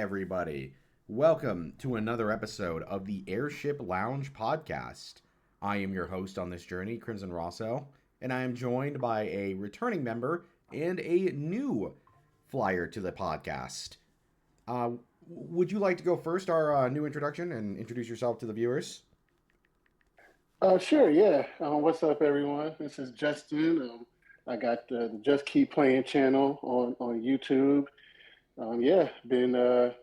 everybody. Welcome to another episode of the Airship Lounge podcast. I am your host on this journey, Crimson Rosso, and I am joined by a returning member and a new flyer to the podcast. Would you like to go first, our new introduction, and introduce yourself to the viewers? Sure, yeah. What's up, everyone? This is Justin. I got the Just Keep Playing channel on YouTube. Yeah, been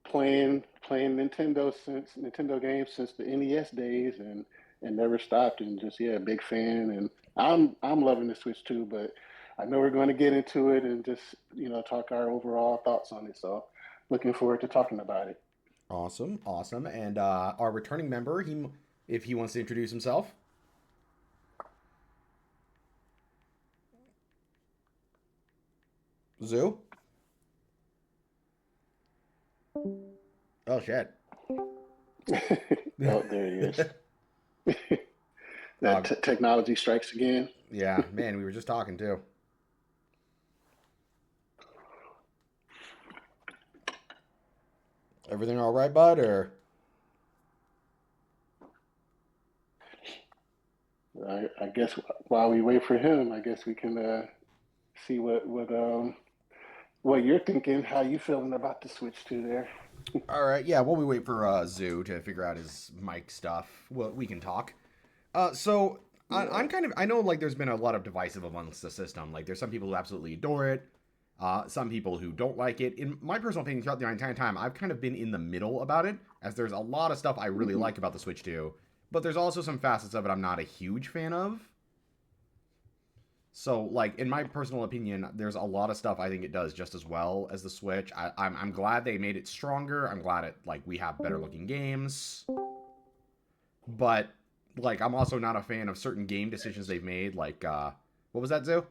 playing Nintendo games since the NES days, and never stopped. And just yeah, big fan. And I'm loving the Switch too. But I know we're going to get into it and just talk our overall thoughts on it. So looking forward to talking about it. Awesome, awesome. And our returning member, if he wants to introduce himself. Zoo? Oh, shit. Oh, there he is. That technology strikes again. Yeah, man, we were just talking too. Everything all right, bud? Or I guess while we wait for him, I guess we can see what you're thinking. How you feeling about the Switch 2 there? all right, yeah. While we wait for Zoo to figure out his mic stuff, well, we can talk. So I'm kind of I know like there's been a lot of divisive amongst the system. Like there's some people who absolutely adore it, some people who don't like it. In my personal opinion, throughout the entire time, I've kind of been in the middle about it, as there's a lot of stuff I really Mm-hmm. like about the Switch 2, but there's also some facets of it I'm not a huge fan of. So, like, in my personal opinion, there's a lot of stuff I think it does just as well as the Switch. I'm glad they made it stronger. I'm glad we have better looking games. But, like, I'm also not a fan of certain game decisions they've made. Like, what was that, Zoo?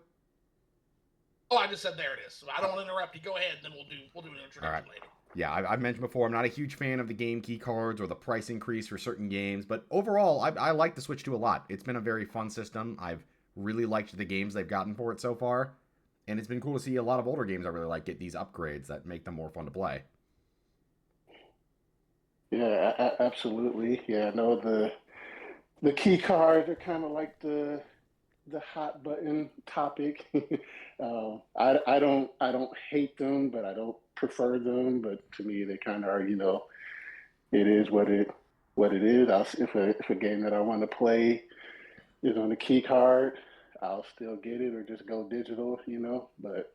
Oh, I just said there it is. I don't want to interrupt you. Go ahead, and then we'll do an All right. introduction later. Yeah, I've mentioned before, I'm not a huge fan of the game key cards or the price increase for certain games. But overall, I like the Switch 2 a lot. It's been a very fun system. I've really liked the games they've gotten for it so far. And it's been cool to see a lot of older games I really like get these upgrades that make them more fun to play. Yeah, absolutely. Yeah, no, the key cards are kind of like the hot button topic. I don't hate them, but I don't prefer them. But to me, they kind of are. It is what it is. If a game that I want to play is on the key card, I'll still get it or just go digital. But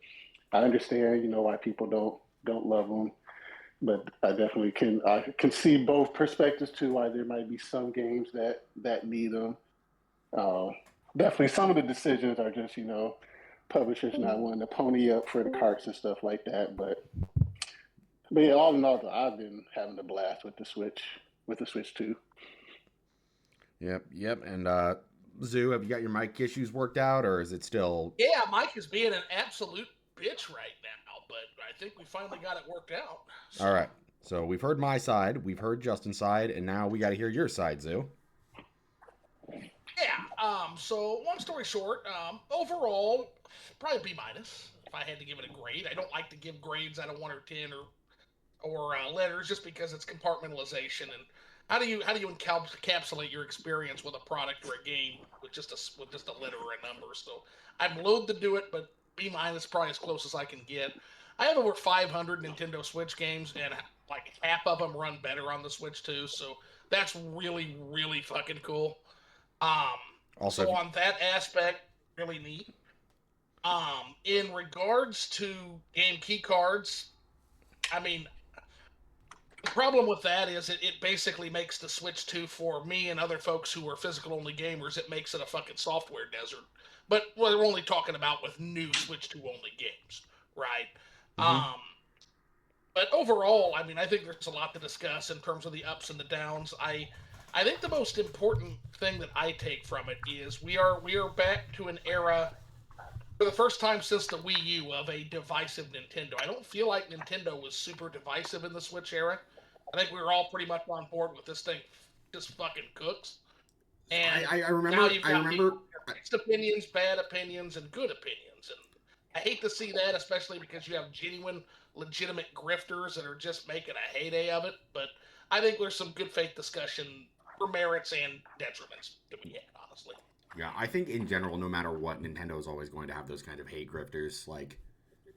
I understand. Why people don't love them. But I can see both perspectives too. Why there might be some games that need them. Uh, Definitely, some of the decisions are just publishers not wanting to pony up for the carts and stuff like that. But yeah, all in all, though, I've been having a blast with the Switch 2. Yep, yep. And Zoo, have you got your mic issues worked out, or is it still? Yeah, Mike is being an absolute bitch right now, but I think we finally got it worked out. All right. So we've heard my side, we've heard Justin's side, and now we got to hear your side, Zoo. Yeah. So long story short, overall, probably B minus. If I had to give it a grade, I don't like to give grades out of 1 or 10 or letters just because it's compartmentalization and how do you encapsulate your experience with a product or a game with just a letter or a number. So I'm loath to do it, but B minus probably as close as I can get. I have over 500 Nintendo Switch games, and like half of them run better on the Switch too. So that's really really fucking cool. Um, Also, so on that aspect, really neat. In regards to game key cards, I mean, the problem with that is it basically makes the Switch 2 for me and other folks who are physical only gamers, it makes it a fucking software desert. But we're only talking about with new Switch 2 only games, right? mm-hmm. Um, but overall, I mean, I think there's a lot to discuss in terms of the ups and the downs. I think the most important thing that I take from it is we are back to an era for the first time since the Wii U of a divisive Nintendo. I don't feel like Nintendo was super divisive in the Switch era. I think we were all pretty much on board with this thing just fucking cooks. And I now remember you've I got people remember with mixed opinions, bad opinions, and good opinions. And I hate to see that, especially because you have genuine, legitimate grifters that are just making a heyday of it. But I think there's some good faith discussion for merits and detriments to be had, honestly. Yeah, I think in general, no matter what, Nintendo is always going to have those kind of hate grifters. Like,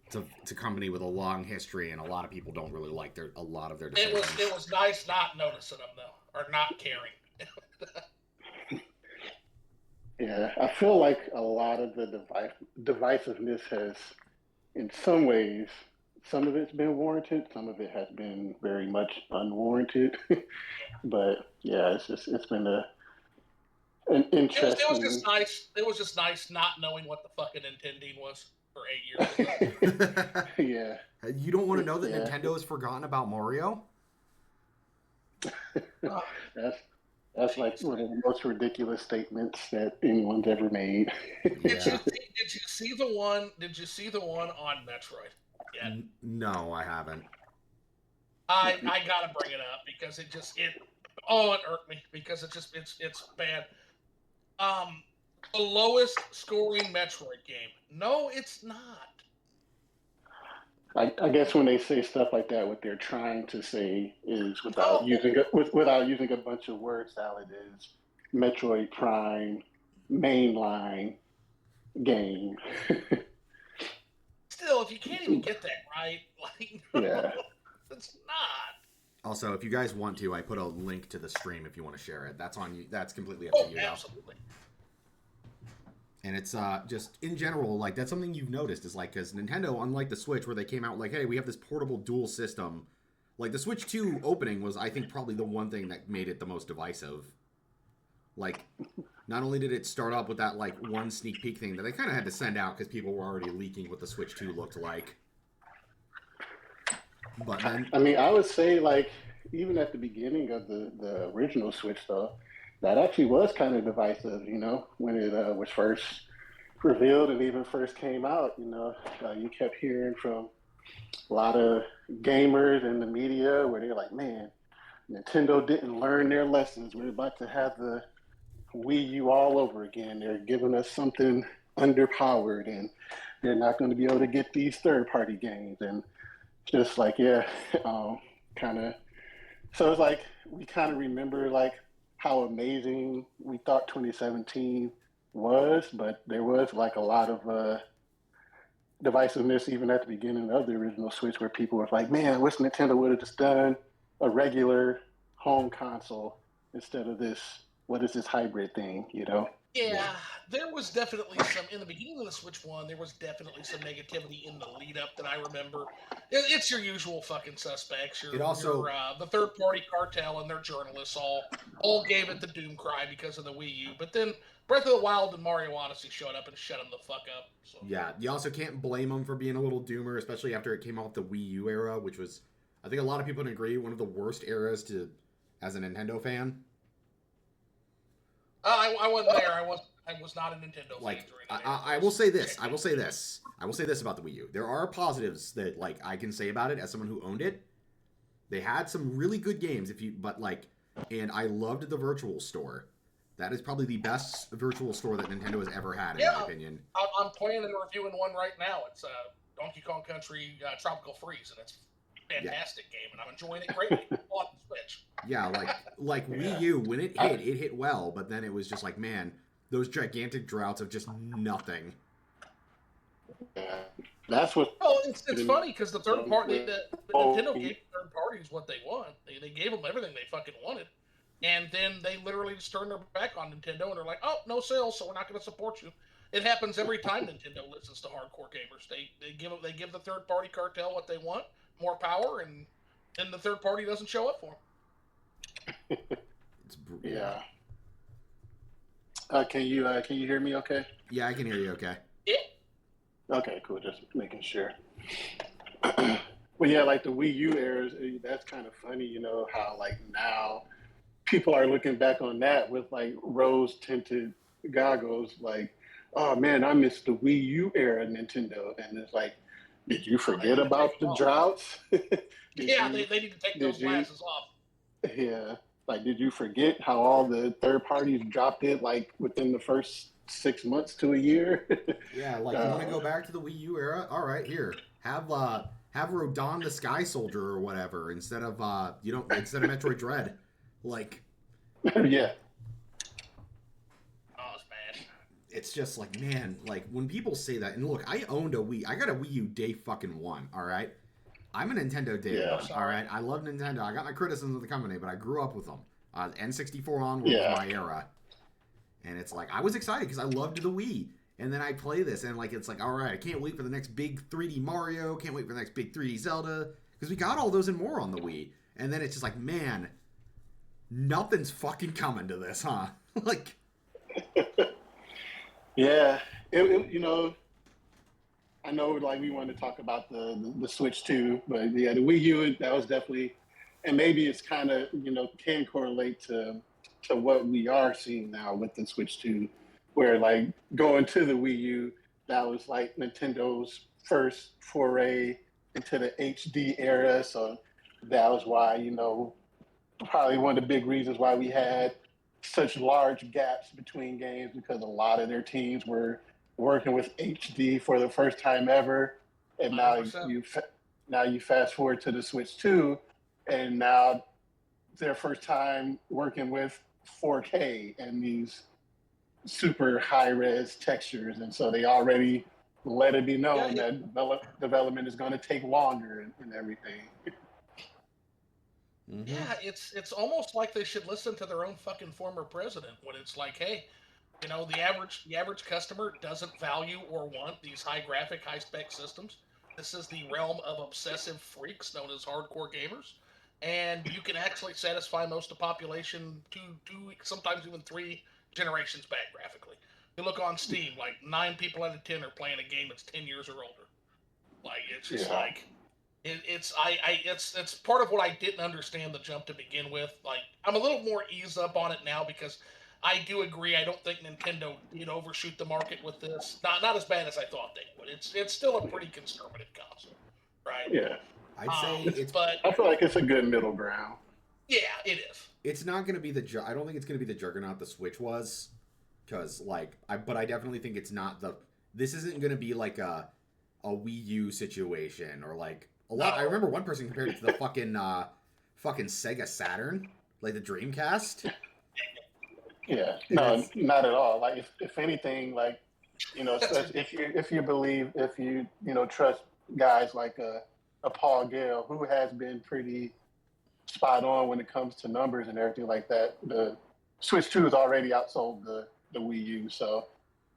it's a company with a long history, and a lot of people don't really like a lot of their decisions. It was nice not noticing them though, or not caring. Yeah, I feel like a lot of the divisiveness has, in some ways, some of it's been warranted, some of it has been very much unwarranted. But yeah, it's been an It was interesting. just nice. It was just nice not knowing what the fucking Nintendine was for 8 years. Yeah, You don't want to know that yeah, Nintendo has forgotten about Mario? that's that's like one of the most ridiculous statements that anyone's ever made. Yeah. Did you see the one? Did you see the one on Metroid? Yeah. No, I haven't. I gotta bring it up because it irked me because it's bad. Um, the lowest scoring Metroid game. No, it's not. I guess when they say stuff like that, what they're trying to say is No, without using a bunch of word salad is Metroid Prime mainline game. still, if you can't even get that right, like no, Yeah. it's not. Also, if you guys want to, I put a link to the stream if you want to share it. That's on you. That's completely up to you. Absolutely. And it's just in general, like that's something you've noticed is like because Nintendo, unlike the Switch, where they came out like, hey, we have this portable dual system. Like the Switch 2 opening was, I think, probably the one thing that made it the most divisive. Like, not only did it start up with that like one sneak peek thing that they kind of had to send out because people were already leaking what the Switch 2 looked like. But then, I mean, I would say like even at the beginning of the original Switch though, that actually was kind of divisive. When it was first revealed and even first came out. You kept hearing from a lot of gamers and the media where they're like, man, Nintendo didn't learn their lessons. We're about to have the Wii U all over again. They're giving us something underpowered, and they're not going to be able to get these third-party games. And just like, yeah, kind of. So it's like we kind of remember like how amazing we thought 2017 was, but there was like a lot of divisiveness even at the beginning of the original Switch, where people were like, "Man, wish Nintendo would have just done a regular home console instead of this. What is this hybrid thing?" Yeah, there was definitely some in the beginning of the Switch One. There was definitely some negativity in the lead up that I remember. It's your usual fucking suspects. The third party cartel and their journalists all gave it the doom cry because of the Wii U. But then Breath of the Wild and Mario Odyssey showed up and shut them the fuck up. So. yeah, you also can't blame them for being a little doomer, especially after it came out the Wii U era, which was, I think a lot of people would agree, one of the worst eras as a Nintendo fan. I wasn't there. I was not a Nintendo Like, fan. I will say this. I will say this. I will say this about the Wii U. There are positives that like I can say about it as someone who owned it. They had some really good games, and I loved the Virtual Store. That is probably the best virtual store that Nintendo has ever had, in my opinion. I'm playing and reviewing one right now. It's Donkey Kong Country Tropical Freeze, and it's a fantastic game, and I'm enjoying it greatly on the Switch. Yeah, like Wii U, when it hit well, but then it was just like, man, those gigantic droughts of just nothing. Yeah, that's what. Well, it's funny because the third party, the Nintendo gave third parties what they want. They gave them everything they fucking wanted, and then they literally just turned their back on Nintendo and they're like, "Oh, no sales, so we're not going to support you." It happens every time Nintendo listens to hardcore gamers. They give the third party cartel what they want, more power, and then the third party doesn't show up for them. Yeah. Can you hear me? Okay. Yeah, I can hear you. Okay. Yeah. Okay, cool. Just making sure. Well, yeah, like the Wii U era, that's kind of funny, how like now people are looking back on that with like rose tinted goggles, like, oh man, I miss the Wii U era Nintendo. And it's like, did you forget about the droughts? They need to take those glasses off. Yeah. Like, did you forget how all the third parties dropped it like within the first 6 months to a year. Yeah, like you want to go back to the Wii U era? All right, here have Rodon the Sky Soldier or whatever instead of instead of Metroid Dread. Like Yeah, Oh, it's bad. it's just like, man, like when people say that, and look, I owned a Wii. I got a Wii U day fucking one. All right, I'm a Nintendo day Yeah. one. All right, I love Nintendo. I got my criticisms of the company, but I grew up with them. N64 onward Yeah. was my era, and it's like I was excited because I loved the Wii. And then I play this, and like it's like, all right, I can't wait for the next big 3D Mario. Can't wait for the next big 3D Zelda because we got all those and more on the Wii. And then it's just like, man, nothing's fucking coming to this, huh? Like, yeah. I know like we wanted to talk about the Switch too, but yeah, the Wii U, that was definitely, and maybe it's kind of can correlate to what we are seeing now with the Switch 2, where like going to the Wii U, that was like Nintendo's first foray into the HD era. So that was why, probably one of the big reasons why we had such large gaps between games, because a lot of their teams were working with HD for the first time ever. And now 100%. you fast forward to the Switch 2, and now their first time working with 4K and these super high res textures, and so they already let it be known that development is going to take longer and everything. mm-hmm. Yeah, it's almost like they should listen to their own fucking former president when it's like, hey, the average customer doesn't value or want these high graphic, high spec systems. This is the realm of obsessive freaks known as hardcore gamers, and you can actually satisfy most of the population two, sometimes even 3 generations back graphically. You look on Steam, like 9 people out of 10 are playing a game that's 10 years or older. Like it's just like it's part of what I didn't understand the jump to begin with. Like I'm a little more eased up on it now because I do agree. I don't think Nintendo did overshoot the market with this. Not as bad as I thought they would. It's still a pretty conservative console, right? Yeah, I'd say but I feel like it's a good middle ground. yeah, it is. it's not going to be I don't think it's going to be the juggernaut the Switch was, because but I definitely think it's not this isn't going to be like a Wii U situation or like a lot. No. I remember one person compared it to the fucking Sega Saturn, like the Dreamcast. Yeah, no, not at all. Like if anything, like if you trust guys like a Paul Gale, who has been pretty spot on when it comes to numbers and everything like that. The Switch 2 has already outsold the Wii U, so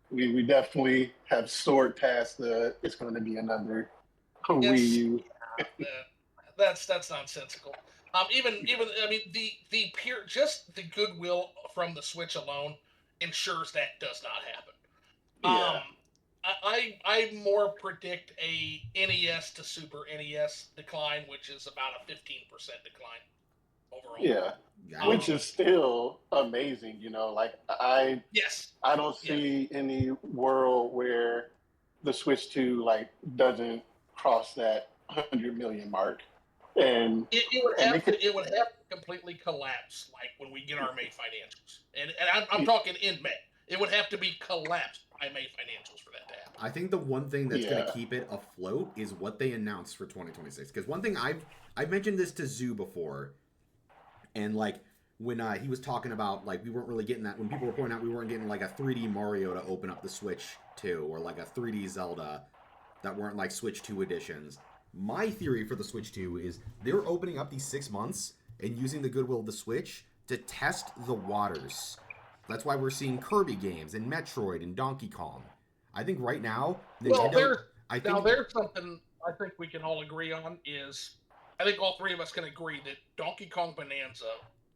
we definitely have soared past it's going to be another Wii U. That's nonsensical. Even I mean the pure just the goodwill from the Switch alone ensures that does not happen. Yeah. I more predict a NES to Super NES decline, which is about a 15% decline overall. Yeah, which is still amazing. Like I don't see any world where the Switch 2 like doesn't cross that 100 million mark. And it would have to completely collapse, like when we get our May financials, and I'm talking in May. It would have to be collapsed by May financials for that to happen. I think the one thing that's going to keep it afloat is what they announced for 2026. Because one thing I've mentioned this to Zoo before, and like when he was talking about like we weren't really getting that, when people were pointing out we weren't getting like a 3D Mario to open up the Switch 2 or like a 3D Zelda that weren't like Switch 2 editions. My theory for the Switch 2 is they're opening up these 6 months and using the goodwill of the Switch to test the waters. That's why we're seeing Kirby games and Metroid and Donkey Kong. I think right now, there's something I think we can all agree on is I think all 3 of us can agree that Donkey Kong Bonanza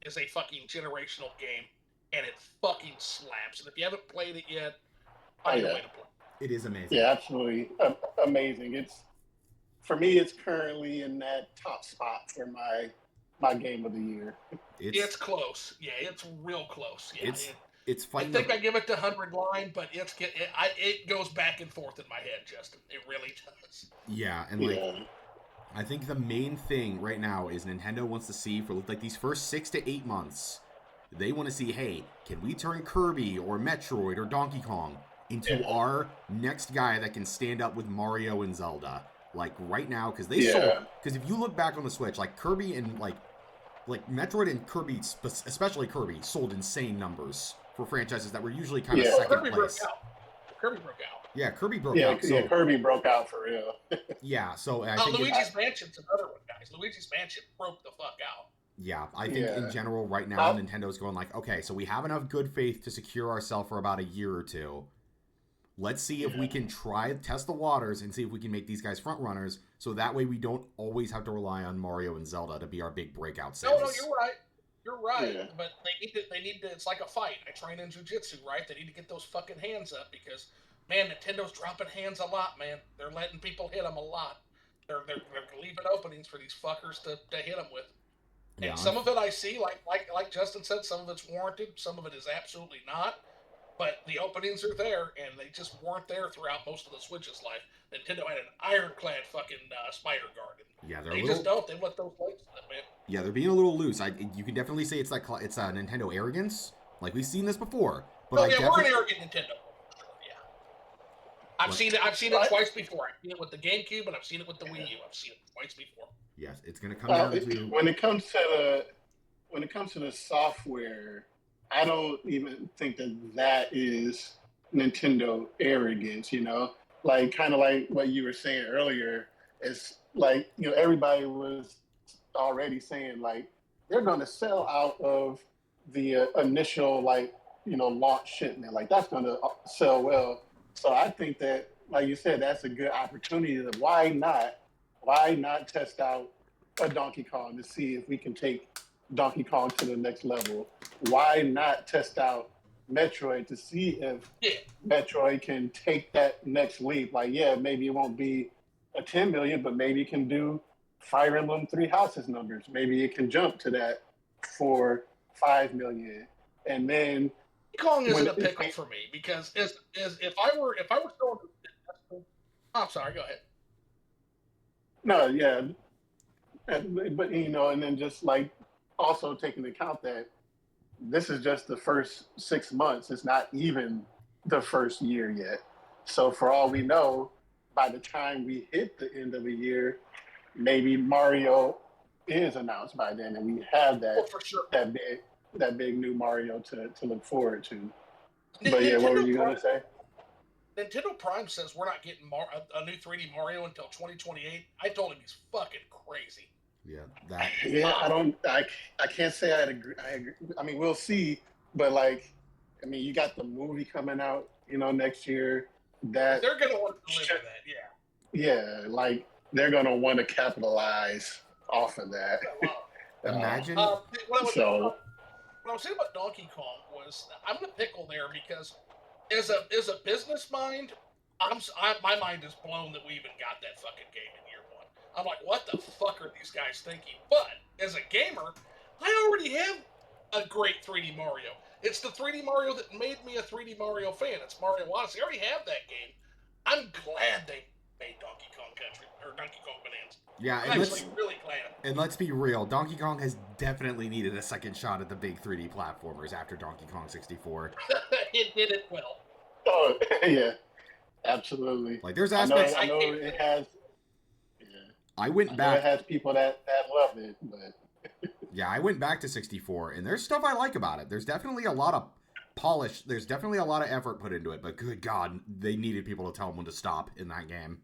is a fucking generational game, and it fucking slaps. And if you haven't played it yet, find a way to play. It is amazing. Yeah, absolutely amazing. For me, it's currently in that top spot for my game of the year. It's close. Yeah, it's real close. Yeah, it's fighting. I think I give it to 100 line, but it goes back and forth in my head, Justin. It really does. Yeah, and I think the main thing right now is Nintendo wants to see for like these first 6 to 8 months, They want to see, hey, can we turn Kirby or Metroid or Donkey Kong into our next guy that can stand up with Mario and Zelda? Like right now, because they sold. Because if you look back on the Switch, like Kirby and like Metroid and Kirby, especially Kirby, sold insane numbers for franchises that were usually kind of second Kirby place. Kirby broke out. Yeah, Kirby broke out. So, Kirby broke out for real. Yeah, so I think Luigi's Mansion's another one, guys. Luigi's Mansion broke the fuck out. Yeah, I think in general right now Nintendo's going like, okay, so we have enough good faith to secure ourselves for about a year or two. Let's see if we can test the waters and see if we can make these guys front runners, so that way we don't always have to rely on Mario and Zelda to be our big breakout sales. No, you're right. You're right. Yeah. But they need to, it's like a fight. I train in jiu-jitsu, right? They need to get those fucking hands up because, man, Nintendo's dropping hands a lot, man. They're letting people hit them a lot. They're leaving openings for these fuckers to hit them with. And some of it I see, like Justin said, some of it's warranted, some of it is absolutely not. But the openings are there, and they just weren't there throughout most of the Switch's life. Nintendo had an ironclad fucking spider guard. Yeah, they just don't. They let those legs slip, man. Yeah, they're being a little loose. You can definitely say it's Nintendo arrogance. Like we've seen this before. But we're an arrogant Nintendo. Yeah, I've seen it twice before. I've seen it with the GameCube, and I've seen it with the Wii U. I've seen it twice before. Yes, it's going to come down to when it comes to the software. I don't even think that is Nintendo arrogance, you know? Like, kind of like what you were saying earlier. It's like, you know, everybody was already saying, like, they're going to sell out of the initial, like, you know, launch shipment. Like, that's going to sell well. So I think that, like you said, that's a good opportunity. Why not test out a Donkey Kong to see if we can take Donkey Kong to the next level? Why not test out Metroid to see if Metroid can take that next leap? Like, maybe it won't be a 10 million, but maybe it can do Fire Emblem Three Houses numbers. Maybe it can jump to that 5 million. And then Kong isn't a pickle for me because if I were still, I'm sorry, go ahead. No, yeah, but you know, and then just like also taking into account that this is just the first 6 months. It's not even the first year yet. So for all we know, by the time we hit the end of the year, maybe Mario is announced by then, and we have that that big new Mario to look forward to. But yeah, what were you going to say? Nintendo Prime says we're not getting a new 3D Mario until 2028. I told him he's fucking crazy. Yeah, I can't say I agree. I mean, we'll see, but like, I mean, you got the movie coming out, you know, next year. That they're gonna want to deliver that, yeah. Like they're gonna want to capitalize off of that. Imagine. What I was saying about Donkey Kong was I'm in a pickle there because as a business mind, my mind is blown that we even got that fucking game in year one. I'm like, what the fuck are these guys thinking? But as a gamer, I already have a great 3D Mario. It's the 3D Mario that made me a 3D Mario fan. It's Mario Odyssey. I already have that game. I'm glad they made Donkey Kong Country or Donkey Kong Bonanza. Yeah, I'm actually really glad. And let's be real, Donkey Kong has definitely needed a second shot at the big 3D platformers after Donkey Kong 64. It did it well. Oh yeah, absolutely. Like there's aspects. I know it has. I went back. It has people that love it, but yeah, I went back to 64, and there's stuff I like about it. There's definitely a lot of polish. There's definitely a lot of effort put into it, but good God, they needed people to tell them when to stop in that game.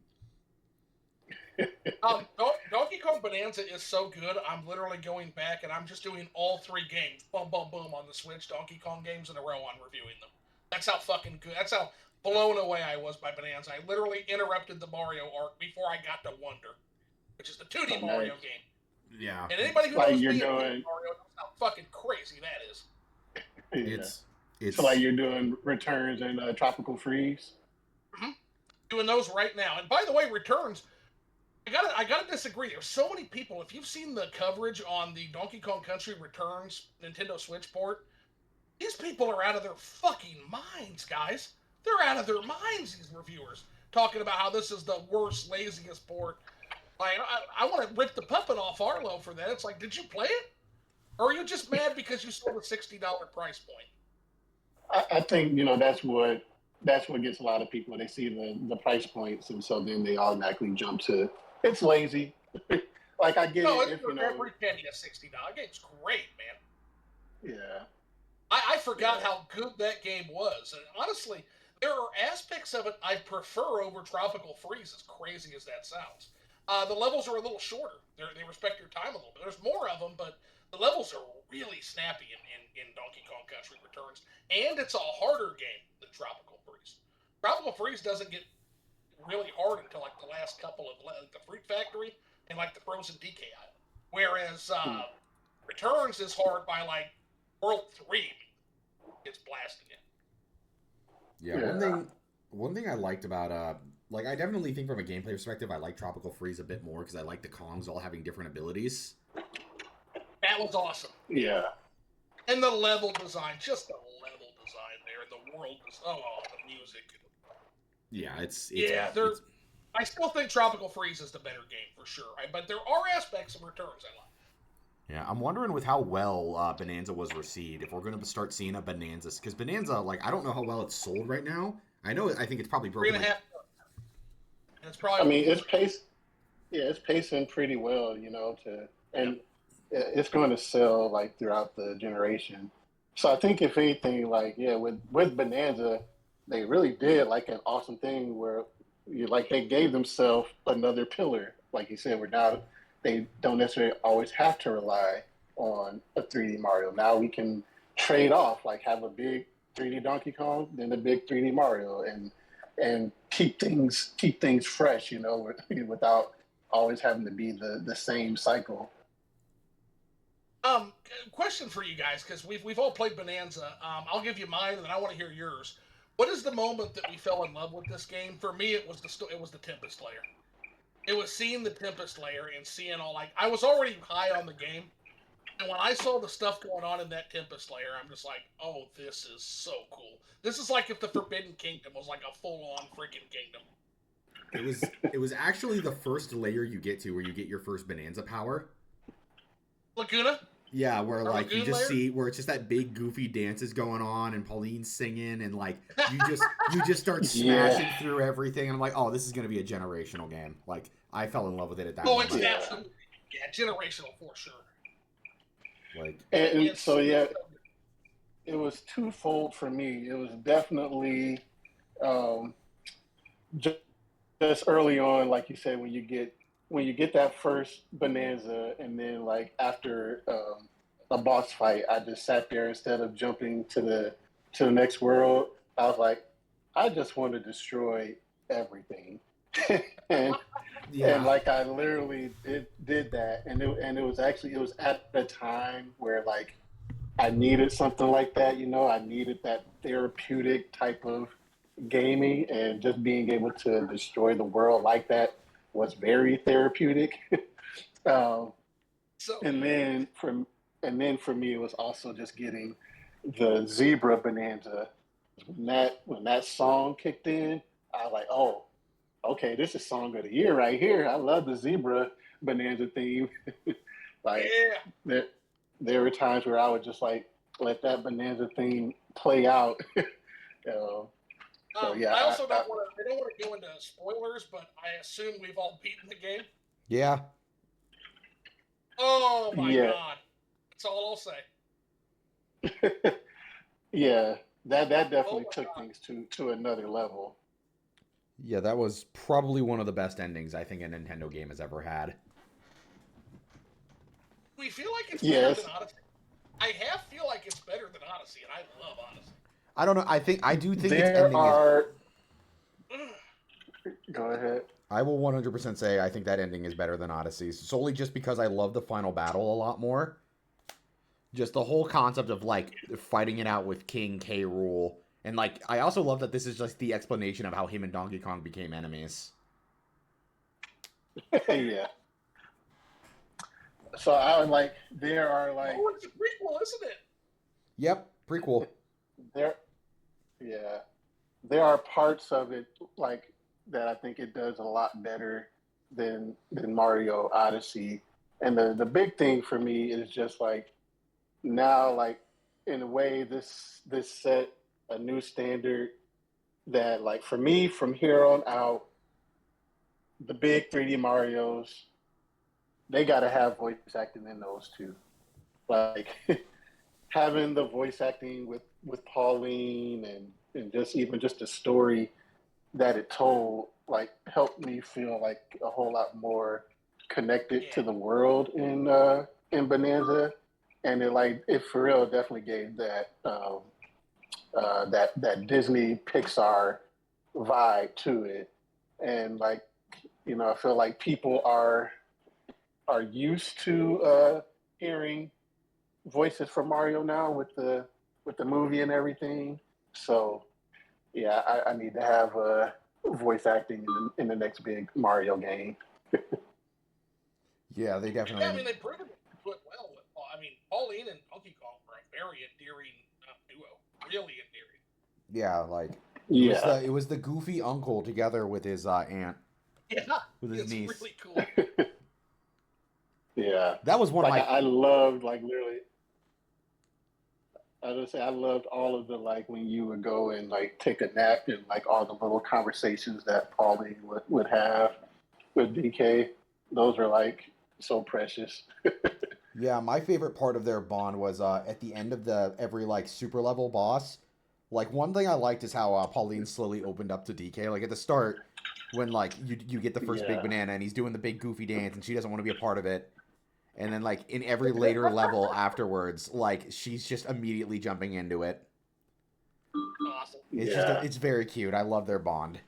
Donkey Kong Bonanza is so good. I'm literally going back and I'm just doing all 3 games, boom, boom, boom, on the Switch. Donkey Kong games in a row. I'm reviewing them. That's how fucking good. That's how blown away I was by Bonanza. I literally interrupted the Mario arc before I got to Wonder, which is the 2D Mario game. Yeah. And anybody who knows me and Mario knows how fucking crazy that is. Yeah. It's so like you're doing Returns and Tropical Freeze. Mm-hmm. Doing those right now. And by the way, Returns, I gotta disagree. There's so many people. If you've seen the coverage on the Donkey Kong Country Returns Nintendo Switch port, these people are out of their fucking minds, guys. They're out of their minds. These reviewers talking about how this is the worst, laziest port. Like, I want to rip the puppet off Arlo for that. It's like, did you play it? Or are you just mad because you saw the $60 price point? I think that's what gets a lot of people. They see the price points, and so then they automatically jump to it's lazy. Like I get No, it it's if for every penny a $60. Game's great, man. yeah, I forgot yeah. how good that game was. And honestly, there are aspects of it I prefer over Tropical Freeze, as crazy as that sounds. The levels are a little shorter. They respect your time a little bit. There's more of them, but the levels are really snappy in Donkey Kong Country Returns. And it's a harder game than Tropical Freeze. Tropical Freeze doesn't get really hard until like the last couple of like the Fruit Factory and like the Frozen DK Island. Whereas Hmm. Returns is hard by like World 3 it's blasting it. Yeah, Yeah. one thing I liked about like I definitely think from a gameplay perspective I like Tropical Freeze a bit more because I like the Kongs all having different abilities. That was awesome. Yeah. And the level design, just the level design there, and the world, the music. Yeah, Yeah, it's I still think Tropical Freeze is the better game for sure. But there are aspects of Returns I like. yeah. I'm wondering with how well Bonanza was received if we're going to start seeing a Bonanza because Bonanza like I don't know how well it's sold right now. I think it's probably Three broken and a like half. And it's I probably mean, worth more. it's pacing pretty well, Yep. and it's going to sell like throughout the generation. So I think if anything, like yeah, with Bonanza, they really did like an awesome thing where they gave themselves another pillar, like you said, where now they don't necessarily always have to rely on a 3D Mario. Now we can trade off, like have a big 3D Donkey Kong, then a big 3D Mario, and keep things fresh, without always having to be the same cycle. Um, Question for you guys because we've all played Bonanza. I'll give you mine, and then I want to hear yours. What is the moment that we fell in love with this game? For me, it was the Tempest Layer. It was seeing the Tempest Layer and seeing all like I was already high on the game, and when I saw the stuff going on in that Tempest Layer, I'm just like, oh, this is so cool. This is like if the Forbidden Kingdom was like a full-on freaking kingdom. it was actually the first layer you get to where you get your first Bonanza power. Laguna Yeah, where or like you Lagoon just Layer. see where it's just that big goofy dances going on and Pauline's singing and like you just start Yeah, smashing through everything and I'm like, oh, this is gonna be a generational game. Like I fell in love with it at that Oh, it's moment. yeah, absolutely generational for sure. Like and It's so yeah, so it was twofold for me. It was definitely um, just, just early on, like you said, when you get that first Bonanza, and then like after a boss fight, I just sat there instead of jumping to the next world. I was like, I just want to destroy everything, and yeah. like I literally did that, and it was at a time where like I needed something like that. I needed that therapeutic type of gaming, and just being able to destroy the world like that was very therapeutic. um, so and good. for me, it was also just getting the Zebra Bonanza. When that song kicked in, I was like, oh, okay, this is song of the year right here. I love the Zebra Bonanza theme. Like Yeah. there, there were times where I would just like let that Bonanza theme play out. uh, so yeah, I also don't want to. I don't want to go into spoilers, but I assume we've all beaten the game. Yeah. Oh my yeah, god! That's all I'll say. yeah. That Oh definitely my took god! things to another level. Yeah, that was probably one of the best endings I think a Nintendo game has ever had. We feel like it's better than Yes, Odyssey. I half feel like it's better than Odyssey, and I love Odyssey. I don't know. I do think its there ending is are. Go ahead. I will 100% say I think that ending is better than Odyssey's solely just because I love the final battle a lot more. Just the whole concept of like fighting it out with King K. Rool, and like I also love that this is just the explanation of how him and Donkey Kong became enemies. Yeah. So I would like there are like Oh, it's a prequel, isn't it? Yep, prequel. there yeah there are parts of it like that I think it does a lot better than Mario Odyssey. And the big thing for me is just like now, like, in a way, this set a new standard that, like, for me, from here on out, the big 3D Marios, they got to have voice acting in those too. Like, having the voice acting with Pauline and just even just the story that it told, like, helped me feel like a whole lot more connected to the world in Bonanza, and it for real definitely gave that Disney Pixar vibe to it, and like, I feel like people are used to hearing voices from Mario now with the movie and everything. So yeah, I need to have voice acting in the next big Mario game. Yeah, they definitely. Yeah, I mean, they proved it well. I mean, Pauline and Donkey Kong were a very endearing duo. Really endearing. Yeah, like Yeah, it was the goofy uncle together with his aunt, Yeah, with his it's niece. really cool. yeah. That was one Like, of my. I loved, like, literally. I was gonna say, I loved all of the, like, when you would go and like take a nap and like all the little conversations that Pauline would have with DK. Those were like so precious. Yeah, my favorite part of their bond was at the end of the every like super level boss. Like one thing I liked is how Pauline slowly opened up to DK. Like at the start, when like you get the first big Yeah, banana and he's doing the big goofy dance and she doesn't want to be a part of it. And then like in every later level afterwards, like she's just immediately jumping into it. Awesome. It's yeah, it's very cute. I love their bond.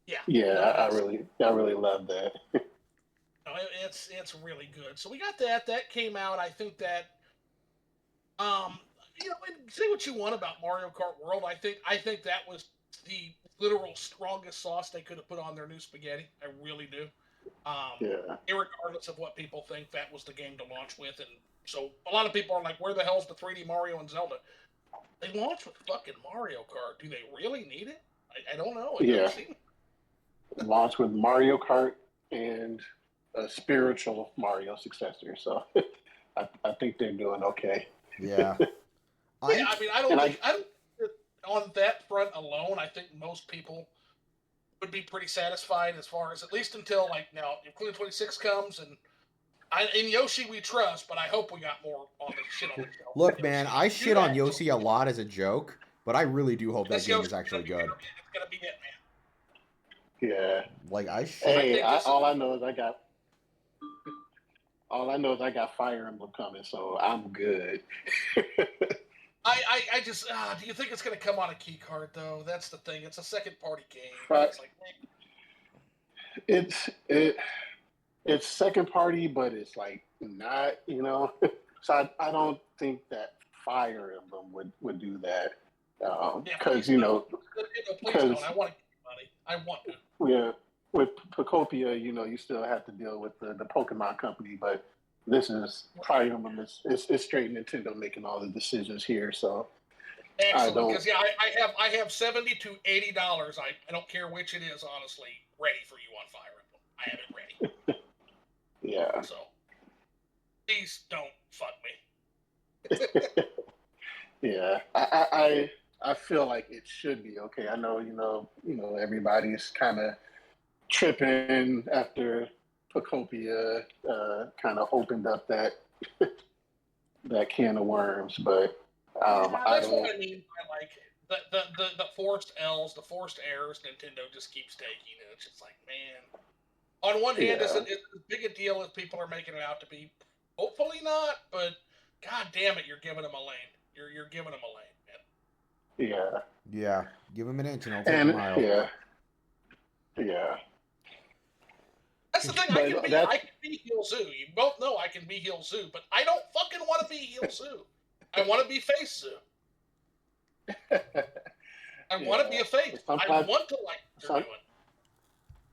Yeah. yeah. No, I really love that. no, it's really good. So we got that. That came out. I think that and say what you want about Mario Kart World. I think that was the literal strongest sauce they could have put on their new spaghetti. I really do. Yeah, Irregardless of what people think, that was the game to launch with, and so a lot of people are like, "Where the hell's the 3D Mario and Zelda?" They launched with fucking Mario Kart. Do they really need it? I don't know. It doesn't yeah. seem. Launched with Mario Kart and a spiritual Mario successor. So I think they're doing okay. Yeah. Yeah, I I mean, And I I don't on that front alone. I think most people would be pretty satisfied as far as at least until like now, if Clean 26 comes and in Yoshi we trust, but I hope we got more on the shit on the shelf. look, man, Yoshi, I you shit on actually, Yoshi a lot as a joke, but I really do hope that this game Yoshi is actually good. it's gonna be it, man. Yeah. Like I I shit. Hey, think this is. all I know is I got Fire Emblem coming, so I'm good. I just do you think it's gonna come on a key card though? That's the thing. It's a second party game. But It's like it's it it's second party, but it's like not. So I don't think that Fire Emblem would do that. yeah, Because please don't. Please don't. because I want to get money. I want to. yeah, with Pocopia, you still have to deal with the Pokemon Company, but this is Fire Emblem is straight Nintendo making all the decisions here. So I Excellent, don't. because yeah, I have $70 to $80. I don't care which it is, honestly, ready for you on Fire Emblem. I have it ready. Yeah. So please don't fuck me. Yeah, I feel like it should be okay. I know, everybody's kind of tripping after Pocopia kind of opened up that that can of worms, but Yeah, I that's what don't. I mean by like the forced L's, the forced errors Nintendo just keeps taking, and it's just like, man. On one hand, Yeah, it's as big a deal as people are making it out to be? Hopefully not, but god damn it, you're giving them a lane. You're giving them a lane, man. yeah, Yeah, give him an inch and I'll take a and mile. yeah. That's the thing. But that's I can be Heel Zoo. You both know I can be Heel Zoo, but I don't fucking want to be Heel Zoo. I want to be Face Zoo. I want to be yeah. a face. I Sometimes, want to like what some,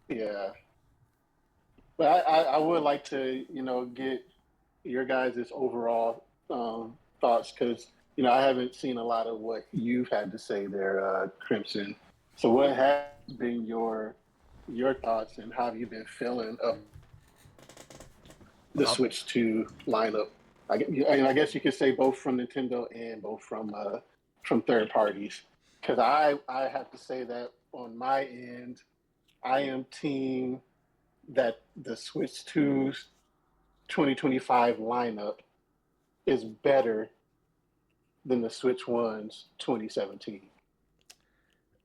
they're doing. yeah. But I would like to, get your guys' overall thoughts because, I haven't seen a lot of what you've had to say there, Crimson. So what has been your thoughts and how have you been feeling of the Uh, Switch 2 lineup? I guess you could say both from Nintendo and both from third parties. Because I have to say that on my end, I am team that the Switch 2's 2025 lineup is better than the Switch 1's 2017.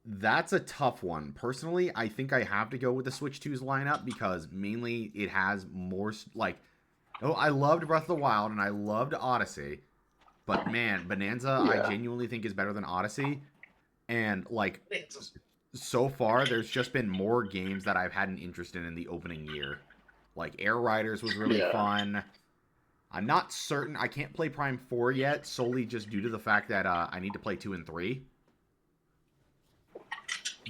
That's a tough one. Personally, I think I have to go with the Switch 2's lineup because mainly it has more like. Oh, I loved Breath of the Wild and I loved Odyssey, but man, Bonanza I genuinely think is better than Odyssey, and like so far there's just been more games that I've had an interest in the opening year. Like Air Riders was really fun. I'm not certain. I can't play Prime 4 yet, solely just due to the fact that I need to play 2 and 3.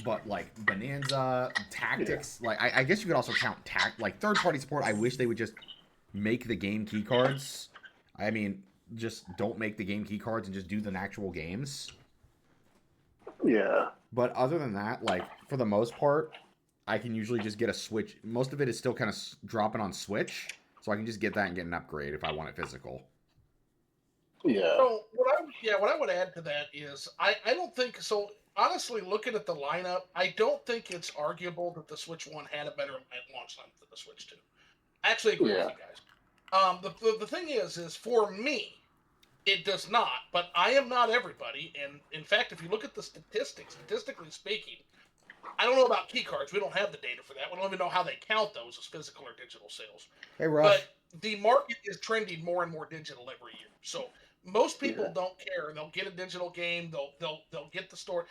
But like Bonanza, Tactics, like I guess you could also count like third-party support. I wish they would just make the game key cards. I mean, just don't make the game key cards and just do the actual games. Yeah. But other than that, like for the most part, I can usually just get a Switch. Most of it is still kind of dropping on Switch, so I can just get that and get an upgrade if I want it physical. Yeah. So what I would add to that is I don't think so. Honestly, looking at the lineup, I don't think it's arguable that the Switch 1 had a better launch lineup than the Switch 2. I actually agree with you guys. The thing is for me, it does not. But I am not everybody, and in fact, if you look at the statistics, statistically speaking, I don't know about key cards. We don't have the data for that. We don't even know how they count those as physical or digital sales. Hey, Rush. But the market is trending more and more digital every year. So most people don't care. They'll get a digital game. They'll get the store.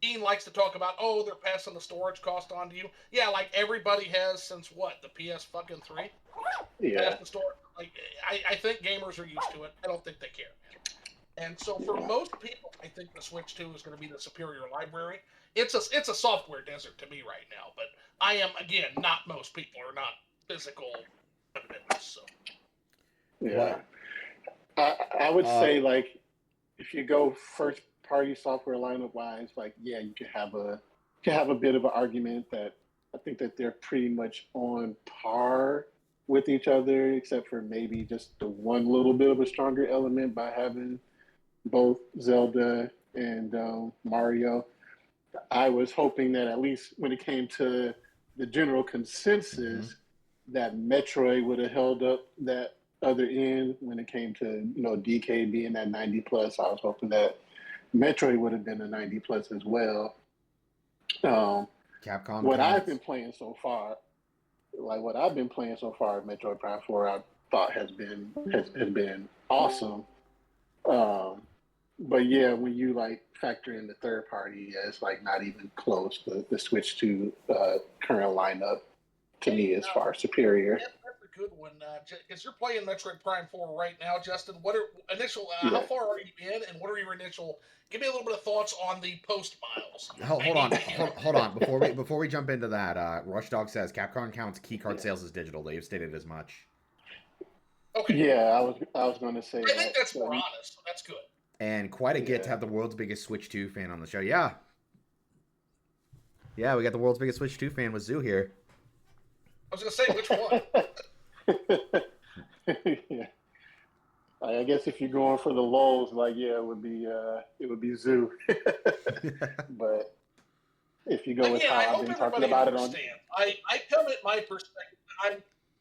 Dean likes to talk about, oh, they're passing the storage cost on to you. Yeah, like everybody has since what, the PS fucking 3? Yeah. Pass the store. Like I think gamers are used to it. I don't think they care. And so for most people, I think the Switch 2 is going to be the superior library. It's a software desert to me right now, but I am, again, not most people are not physical commitments. So. Yeah. I would say, like, if you go first party software lineup wise, like, yeah, you can have a bit of an argument that I think that they're pretty much on par with each other, except for maybe just the one little bit of a stronger element by having both Zelda and Mario. I was hoping that at least when it came to the general consensus, that Metroid would have held up that other end when it came to, DK being at 90 plus. I was hoping that Metroid would have been a 90 plus as well. Capcom. What I've been playing so far, Metroid Prime 4, I thought has been awesome. But yeah, when you like factor in the third party, it's like not even close. The Switch 2 current lineup to me is far superior. That's a good one. Because you're playing Metroid Prime 4 right now, Justin. What are initial? How far are you in, and what are your initial? Give me a little bit of thoughts on the post miles. Hold on. Before we jump into that, Rushdog says Capcom counts keycard sales as digital. They've stated as much. Okay. Yeah, I was going to say. I think that's more honest. So that's good. And quite a get to have the world's biggest Switch 2 fan on the show. Yeah. Yeah, we got the world's biggest Switch 2 fan with Zoo here. I was going to say, which one? Yeah. I guess if you're going for the lulls, like, yeah, it would be Zoo. But if you go with how I've been talking about it on... I come at my perspective.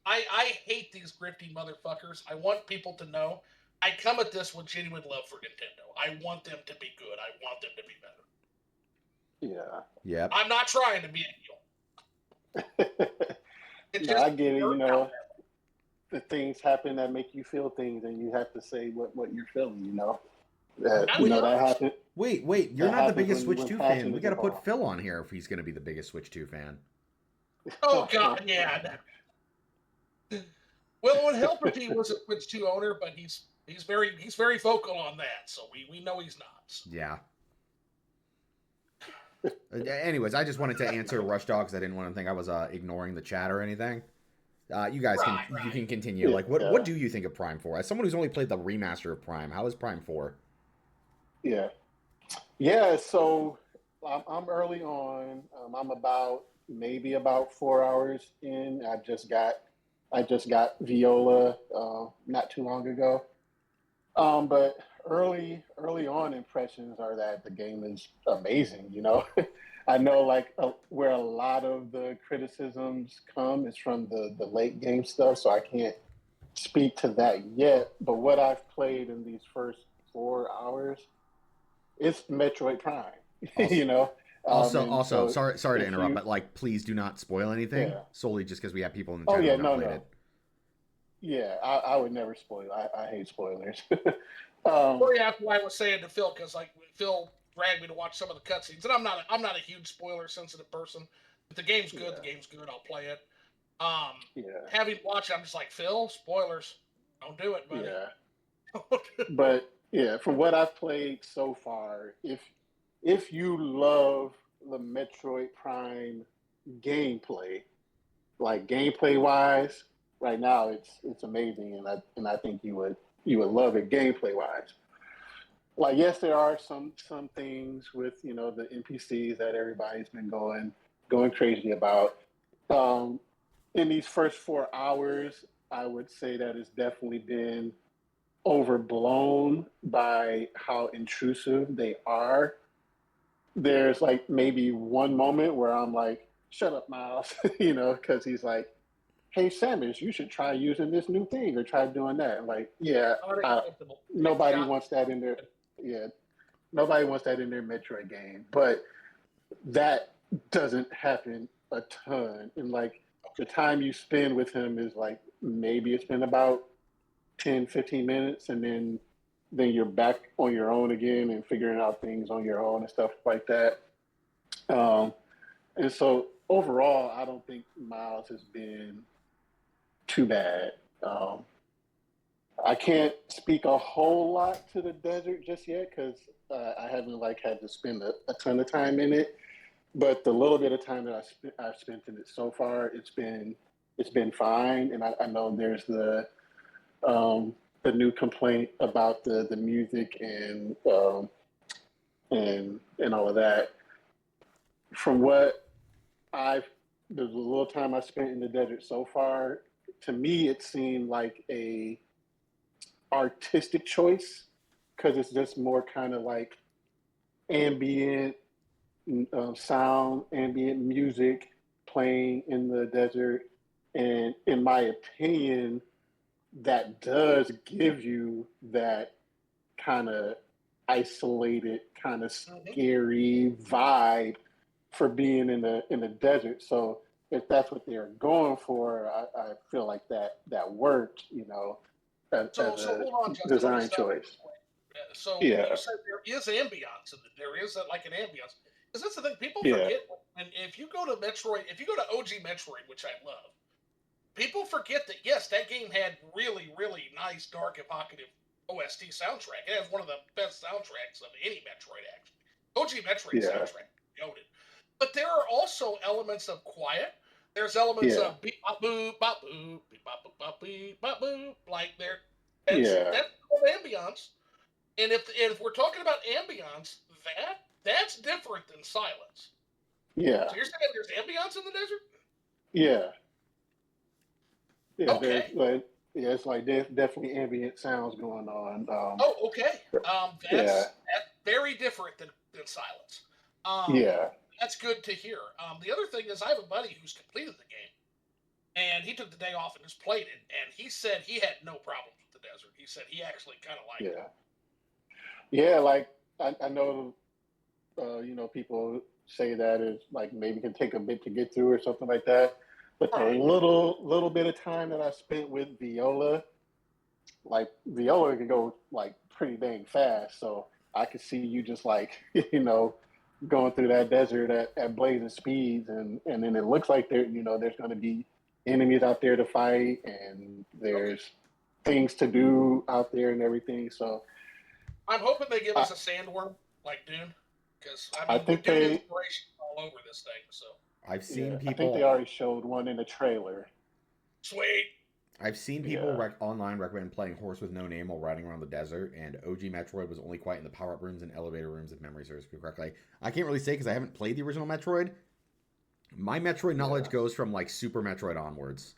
I hate these grifty motherfuckers. I want people to know I come at this with genuine love for Nintendo. I want them to be good. I want them to be better. Yeah. Yeah. I'm not trying to be a heel. I get it, the things happen that make you feel things, and you have to say what you're feeling, That happened. Wait, you're not the biggest Switch 2 fan. We got to put Phil on here if he's going to be the biggest Switch 2 fan. Oh, God, yeah. Well, it would help if he was a Switch 2 owner, but he's very vocal on that, so we know he's not. So. Yeah. Anyways, I just wanted to answer Rushdog because I didn't want to think I was ignoring the chat or anything. You guys you can continue. Like, what do you think of Prime 4? As someone who's only played the remaster of Prime, how is Prime 4? Yeah. So I'm early on. I'm about 4 hours in. I just got I just got Viola not too long ago. But early on impressions are that the game is amazing. I know like where a lot of the criticisms come is from the late game stuff, so I can't speak to that yet. But what I've played in these first 4 hours, it's Metroid Prime. Also, you know, and also, so sorry to if interrupt, you, but like, please do not spoil anything yeah, solely just because we have people in the oh chat who yeah, have not no, played no, it. yeah, I would never spoil. I hate spoilers. Well, yeah, that's why I was saying to Phil, because like Phil dragged me to watch some of the cutscenes, and I'm not a huge spoiler sensitive person. If the game's good, the Yeah, game's good. I'll play it. Um, yeah, Having watched it, I'm just like, Phil, spoilers. Don't do it, buddy. yeah. But yeah, from what I've played so far, if you love the Metroid Prime gameplay, like gameplay wise, right now it's amazing, and I think you would love it gameplay wise. Like yes, there are some things with the NPCs that everybody's been going crazy about. Um, in these first 4 hours, I would say that it's definitely been overblown by how intrusive they are. There's like maybe one moment where I'm like, "Shut up, Miles," because he's like, "Hey, Samus, you should try using this new thing or try doing that." Like, yeah, Unacceptable. It's nobody got wants that in their yeah, nobody wants that in their Metroid game, but that doesn't happen a ton. And like the time you spend with him is like maybe it's been about 10, 15 minutes, and then you're back on your own again and figuring out things on your own and stuff like that. Um, and so overall, I don't think Miles has been too bad. Um, I can't speak a whole lot to the desert just yet because I haven't like had to spend a ton of time in it. But the little bit of time that I've spent in it so far, it's been fine. And I know there's the new complaint about the music and all of that. From what I've the little time I spent in the desert so far, to me it seemed like a artistic choice because it's just more kind of like ambient sound, ambient music playing in the desert, and in my opinion, that does give you that kind of isolated, kind of Mhm. scary vibe for being in the desert. So if that's what they're going for, I feel like that worked, as So a hold on, Justin. Let me design stop you choice. real quick. So you Yeah, said there is ambiance, and there is like an ambiance. Because that's the thing people yeah, forget. And if you go to Metroid, if you go to OG Metroid, which I love, people forget that yes, that game had really, really nice, dark, evocative OST soundtrack. It has one of the best soundtracks of any Metroid, actually. OG Metroid yeah, soundtrack, noted. But there are also elements of quiet. There's elements yeah, of beep bop boop bop boop beep bop boop bop beep bop boop. Like there, yeah, that's called ambiance. And if we're talking about ambiance, that's different than silence. yeah, So you're saying there's ambiance in the desert? yeah. Yeah, there's Okay. like yeah, it's like there's definitely ambient sounds going on. Oh, okay. Yeah, That's very different than silence. Um, yeah, that's good to hear. The other thing is, I have a buddy who's completed the game, and he took the day off and just played it, and he said he had no problems with the desert. He said he actually kind of liked it. yeah, yeah. Like I know, people say that is like maybe can take a bit to get through or something like that. But the Right. little bit of time that I spent with Viola, like Viola can go like pretty dang fast. So I could see you just like going through that desert at blazing speeds, and then it looks like there's going to be enemies out there to fight, and Okay. there's things to do out there and everything. So I'm hoping they give I us a sandworm like Dune, because I I mean the think Dune they inspiration is all over this thing. So I've seen yeah I think they people. already showed one in the trailer. sweet. I've seen people Yeah, online recommend playing Horse with No Name while riding around the desert, and OG Metroid was only quite in the power-up rooms and elevator rooms, if memory serves me correctly. I can't really say because I haven't played the original Metroid. My Metroid knowledge yeah, goes from like Super Metroid onwards.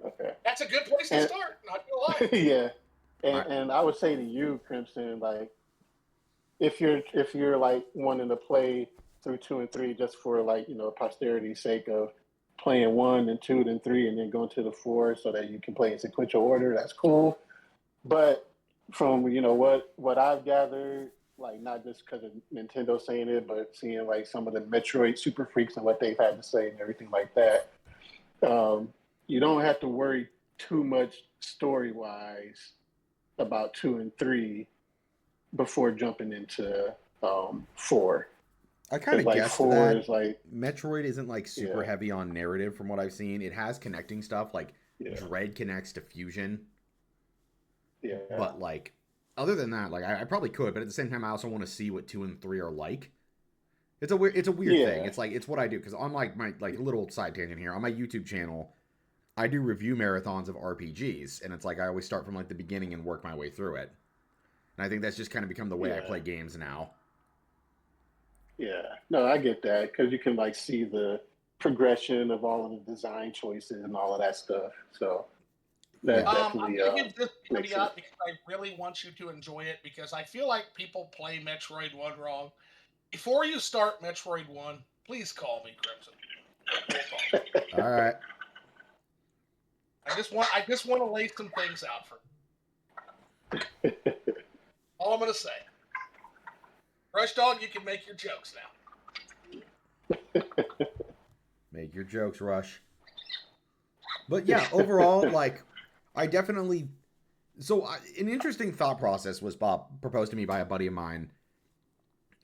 Okay. That's a good place to And start. Not gonna lie. yeah, I, and I would say to you, Crimson, like if you're like wanting to play through 2 and 3 just for like posterity's sake of playing 1 and 2 and 3 and then going to the 4 so that you can play in sequential order, that's cool. But from what I've gathered, like not just because of Nintendo saying it, but seeing like some of the Metroid super freaks and what they've had to say and everything like that, um, you don't have to worry too much story wise about 2 and 3 before jumping into 4. I kind Because of like guessed 4 that is like Metroid isn't like super yeah, heavy on narrative from what I've seen. It has connecting stuff like yeah, Dread connects to Fusion, yeah, but like other than that, like I probably could, but at the same time, I also want to see what 2 and 3 are like. It's a weird thing. yeah. It's what I do because on my like little side tangent here on my YouTube channel, I do review marathons of RPGs, and it's like I always start from like the beginning and work my way through it. And I think that's just kind of become the way I Yeah, play games now. yeah. No, I get that because you can like see the progression of all of the design choices and all of that stuff. So that Yeah, I'm definitely gonna give this makes sense. caveat because I really want you to enjoy it because I feel like people play Metroid One wrong. Before you start Metroid One, please call me Crimson. We'll talk. all right. I just want to lay some things out for you. All I'm gonna say. Rush Dog, you can make your jokes now. Make your jokes, Rush. But yeah, overall, like I definitely. So an interesting thought process was proposed to me by a buddy of mine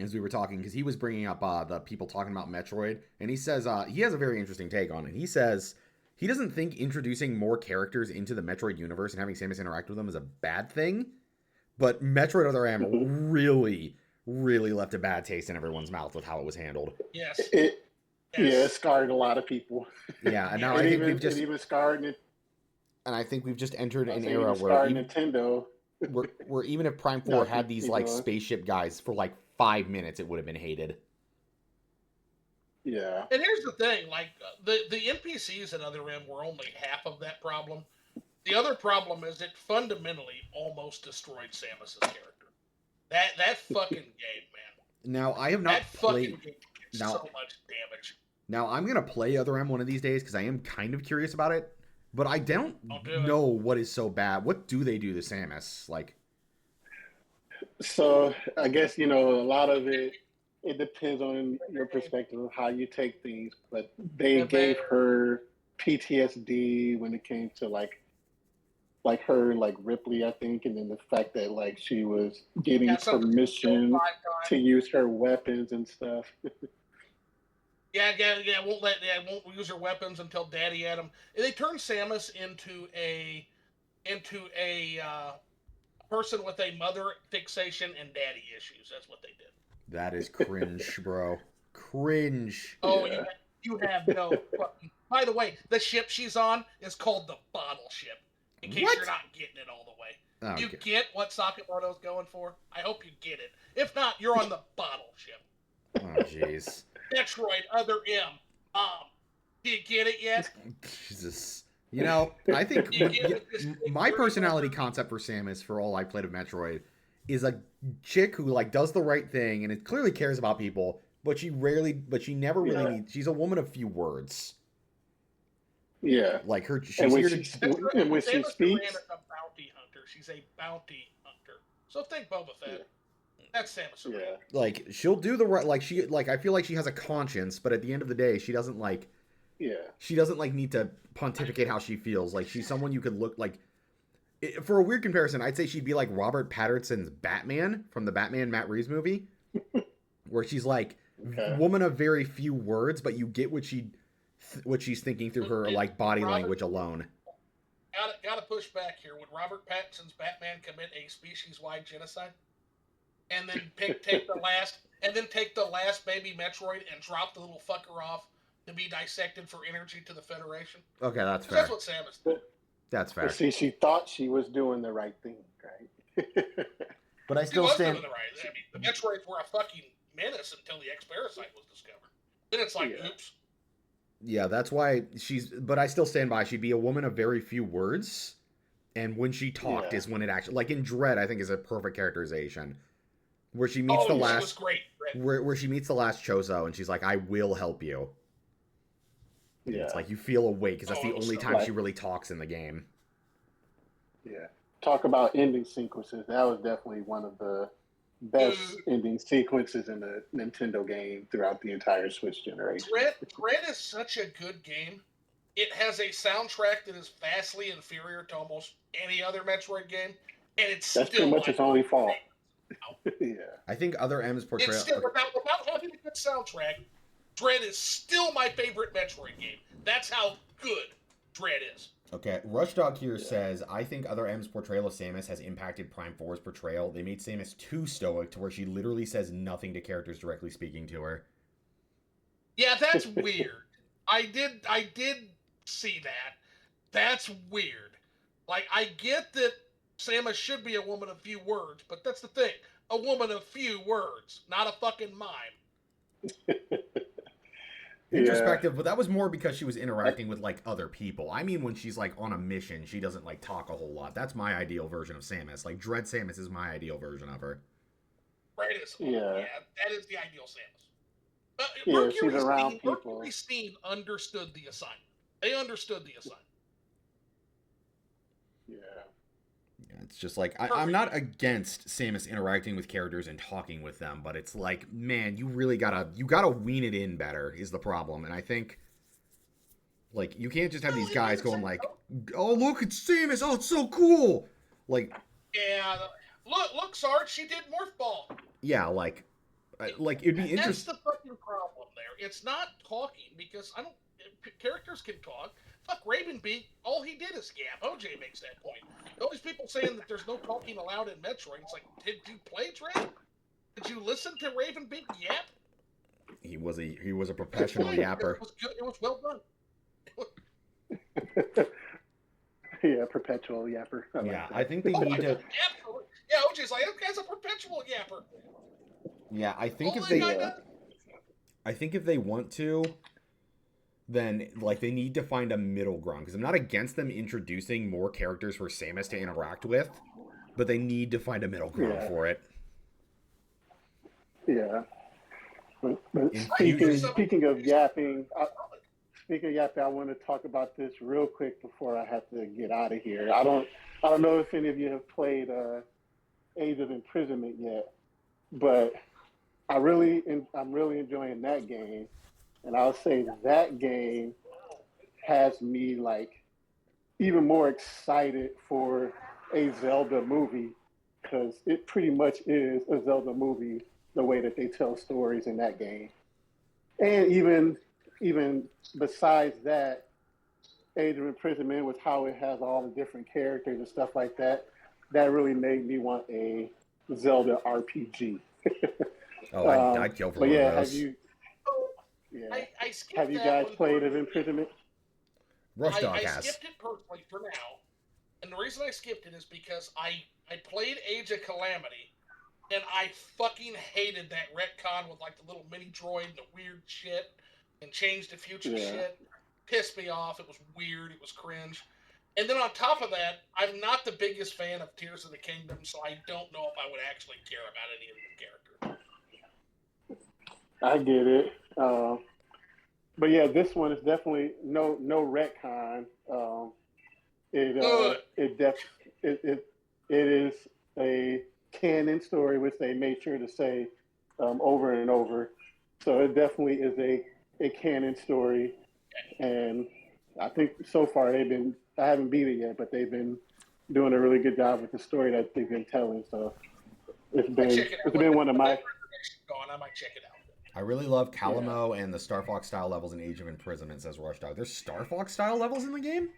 as we were talking because he was bringing up the people talking about Metroid, and he says he has a very interesting take on it. He says he doesn't think introducing more characters into the Metroid universe and having Samus interact with them is a bad thing, but Metroid Other Mhm. M really, really left a bad taste in everyone's mouth with how it was handled. Yes. It yeah, it Yes. scarred a lot of people. Yeah, and now Yes. I It think even we've it just even scarred it. and I think we've just entered I an say it era even where scarred even Nintendo. where even if Prime No, 4 had these keep like going. spaceship guys for like 5 minutes, it would have been hated. Yeah, And here's the thing: like the NPCs in Other M were only half of that problem. The other problem is it fundamentally almost destroyed Samus's character. That fucking game, man. Now I have That not fucking played. game did Now so much damage. now I'm gonna play Other M one of these days because I am kind of curious about it, but I don't Don't do it. know what is so bad. What do they do to Samus? Like, so I guess a lot of it depends on your perspective of how you take things, but they And they gave her PTSD when it came to like her like Ripley, I think, and then the fact that like she was getting got something to kill permission 5 to times. use her weapons and stuff. Yeah. Won't use her weapons until Daddy had them. They turned Samus into a person with a mother fixation and daddy issues. That's what they did. that is cringe, bro. Cringe. Oh, Yeah. you have no fucking. By the way, the ship she's on is called the Bottle Ship. In case you're What? not getting it all the way, you Okay. get what Sakamoto's going for. I hope you get it. If not, you're on the Bottle Ship. Oh, jeez. Metroid Other M. Do you get it yet? Jesus. You know, I think Do you get it? This my very personality over- concept for Samus, for all I played of Metroid, is a chick who like does the right thing and it clearly cares about people, but she never really Yeah. needs. She's a woman of few words. Yeah. Like her, And she's when here she to. and when she Samus Aran speaks, is a bounty hunter. She's a bounty hunter. So think Boba Fett. That's Samus Aran. yeah, Like she'll do the right. Like I feel like she has a conscience, but at the end of the day, she doesn't like. yeah, She doesn't like need to pontificate how she feels. Like she's someone you could look like. For a weird comparison, I'd say she'd be like Robert Pattinson's Batman from the Batman Matt Reeves movie, where she's like okay. woman of very few words, but you get what she's thinking through her like body language alone. Gotta push back here. Would Robert Pattinson's Batman commit a species-wide genocide, and then take the last baby Metroid and drop the little fucker off to be dissected for energy to the Federation? Okay, that's 'Cause fair. that's what Samus did. That's fair. But see, she thought she was doing the right thing, right? But I She still was stand. doing the right. I mean, the Metroids were a fucking menace until the X Parasite was discovered. Then it's like, Yeah. oops. Yeah, that's why but I still stand by, she'd be a woman of very few words. And when she talked Yeah. is when it actually, like in Dread, I think is a perfect characterization. Where she meets Oh, the yeah, she was last, great. Red. where she meets the last Chozo and she's like, I will help you. And it's Yeah. like, you feel awake because that's Oh, the it was only so time she Like, really talks in the game. yeah. Talk about ending sequences. That was definitely one of the best good. ending sequences in a Nintendo game throughout the entire Switch generation. Dread is such a good game. It has a soundtrack that is vastly inferior to almost any other Metroid game, and it's That's pretty still much my its only fault. favorite. Yeah. I think Other M's It's portrayal. still without having a good soundtrack. Dread is still my favorite Metroid game. That's how good Dread is. Okay, Rushdog here Yeah. says, I think Other M's portrayal of Samus has impacted Prime 4's portrayal. They made Samus too stoic to where she literally says nothing to characters directly speaking to her. Yeah, that's weird. I did see that. That's weird. Like, I get that Samus should be a woman of few words, but that's the thing. A woman of few words, not a fucking mime. Yeah. Introspective, but that was more because she was interacting with like other people. I mean, when she's like on a mission, she doesn't like talk a whole lot. That's my ideal version of Samus. Like Dread Samus is my ideal version of her. Right? Is Yeah. yeah, that is the ideal Samus. Yeah, she's around people. Mercury's team understood the assignment. They understood the assignment. Yeah. Yeah, it's just like I'm not against Samus interacting with characters and talking with them, but it's like, man, you really gotta wean it in better is the problem. And I think like you can't just have these guys going like, oh look, it's Samus, oh it's so cool. Like Yeah, look, Sarge, she did Morph Ball. yeah, like it'd be That's interesting. the fucking problem there. It's not talking because I don't. Characters can talk. Fuck Ravenbeak. All he did is yap. OJ makes that point. All these people saying that there's no talking allowed in Metroid. It's like, did you play Dread? Did you listen to Ravenbeak yap? He was a professional yapper. It was good. It was well done. Yeah, perpetual yapper. Yeah, I think they need to. Absolutely. Yeah, OJ's like, that guy's a perpetual yapper. Yeah, I think All if that they, guy does. I think if they want to, then like they need to find a middle ground because I'm not against them introducing more characters for Samus to interact with, but they need to find a middle ground for it. Yeah. But Infusion. speaking of yapping, I want to talk about this real quick before I have to get out of here. I don't know if any of you have played Age of Imprisonment yet, but I'm really enjoying that game, and I'll say that game has me like even more excited for a Zelda movie because it pretty much is a Zelda movie the way that they tell stories in that game, and even besides that, Age of Imprisonment with how it has all the different characters and stuff like that, that really made me want a Zelda RPG. Oh, I'd kill for but one yeah, of those. have you? Yeah, I skipped have you that guys one played for- of Imprisonment? Rushdog I has. skipped it personally for now, and the reason I skipped it is because I played Age of Calamity, and I fucking hated that retcon with like the little mini droid and the weird shit, and changed the future Yeah. shit. Pissed me off. It was weird. It was cringe. And then on top of that, I'm not the biggest fan of Tears of the Kingdom, so I don't know if I would actually care about any of the characters. I get it. But yeah, this one is definitely no retcon. It is a canon story, which they made sure to say over and over. So it definitely is a canon story, and I think so far I haven't beat it yet, but they've been doing a really good job with the story that they've been telling. So it's been one of my. I might check it out. I really love Calamo and the Star Fox style levels in Age of Imprisonment, says Rushdog. There's Star Fox style levels in the game?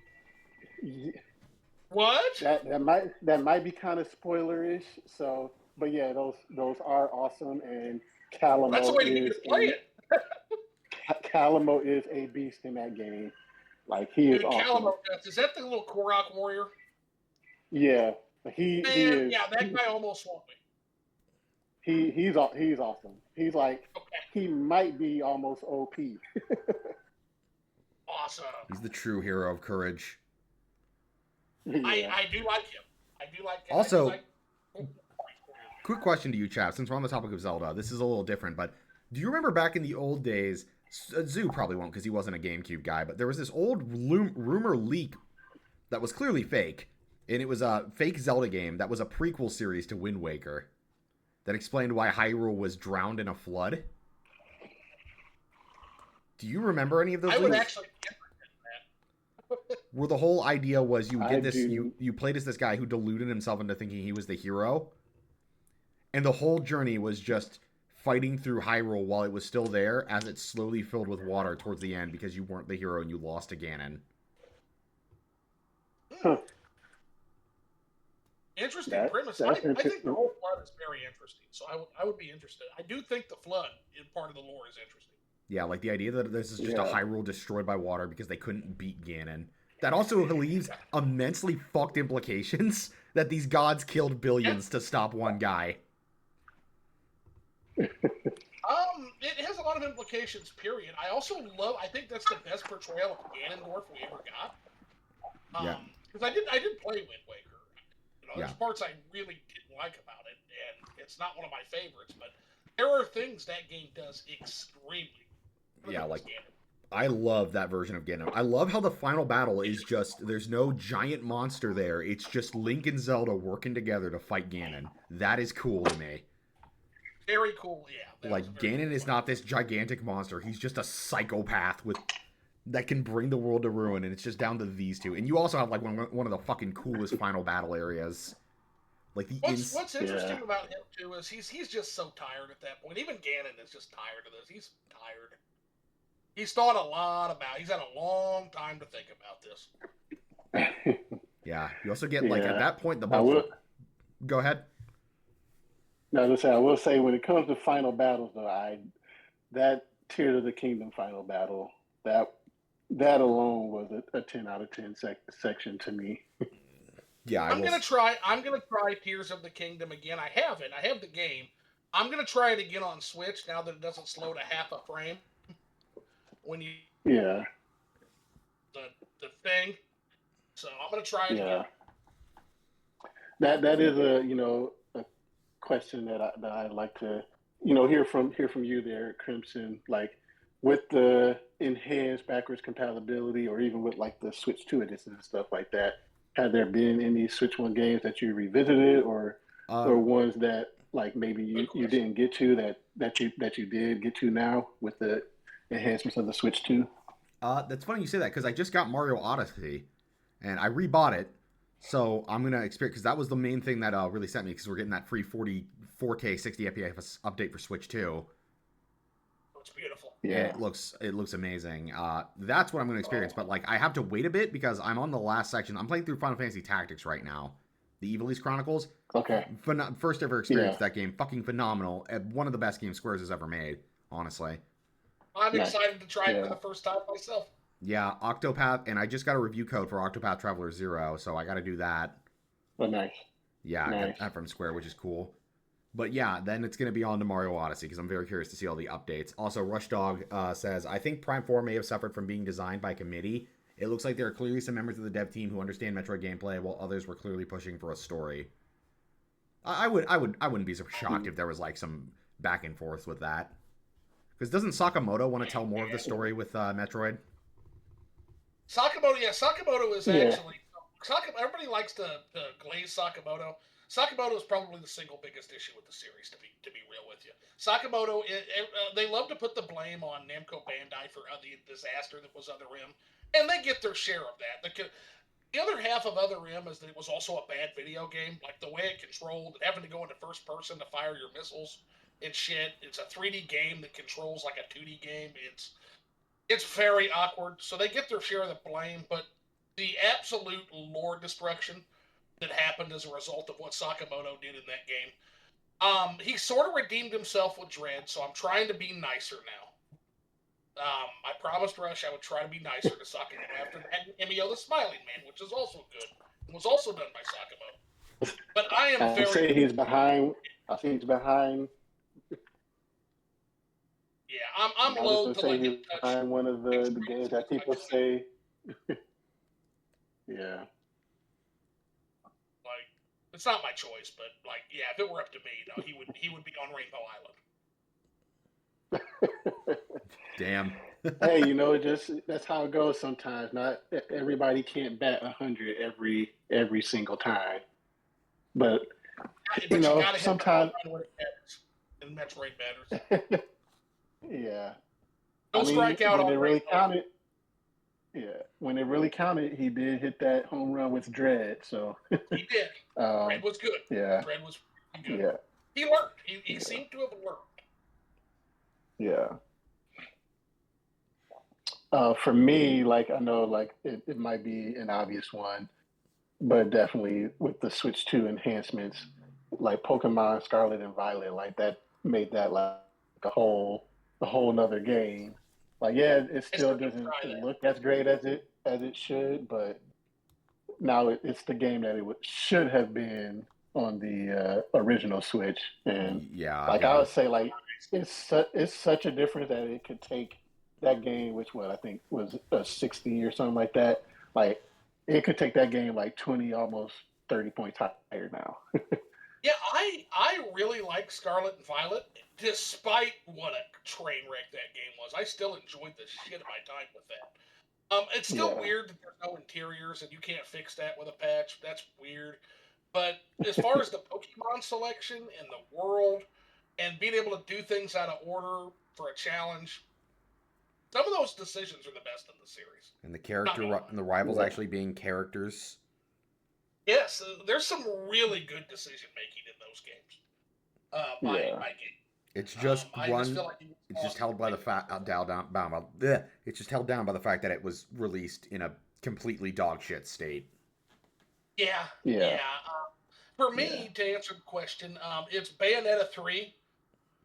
What? That might be kind of spoilerish. So, but yeah, those are awesome, and Calamo That's the way you can play it. Calamo is a beast in that game. Like he is awesome. Calamo, is that the little Korok warrior? Yeah, he is. Yeah, that guy almost swamped me. He's awesome. He's like he might be almost OP. awesome. He's the true hero of courage. Yeah. I do like him. I do like him. Also, I do like... quick question to you, Chap, since we're on the topic of Zelda. This is a little different, but do you remember back in the old days, Zoo probably won't because he wasn't a GameCube guy, but there was this old rumor leak that was clearly fake, and it was a fake Zelda game that was a prequel series to Wind Waker that explained why Hyrule was drowned in a flood. Do you remember any of those I would leaks? actually be interested in that. Where the whole idea was you I get this, do. you played as this guy who deluded himself into thinking he was the hero, and the whole journey was just fighting through Hyrule while it was still there as it slowly filled with water towards the end because you weren't the hero and you lost to Ganon. Huh. Interesting premise. That's I think interesting. the whole plot is very interesting, so I would be interested. I do think the flood in part of the lore is interesting. Yeah, like the idea that this is just a Yeah. Hyrule destroyed by water because they couldn't beat Ganon. That also leaves immensely fucked implications that these gods killed billions to stop one guy. It has a lot of implications. Period. I also love. I think that's the best portrayal of Ganondorf we ever got. Yeah. Because I did play Wind Waker. You know, there's Yeah. parts I really didn't like about it, and it's not one of my favorites. But there are things that game does extremely. Yeah, like Ganon. I love that version of Ganon. I love how the final battle is just there's no giant monster there. It's just Link and Zelda working together to fight Ganon. That is cool to me. Very cool. Yeah. that Like was very Ganon cool. is not this gigantic monster. He's just a psychopath with that can bring the world to ruin, and it's just down to these two. And you also have like one of the fucking coolest final battle areas. Like the What's interesting Yeah. about him too is he's just so tired at that point. Even Ganon is just tired of this. He's tired. He's thought a lot about. He's had a long time to think about this. Yeah. You also get like at Yeah. that point the I will. Go ahead. No, listen, I will say when it comes to final battles, though, that Tears of the Kingdom final battle, that alone was a 10 out of 10 section to me. Yeah, I'm gonna try Tears of the Kingdom again. I have it. I have the game. I'm gonna try it again on Switch now that it doesn't slow to half a frame. When you Yeah, the thing, so I'm gonna try it yeah. again. That is a question that I'd like to hear from you there, Crimson. Like with the enhanced backwards compatibility, or even with like the Switch 2 edition and stuff like that. Have there been any Switch 1 games that you revisited, or ones that like maybe you didn't get to that you did get to now with the enhancements of the Switch 2? That's funny you say that because I just got Mario Odyssey, and I rebought it, so I'm gonna experience because that was the main thing that really sent me because we're getting that free 4K 60 FPS update for Switch 2. It's beautiful. Yeah, And it looks amazing. That's what I'm gonna experience, but like I have to wait a bit because I'm on the last section. I'm playing through Final Fantasy Tactics right now, the Evilise Chronicles. okay. First ever experience Yeah. that game, fucking phenomenal. One of the best games Squares has ever made, honestly. I'm Nice. excited to try it Yeah. for the first time myself. Yeah, Octopath, and I just got a review code for Octopath Traveler 0, so I got to do that. Oh, nice. Yeah, I Nice. got that from Square, which is cool. But yeah, then it's going to be on to Mario Odyssey because I'm very curious to see all the updates. Also, Rush Dog says, I think Prime 4 may have suffered from being designed by committee. It looks like there are clearly some members of the dev team who understand Metroid gameplay, while others were clearly pushing for a story. I wouldn't be so shocked if there was like some back and forth with that. Because doesn't Sakamoto want to tell more of the story with Metroid? Sakamoto, yeah, Sakamoto is Yeah. actually. Everybody likes to glaze Sakamoto. Sakamoto is probably the single biggest issue with the series, to be real with you. Sakamoto, they love to put the blame on Namco Bandai for the disaster that was Other Rim, and they get their share of that. The other half of Other Rim is that it was also a bad video game, like the way it controlled, having to go into first person to fire your missiles and shit. It's a 3D game that controls like a 2D game. It's very awkward, so they get their share of the blame, but the absolute lore destruction that happened as a result of what Sakamoto did in that game. He sort of redeemed himself with Dread, so I'm trying to be nicer now. I promised Rush I would try to be nicer to Sakamoto after that Emio the Smiling Man, which is also good. It was also done by Sakamoto. But I am I very... say he's behind. I think he's behind. I'm I was loath gonna to say like he's touch behind one of the games that people say. Yeah. like it's not my choice, but like if it were up to me, no, he would be on Rainbow Island. Damn. Hey, just that's how it goes sometimes. Not everybody can't bat 100 every single time, but But you got to hit the home sometimes. run when it matters, and Metroid matters. Yeah. No I mean, strikeout when on it really Rainbow. counted, yeah, when it really counted, he did hit that home run with Dread. So, He did. um, Dread was good. yeah, Dread was good. yeah, He learned. He yeah, seemed to have learned. yeah. For me, like I know, like it might be an obvious one, but definitely with the Switch 2 enhancements, like Pokemon Scarlet and Violet, like that made that like a whole nother game. Like, yeah, it I still still need to doesn't try that. look as great as it should, but now it's the game that should have been on the original Switch. And Yeah, I've like I got would say, like it's such a difference that it could take that game, which what I think was a 60 or something like that. Like it could take that game like 20, almost 30 points higher now. Yeah, I really like Scarlet and Violet, despite what a train wreck that game was. I still enjoyed the shit of my time with that. It's still Yeah, weird that there's no interiors and you can't fix that with a patch. That's weird. But as far as the Pokemon selection and the world and being able to do things out of order for a challenge, some of those decisions are the best in the series. and the Not character gonna lie. and the rivals yeah, actually being characters. Yes, there's some really good decision making in those games. yeah, By game. It's just I just one. feel like he was It's just lost in held the by the mix. fact down bound by bleh. It's just held down by the fact that it was released in a completely dog shit state. Yeah, yeah, yeah. For yeah. me, to answer the question, it's Bayonetta 3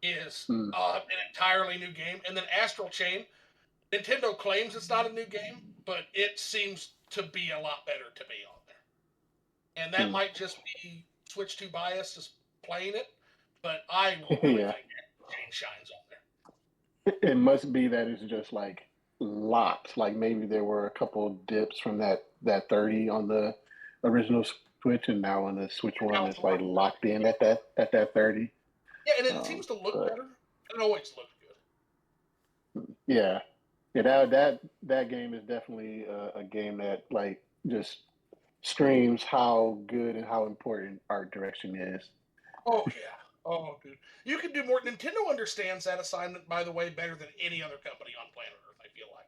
is Mm. an entirely new game, and then Astral Chain. Nintendo claims it's not a new game, but it seems to be a lot better to me on there. And that Mm. might just be Switch 2 bias, just playing it, but I really Yeah. think Astral Chain shines on there. It must be that it's just like locked. Like maybe there were a couple dips from that 30 on the original Switch, and now on the Switch And now One, it's it's like locked. locked in at that 30. Yeah, and it Um, seems to look but better. It always looked good. yeah, yeah, that game is definitely a game that like just screams how good and how important art direction is. Oh yeah. Oh dude. You can do more. Nintendo understands that assignment, by the way, better than any other company on planet Earth, I feel like.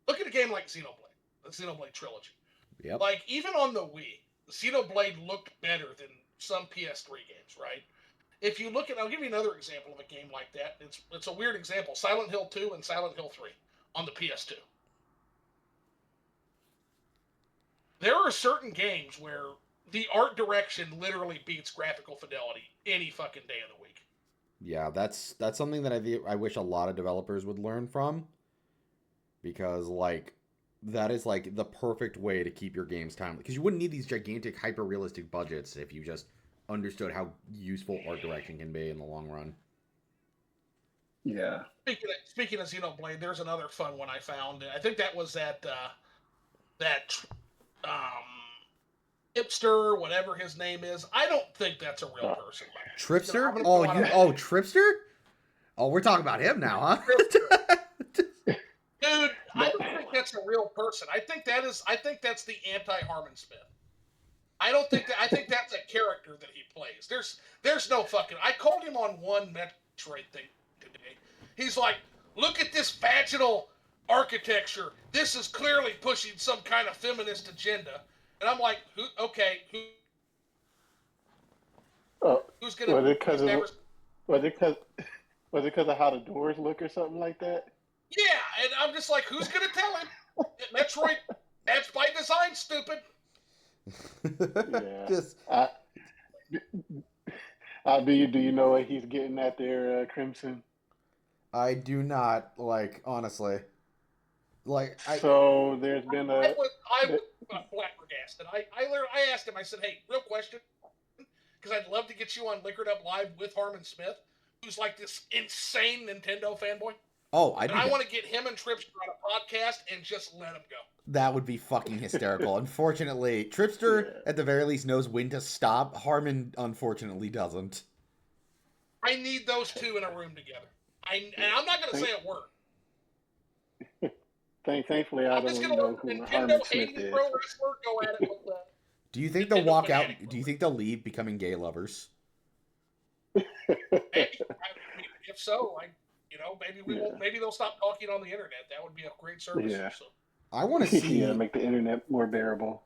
Look at a game like Xenoblade, the Xenoblade trilogy. Yep. Like, even on the Wii, Xenoblade looked better than some PS3 games, right? If you look at, I'll give you another example of a game like that. It's a weird example. Silent Hill 2 and Silent Hill 3 on the PS2. There are certain games where the art direction literally beats graphical fidelity any fucking day of the week. Yeah, that's something that I wish a lot of developers would learn from, because like that is like the perfect way to keep your games timely, because you wouldn't need these gigantic hyper realistic budgets if you just understood how useful art direction can be in the long run. Yeah. Speaking of Xenoblade, there's another fun one I found. I think that was that um, hipster, whatever his name is. I don't think that's a real Uh, person. I'm Tripster? gonna Oh, go out you on oh Tripster? Oh, we're talking about him now, huh? dude. I that, don't think that's a real person. I think that's the anti Harmon Smith. I don't think that. I think that's a character that he plays. There's no fucking. I called him on one Metroid thing today. He's like, look at this vaginal architecture. This is clearly pushing some kind of feminist agenda. And I'm like, who? Okay, uh, who's gonna? was it because He's of never. was it because was it because of how the doors look or something like that? Yeah, and I'm just like, who's gonna tell him? Metroid. That's by design, stupid. Yeah. Just I, do you know what he's getting at there, Crimson? I do not like, honestly. Like So there's been I th- was flabbergasted. I asked him. I said, hey, real question, because I'd love to get you on Liquored Up Live with Harmon Smith, who's like this insane Nintendo fanboy. Oh, And I want to get him and Tripster on a podcast and just let him go. That would be fucking hysterical. Unfortunately, Tripster at the very least knows when to stop. Harmon unfortunately doesn't. I need those two in a room together. And I'm not going to say a word. Thankfully, I don't know who Harmon Smith is. Pro wrestler, go at it with the Do you think they'll walk out? Do you think they'll leave becoming gay lovers? Maybe. If so, maybe they'll stop talking on the internet. That would be a great service. Yeah. So. I want to see. Make the internet more bearable.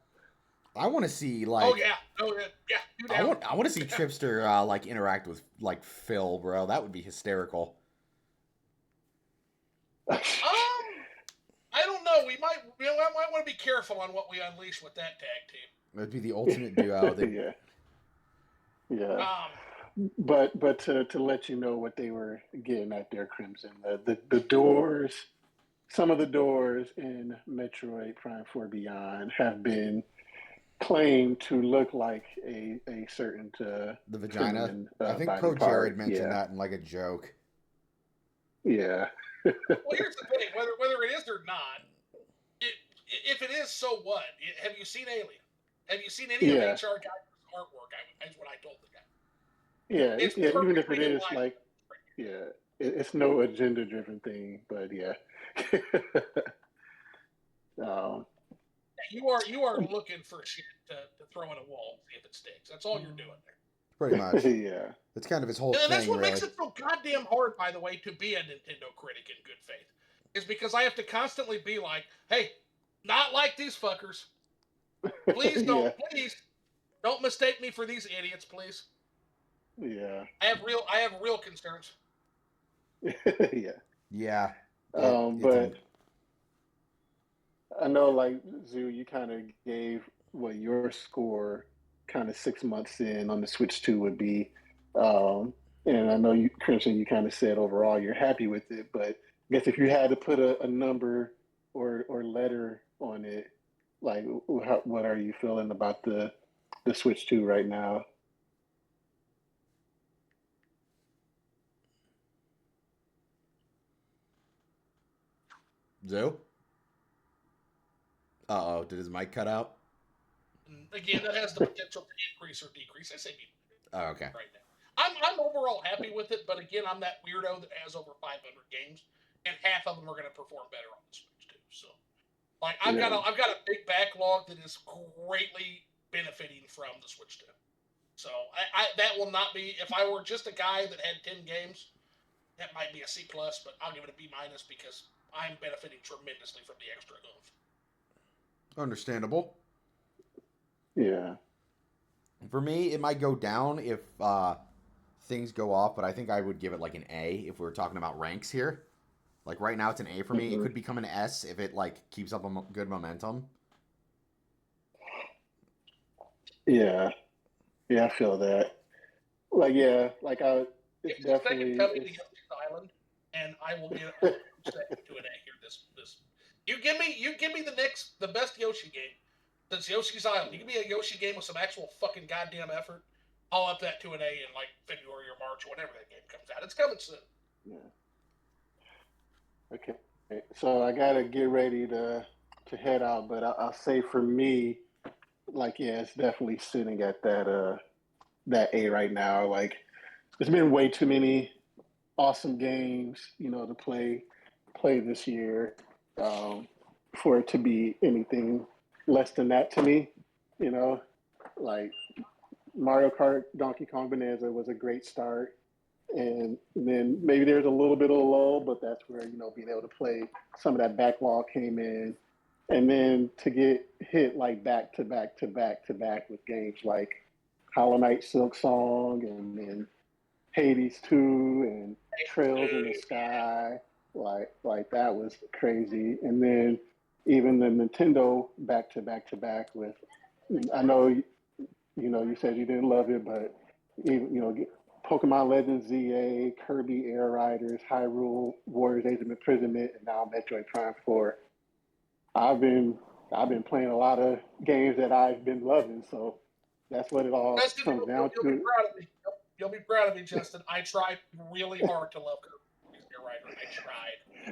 I want to see like. Oh yeah. I want to see Tripster like interact with like Phil, bro. That would be hysterical. I don't know. We might want to be careful on what we unleash with that tag team. That'd be the ultimate duo. Yeah. But to let you know what they were getting at there, Crimson, the doors, some of the doors in Metroid Prime 4 Beyond have been claimed to look like a certain the vagina. Feminine, I think Pro Jared mentioned that in like a joke. Yeah. Well, here's the thing: whether it is or not, if it is, so what? Have you seen Alien? Have you seen any of HR Geiger's artwork? That's what I told the guy. Yeah, even if it is like, it's no agenda-driven thing, but yeah. You are looking for shit to throw in a wall, see if it sticks. That's all you're doing there. Pretty much. Yeah. That's kind of his whole thing. And that's what really makes it so goddamn hard, by the way, to be a Nintendo critic in good faith. Is because I have to constantly be like, hey, not like these fuckers. Please don't, please don't mistake me for these idiots, please. Yeah. I have real concerns. Yeah. But I know, like, Zoo, you kind of gave what your score kind of 6 months in on the Switch 2 would be. And I know you, Crimson, you kind of said overall you're happy with it, but I guess if you had to put a number or letter on it, like, what are you feeling about the Switch 2 right now? Zoo? Uh-oh, did his mic cut out? Again, that has the potential to increase or decrease. I say okay. Right now. I'm overall happy with it, but again, I'm that weirdo that has over 500 games, and half of them are going to perform better on the Switch too. So, like, I've got a big backlog that is greatly benefiting from the Switch 2. So, I that will not be, if I were just a guy that had 10 games, that might be a C+, but I'll give it a B- because I'm benefiting tremendously from the extra oomph. Understandable. Yeah. For me, it might go down if things go off, but I think I would give it like an A if we were talking about ranks here. Like right now, it's an A for me. It could become an S if it like keeps up a good momentum. Yeah, I feel that. Like, it's definitely. It's Island, and I will get to an A here. This. You give me the best Yoshi game. That's Yoshi's Island. You give me a Yoshi game with some actual fucking goddamn effort. I'll up that to an A in like February or March or whenever that game comes out. It's coming soon. Yeah. Okay. So I gotta get ready to head out, but I'll say for me, like, it's definitely sitting at that A right now. Like, there's been way too many awesome games, to play this year, for it to be anything less than that to me. Like Mario Kart Donkey Kong Bonanza was a great start, and then maybe there's a little bit of a lull, but that's where being able to play some of that backlog came in, and then to get hit like back to back with games like Hollow Knight Silk Song and then Hades 2 and Trails in the Sky, like that was crazy. And then even the Nintendo back to back with, I know you said you didn't love it, but even Pokemon Legends ZA, Kirby Air Riders, Hyrule Warriors Age of Imprisonment, and now Metroid Prime 4. I've been playing a lot of games that I've been loving, so that's what it all comes down to. You'll be proud of me, Justin. I tried really hard to love Kirby Air Rider.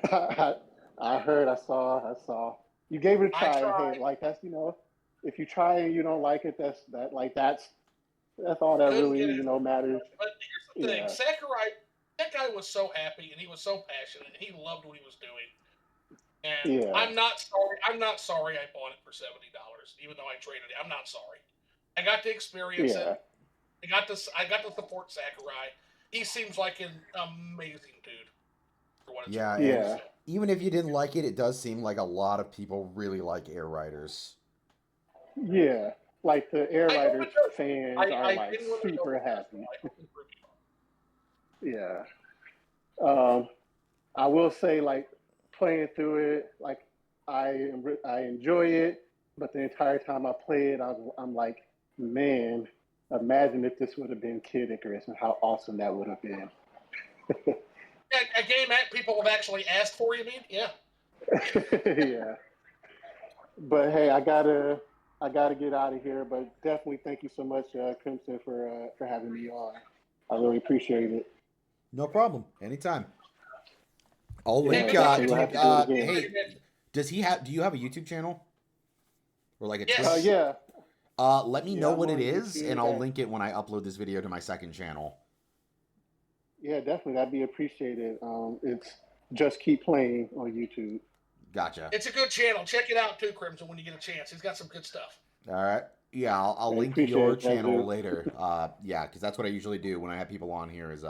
I tried. I heard, I saw. You gave it a I try. tried. Hey, like that's if you try and you don't like it, that's all that Couldn't really get it. matters. But here's the thing: Yeah, Sakurai, that guy was so happy and he was so passionate and he loved what he was doing. And yeah, I'm not sorry. I'm not sorry I bought it for $70, even though I traded it. I'm not sorry. I got to experience it. yeah, I got to support Sakurai. He seems like an amazing dude. For what it's Yeah, worth. and yeah, So, even if you didn't like it, it does seem like a lot of people really like Air Riders. yeah. Like the Air I hope Riders it does. fans are I like genuinely hope super it does. happy. I hope it Yeah. Um, I will say, like, playing through it, like, I enjoy it, but the entire time I play it, I'm like, man, imagine if this would have been Kid Icarus and how awesome that would have been. a game that people have actually asked for, you mean? Yeah. Yeah. But hey, I gotta get out of here. But definitely thank you so much, Crimson, for having me on. I really appreciate it. No problem. Anytime. I'll Yeah, link. definitely we'll have to do it again. Hey, do you have a YouTube channel or like a Yes. Twitch? Yeah. Let me Yeah, know I'm what it on is, YouTube, and I'll yeah. link it when I upload this video to my second channel. Yeah, definitely. That'd be appreciated. It's Just Keep Playing on YouTube. Gotcha. It's a good channel. Check it out too, Crimson, when you get a chance. He's got some good stuff. All right. Yeah, I'll I link appreciate your it, channel brother. later. Yeah, because that's what I usually do when I have people on here is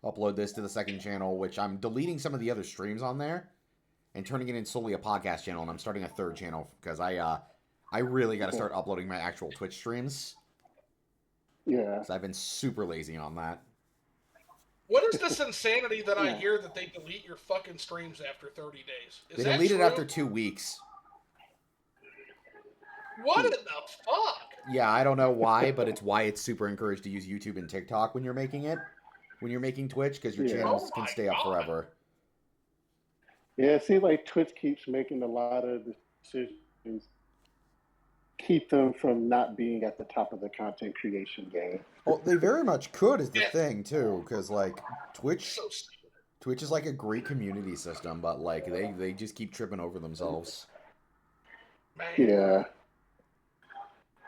upload this to the second channel, which I'm deleting some of the other streams on there and turning it into solely a podcast channel, and I'm starting a third channel because I really got to start uploading my actual Twitch streams. Yeah. So I've been super lazy on that. What is this insanity that I Yeah. hear that they delete your fucking streams after 30 days? Is They that deleted true? after 2 weeks. What in the fuck? Yeah, I don't know why, but it's why it's super encouraged to use YouTube and TikTok when you're making it. When you're making Twitch, because your Yeah. channels Oh can my stay up God. forever. Yeah, it seems like Twitch keeps making a lot of decisions, keep them from not being at the top of the content creation game. Well, they very much could is the Yeah. thing too, because like Twitch So stupid. is like a great community system, but like they just keep tripping over themselves. Man. Yeah.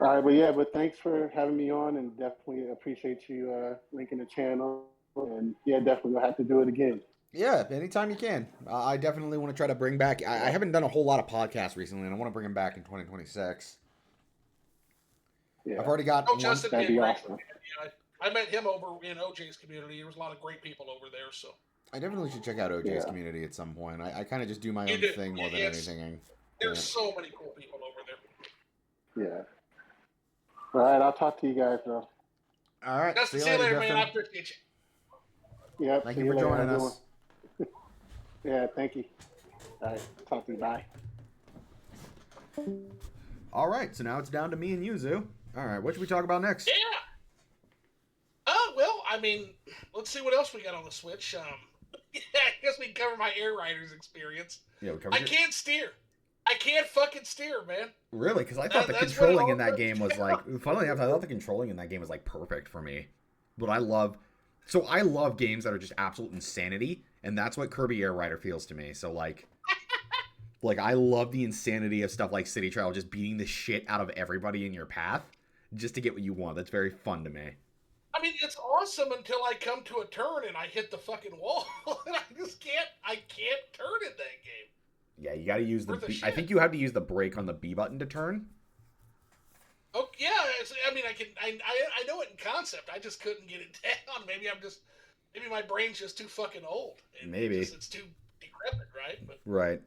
All right, but thanks for having me on, and definitely appreciate you linking the channel. And yeah, definitely we'll have to do it again. Yeah, anytime you can. I definitely want to try to bring back. I haven't done a whole lot of podcasts recently, and I want to bring them back in 2026. Yeah. I've already got Oh, one. Justin That'd did be great. awesome. Yeah, I met him over in OJ's community. There was a lot of great people over there. So I definitely should check out OJ's Yeah. community at some point. I kind of just do my You own do. thing more than Yes. anything. there's so many cool people over there. Yeah. All right, I'll talk to you guys though. All right. Justin, see you later, man. I appreciate you. Yep. Thank see you for later. joining Have a good us. one. Yeah, thank you. All right, talk to you. Bye. All right, so now it's down to me and you, Zoo. All right, what should we talk about next? Yeah. Well, I mean, let's see what else we got on the Switch. Yeah, I guess we can cover my Air Riders experience. Yeah, we covered I it. can't steer. I can't fucking steer, man. Really? Because I thought the That's controlling what in that all- game was like, funnily enough, I thought the controlling in that game was like perfect for me. But I love games that are just absolute insanity, and that's what Kirby Air Rider feels to me. So like I love the insanity of stuff like City Trial, just beating the shit out of everybody in your path just to get what you want. That's very fun to me. I mean, it's awesome until I come to a turn and I hit the fucking wall. And I can't turn in that game. Yeah, you got to use the Worth a B. I shit. think you have to use the brake on the B button to turn. Oh yeah, I mean, I know it in concept. I just couldn't get it down. Maybe my brain's just too fucking old. Maybe. It's too decrepit, right? But Right.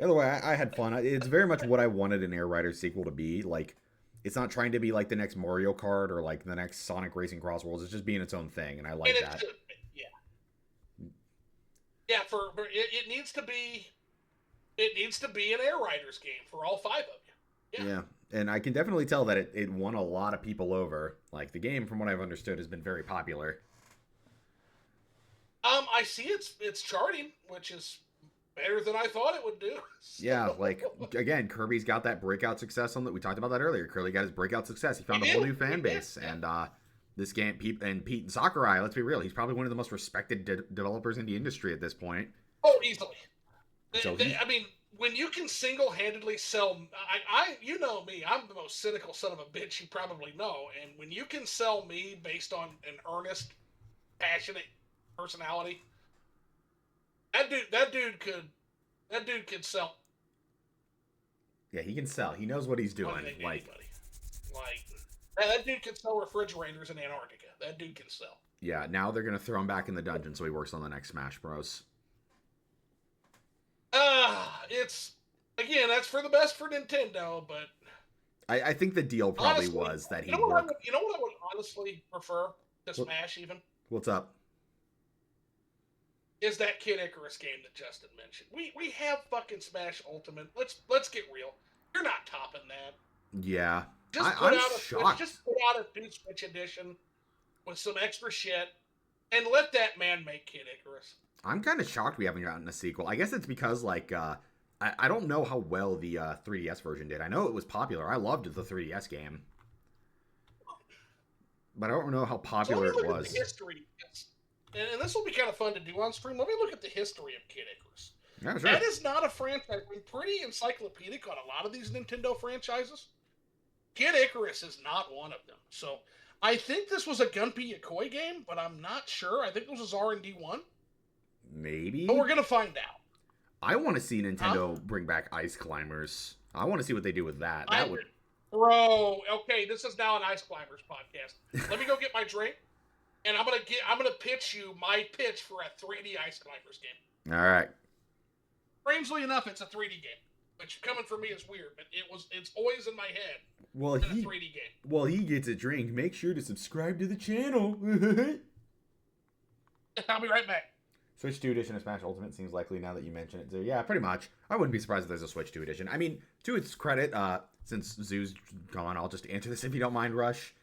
Either way, I had fun. It's very much what I wanted an Air Rider sequel to be. Like, it's not trying to be like the next Mario Kart or like the next Sonic Racing Cross Worlds. It's just being its own thing, and I like and that. Yeah. For it needs to be. It needs to be an Air Riders game for all 5 of you. Yeah. And I can definitely tell that it won a lot of people over. Like, the game, from what I've understood, has been very popular. I see it's charting, which is better than I thought it would do. So. Yeah, like, again, Kirby's got that breakout success on that. We talked about that earlier. Kirby got his breakout success. He found a whole new fan base. And, this game, Pete Sakurai, let's be real, he's probably one of the most respected developers in the industry at this point. Oh, easily. So I mean, when you can single-handedly sell, you know me, I'm the most cynical son of a bitch you probably know, and when you can sell me based on an earnest, passionate personality, that dude could sell. Yeah, he can sell. He knows what he's doing. Like that dude can sell refrigerators in Antarctica. That dude can sell. Yeah, now they're gonna throw him back in the dungeon so he works on the next Smash Bros. It's again, that's for the best for Nintendo, but I think the deal probably honestly, was that he you know what I would honestly prefer to Smash even What's up? is that Kid Icarus game that Justin mentioned. We have fucking Smash Ultimate. Let's get real. You're not topping that. Yeah. I'm shocked. Just put out a new Switch edition with some extra shit and let that man make Kid Icarus. I'm kind of shocked we haven't gotten a sequel. I guess it's because, like, I don't know how well the 3DS version did. I know it was popular. I loved the 3DS game. But I don't know how popular it was. At the history, and this will be kind of fun to do on stream. Let me look at the history of Kid Icarus. Yeah, sure. That is not a franchise. We're pretty encyclopedic on a lot of these Nintendo franchises. Kid Icarus is not one of them. So I think this was a Gunpei Yokoi game, but I'm not sure. I think this was R&D 1. Maybe. But we're going to find out. I want to see Nintendo bring back Ice Climbers. I want to see what they do with that. Bro, okay, this is now an Ice Climbers podcast. Let me go get my drink, and I'm gonna pitch you my pitch for a 3D Ice Climbers game. All right. Strangely enough, it's a 3D game, which coming from me is weird, but it's always in my head. Well, a 3D game. Well, he gets a drink. Make sure to subscribe to the channel. I'll be right back. Switch 2 edition of Smash Ultimate seems likely now that you mention it. So yeah, pretty much. I wouldn't be surprised if there's a Switch 2 edition. I mean, to its credit, since Zoo's gone, I'll just answer this if you don't mind, Rush.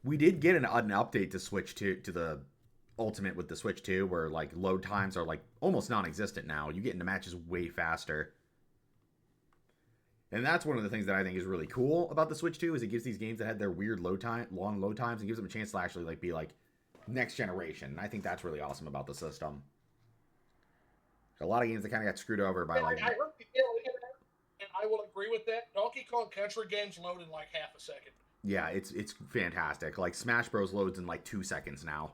We did get an update to Switch 2 to the Ultimate with the Switch 2, where like load times are like almost non-existent now. You get into matches way faster. And that's one of the things that I think is really cool about the Switch 2 is it gives these games that had their weird long load times and gives them a chance to actually like be like next generation. And I think that's really awesome about the system. A lot of games that kind of got screwed over by like. I heard the deal, and I will agree with that. Donkey Kong Country games load in like half a second. Yeah, it's fantastic. Like Smash Bros loads in like 2 seconds now.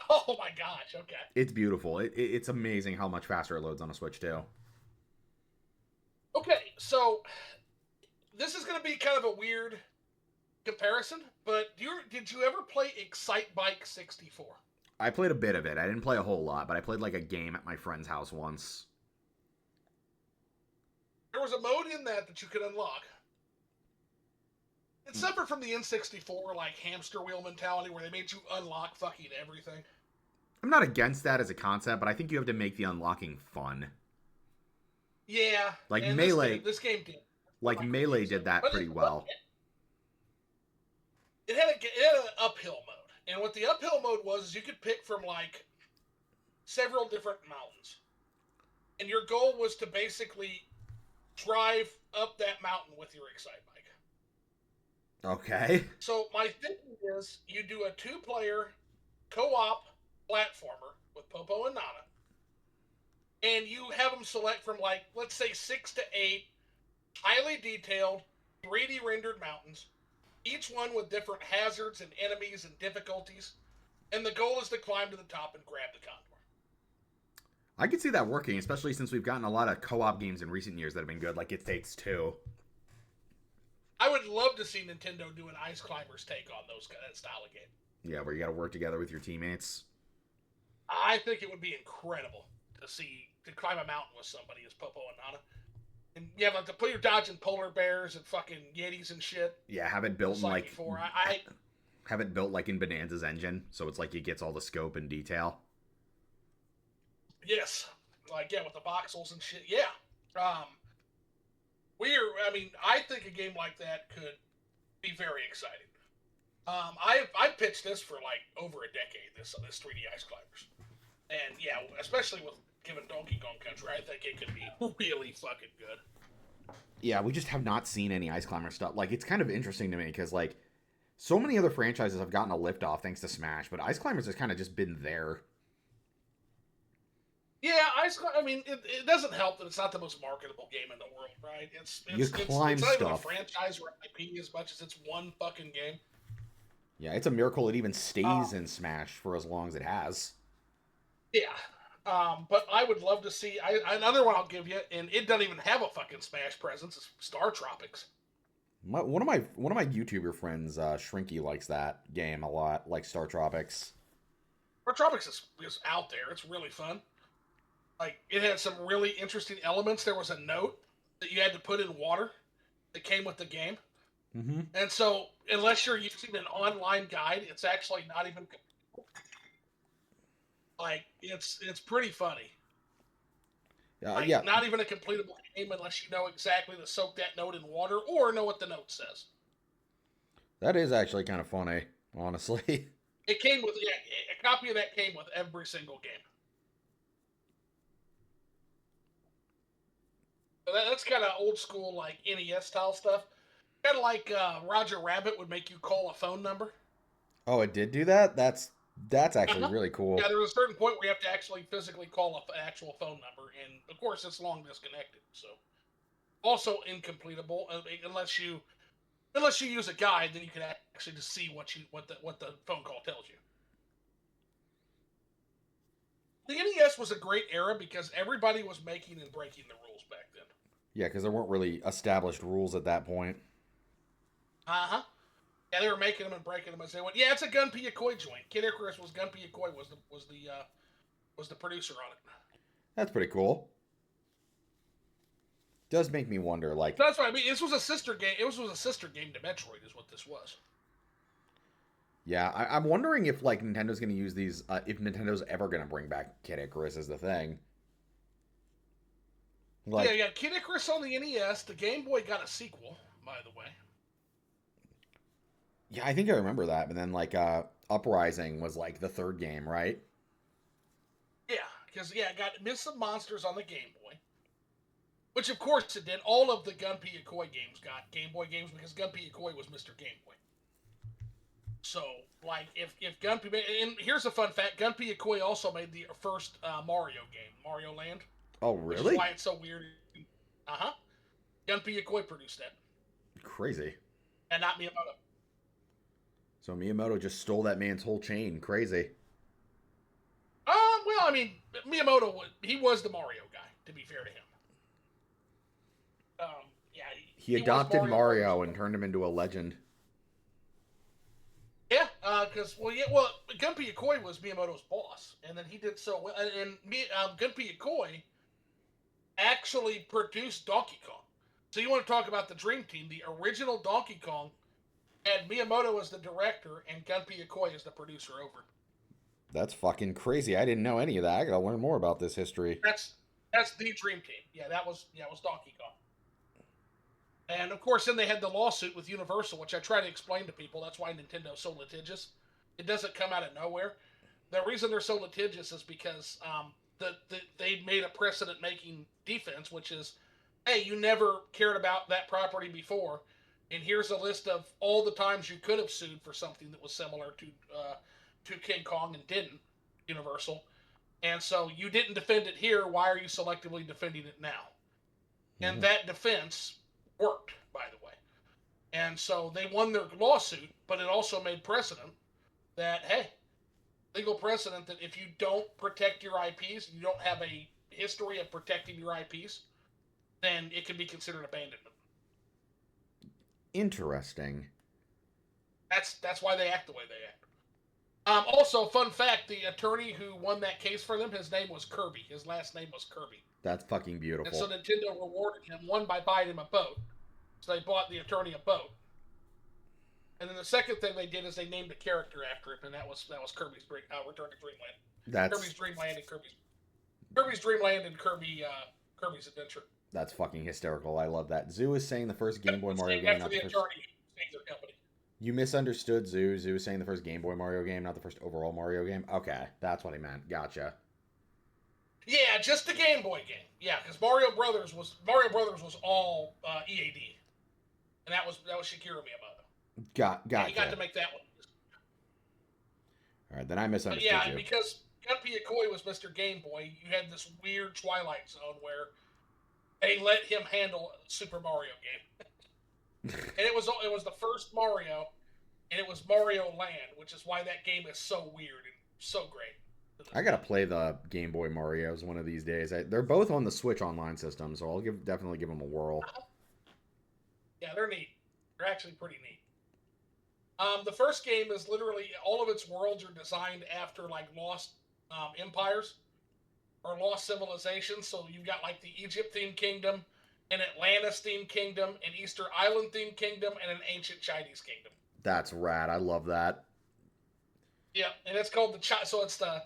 Oh my gosh! Okay. It's beautiful. It's amazing how much faster it loads on a Switch 2. Okay, so this is going to be kind of a weird comparison, but did you ever play Excite Bike 64? I played a bit of it. I didn't play a whole lot, but I played like a game at my friend's house once. There was a mode in that you could unlock. It suffered from the N64 like hamster wheel mentality where they made you unlock fucking everything. I'm not against that as a concept, but I think you have to make the unlocking fun. Yeah. Like Melee. This game did. Like Melee did that pretty well. It had an uphill mode. And what the uphill mode was is you could pick from like several different mountains. And your goal was to basically drive up that mountain with your Excite Bike. Okay. So my thinking is you do a 2-player co-op platformer with Popo and Nana. And you have them select from like, let's say 6 to 8 highly detailed 3D rendered mountains, each one with different hazards and enemies and difficulties. And the goal is to climb to the top and grab the condor. I could see that working, especially since we've gotten a lot of co-op games in recent years that have been good, like It Takes Two. I would love to see Nintendo do an Ice Climbers take on that style of game. Yeah, where you got to work together with your teammates. I think it would be incredible to climb a mountain with somebody as Popo and Nana. And you have to put your dodging polar bears and fucking yetis and shit. Yeah, have it built in like before. have it built like in Bonanza's engine, so it's like it gets all the scope and detail. Yes, like with the voxels and shit. Yeah, I think a game like that could be very exciting. I pitched this for like over a decade. This 3D Ice Climbers, and yeah, especially with given Donkey Kong Country, I think it could be really fucking good. Yeah, we just have not seen any Ice Climber stuff. Like, it's kind of interesting to me because like So many other franchises have gotten a lift off thanks to Smash, but Ice Climbers has kind of just been there. Yeah, I mean, it doesn't help that it's not the most marketable game in the world, right? You climb it's not even a stuff. franchise or IP as much as it's one fucking game. Yeah, it's a miracle it even stays Um, in Smash for as long as it has. yeah. But I would love to see another one I'll give you, and it doesn't even have a fucking Smash presence. It's Star Tropics. One of my YouTuber friends, Shrinky, likes that game a lot, like Star Tropics. Star Tropics is out there. It's really fun. Like it had some really interesting elements. There was a note that you had to put in water that came with the game, Mm-hmm. and so unless you're using an online guide, it's actually not even like it's pretty funny. Like Yeah, not even a completable game unless you know exactly to soak that note in water or know what the note says. that is actually kind of funny, honestly. It came with a copy of that came with every single game. So that's kind of old school like NES style stuff. Kind of like Roger Rabbit would make you call a phone number. Oh, it did do that? That's actually Uh-huh. really Yeah, cool. there's a certain point where you have to actually physically call an actual phone number, and of course it's long disconnected. So also incompletable unless you use a guide, then you can actually just see what the phone call tells you. The NES was a great era because everybody was making and breaking the rules back then. Yeah, because there weren't really established rules at that point. Uh huh. Yeah, they were making them and breaking them as they went. Yeah, it's a Gunpei Yokoi joint. Kid Icarus was Gunpei Yokoi was the producer on it. That's pretty cool. Does make me wonder, like, So that's what I mean. This was a sister game. It was a sister game to Metroid, is what this was. yeah, I'm wondering if like Nintendo's going to use these, if Nintendo's ever going to bring back Kid Icarus as the thing. So yeah, Like, you got Kid Icarus on the NES. The Game Boy got a sequel, by the way. yeah, I think I remember that. But then like, Uprising was like the third game, right? Yeah, because it got Myths of Monsters on the Game Boy, which of course it did. All of the Gunpei Yokoi games got Game Boy games because Gunpei Yokoi was Mr. Game Boy. So, like, if Gunpei, and here's a fun fact: Gunpei Yokoi also made the first Mario game, Mario Land, Oh, which is really? why it's so weird. Uh huh. Gunpei Yokoi produced that, Crazy. and not Miyamoto. So Miyamoto just stole that man's whole chain. Crazy. Well, I mean, Miyamoto he was the Mario guy. To be fair to him, yeah, He he was adopted Mario Brothers. Mario and turned him into a legend. Yeah, because Gunpei Yokoi was Miyamoto's boss, and then he did so well. And Gunpei Yokoi actually produced Donkey Kong. So you want to talk about the Dream Team? The original Donkey Kong had Miyamoto as the director and Gunpei Yokoi as the producer over. That's fucking crazy. I didn't know any of that. I gotta learn more about this history. That's the Dream Team. Yeah, it was Donkey Kong. And of course, then they had the lawsuit with Universal, which I try to explain to people. That's why Nintendo's so litigious. It doesn't come out of nowhere. The reason they're so litigious is because they made a precedent-making defense, which is, hey, you never cared about that property before, and here's a list of all the times you could have sued for something that was similar to King Kong and didn't, Universal. And so you didn't defend it here. Why are you selectively defending it now? And Mhm. that defense worked, by the way. And so they won their lawsuit, but it also made precedent that, hey, legal precedent that if you don't protect your IPs, you don't have a history of protecting your IPs, then it can be considered abandonment. Interesting. That's why they act the way they act. Also, fun fact: the attorney who won that case for them, his name was Kirby. His last name was Kirby, That's fucking and so beautiful. Nintendo rewarded him one by buying him a boat. So they bought the attorney a boat. And then the second thing they did is they named a character after him, and that was Kirby's Return to Dreamland. That's Kirby's Dreamland and Kirby's Adventure. that's fucking hysterical. I love that. Zoo is saying the first Game Boy It's Mario named game, after not the the first. attorney who saved their company. You misunderstood Zoo. Zoo is saying the first Game Boy Mario game, not the first overall Mario game. Okay, that's what he meant. Gotcha. Yeah, just the Game Boy game. Yeah, because Mario Brothers was all EAD, and that was Shigeru Miyamoto. Yeah, he got Gotcha. to make that one. All right, then I But misunderstood yeah, you. because Gunpei Yokoi was Mr. Game Boy, you had this weird Twilight Zone where they let him handle Super Mario game, and it was the first Mario, and it was Mario Land, which is why that game is so weird and so great to this I gotta day. play the Game Boy Mario's one of these days. They're both on the Switch Online system, so I'll definitely give them a whirl. Yeah, they're neat. They're actually pretty neat. The first game is literally all of its worlds are designed after like lost empires or lost civilizations. So you've got like the Egypt themed kingdom, an Atlantis themed kingdom, an Easter Island themed kingdom, and an ancient Chinese kingdom. That's rad. I love that. Yeah, and it's called So it's the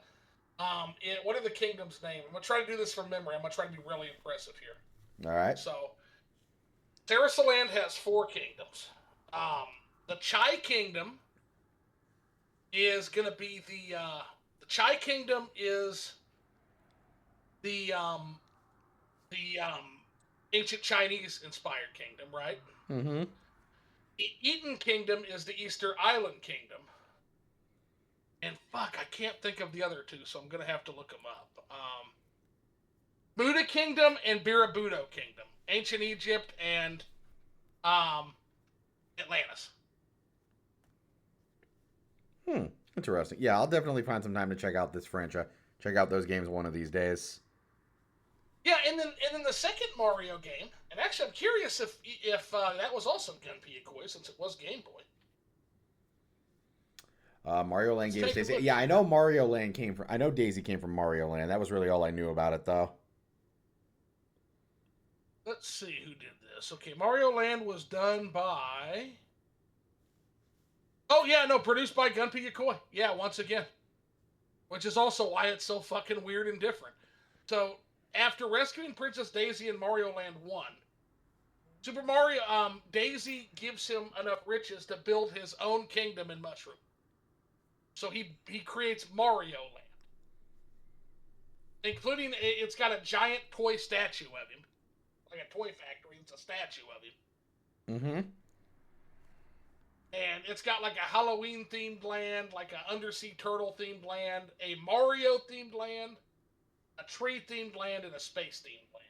what are the kingdoms' name? I'm gonna try to do this from memory. I'm gonna try to be really impressive here. All right. So Sarasaland has four kingdoms. Um, the Chai Kingdom is gonna be the Chai Kingdom is the um, the ancient Chinese inspired kingdom, right? Mm-hmm. The Eaton Kingdom is the Easter Island Kingdom. And fuck, I can't think of the other two, so I'm gonna have to look them up. Buddha Kingdom and Birabudo Kingdom, ancient Egypt and um, Atlantis. Hmm. Interesting. Yeah, I'll definitely find some time to check out this franchise. Check out those games one of these days. Yeah, and then the second Mario game, and actually I'm curious if that was also Gunpei Yokoi since it was Game Boy. Mario Land Let's games. take a Daisy. look Yeah, I here. know Mario Land came from. I know Daisy came from Mario Land. That was really all I knew about it, though. Let's see who did this. Okay, Mario Land was done by. Oh yeah, no, produced by Gunpei Yokoi. Yeah, once again, which is also why it's so fucking weird and different. So after rescuing Princess Daisy in Mario Land 1, Super Mario Daisy gives him enough riches to build his own kingdom in Mushroom. So he creates Mario Land, including it's got a giant toy statue of him, like a toy factory. It's a statue of him, Mm-hmm. and it's got like a Halloween themed land, like an undersea turtle themed land, a Mario themed land, a tree themed land, and a space themed land.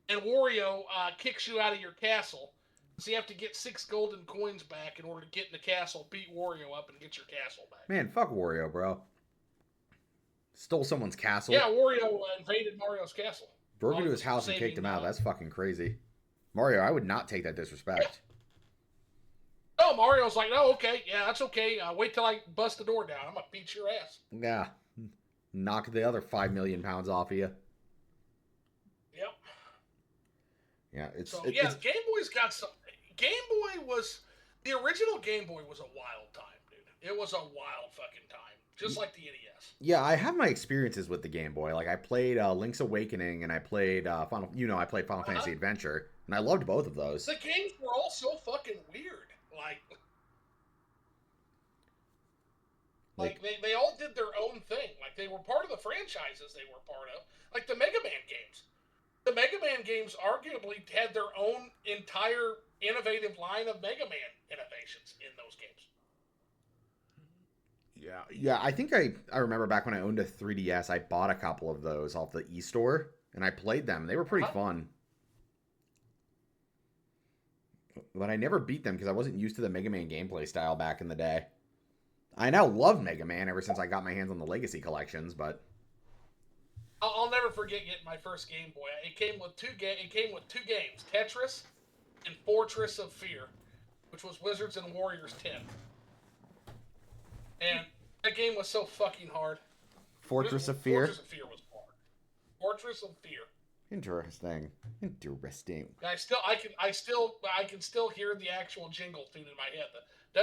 And Wario kicks you out of your castle. So you have to get 6 golden coins back in order to get in the castle, beat Wario up, and get your castle back. Man, fuck Wario, bro. Stole someone's castle, Yeah, Wario invaded Mario's castle broke while he into his was house, and kicked saving. him out. That's fucking crazy. Mario, I would not take that Yeah. disrespect. Oh, Mario's like, oh, okay, yeah, that's okay. Wait till I bust the door down. I'm gonna beat your ass. Yeah. Knock the other 5 million pounds off of you. Yep. Yeah, So yeah, Game Boy's got some. Game Boy was the original Game Boy was a wild time, dude. It was a wild fucking time, just like the NES. yeah. I have my experiences with the Game Boy. Like I played Link's Awakening, and I played Final. I played Final Uh-huh. Fantasy Adventure, and I loved both of those. The games were all so fucking weird. Like Like, they all did their own thing. Like they were part of the franchises they were part of. Like the Mega Man games. The Mega Man games arguably had their own entire innovative line of Mega Man innovations in those games. yeah. I think I remember back when I owned a 3DS, I bought a couple of those off the e-store, and I played them. They were pretty Uh-huh. fun, but I never beat them because I wasn't used to the Mega Man gameplay style back in the day. I now love Mega Man ever since I got my hands on the Legacy collections, but I'll never forget getting my first Game Boy. It came with two games, Tetris and Fortress of Fear, which was Wizards and Warriors 10. And that game was so fucking hard. Fortress of Fear. Fortress of Fear was hard. Fortress of Fear. Interesting. Interesting. I can still hear the actual jingle tune in my head. I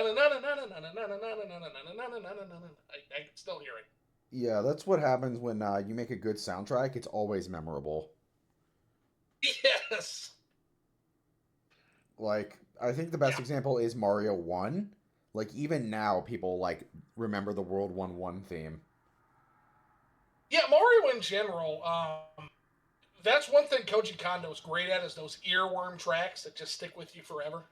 can still hear it. Yeah, that's what happens when you make a good soundtrack. It's always memorable. Yes. Like, I think the best Yeah. example is Mario 1. Like, even now, people, like, remember the World 1 theme. Yeah, Mario in general. That's one thing Koji Kondo's great at is those earworm tracks that just stick with you forever.